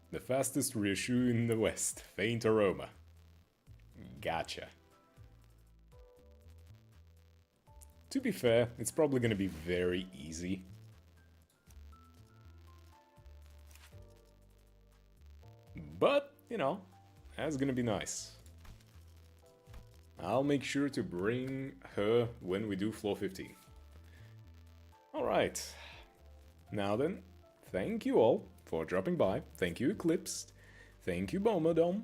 The fastest reissue in the West. Faint aroma. Gotcha. To be fair, it's probably gonna be very easy. But, you know, that's gonna be nice. I'll make sure to bring her when we do floor 15. Alright. Now then, thank you all for dropping by. Thank you, Eclipsed. Thank you, Bomodom.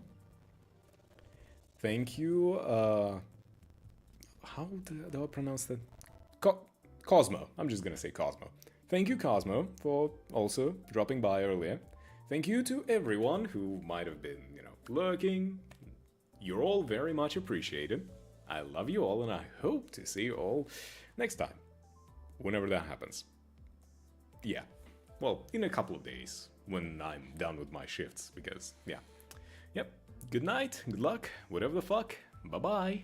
Thank you, how do I pronounce that? Cosmo. I'm just gonna say Cosmo. Thank you, Cosmo, for also dropping by earlier. Thank you to everyone who might have been, you know, lurking. You're all very much appreciated. I love you all, and I hope to see you all next time. Whenever that happens. Yeah. Well, in a couple of days, when I'm done with my shifts, because, yeah. Yep. Good night, good luck, whatever the fuck. Bye-bye.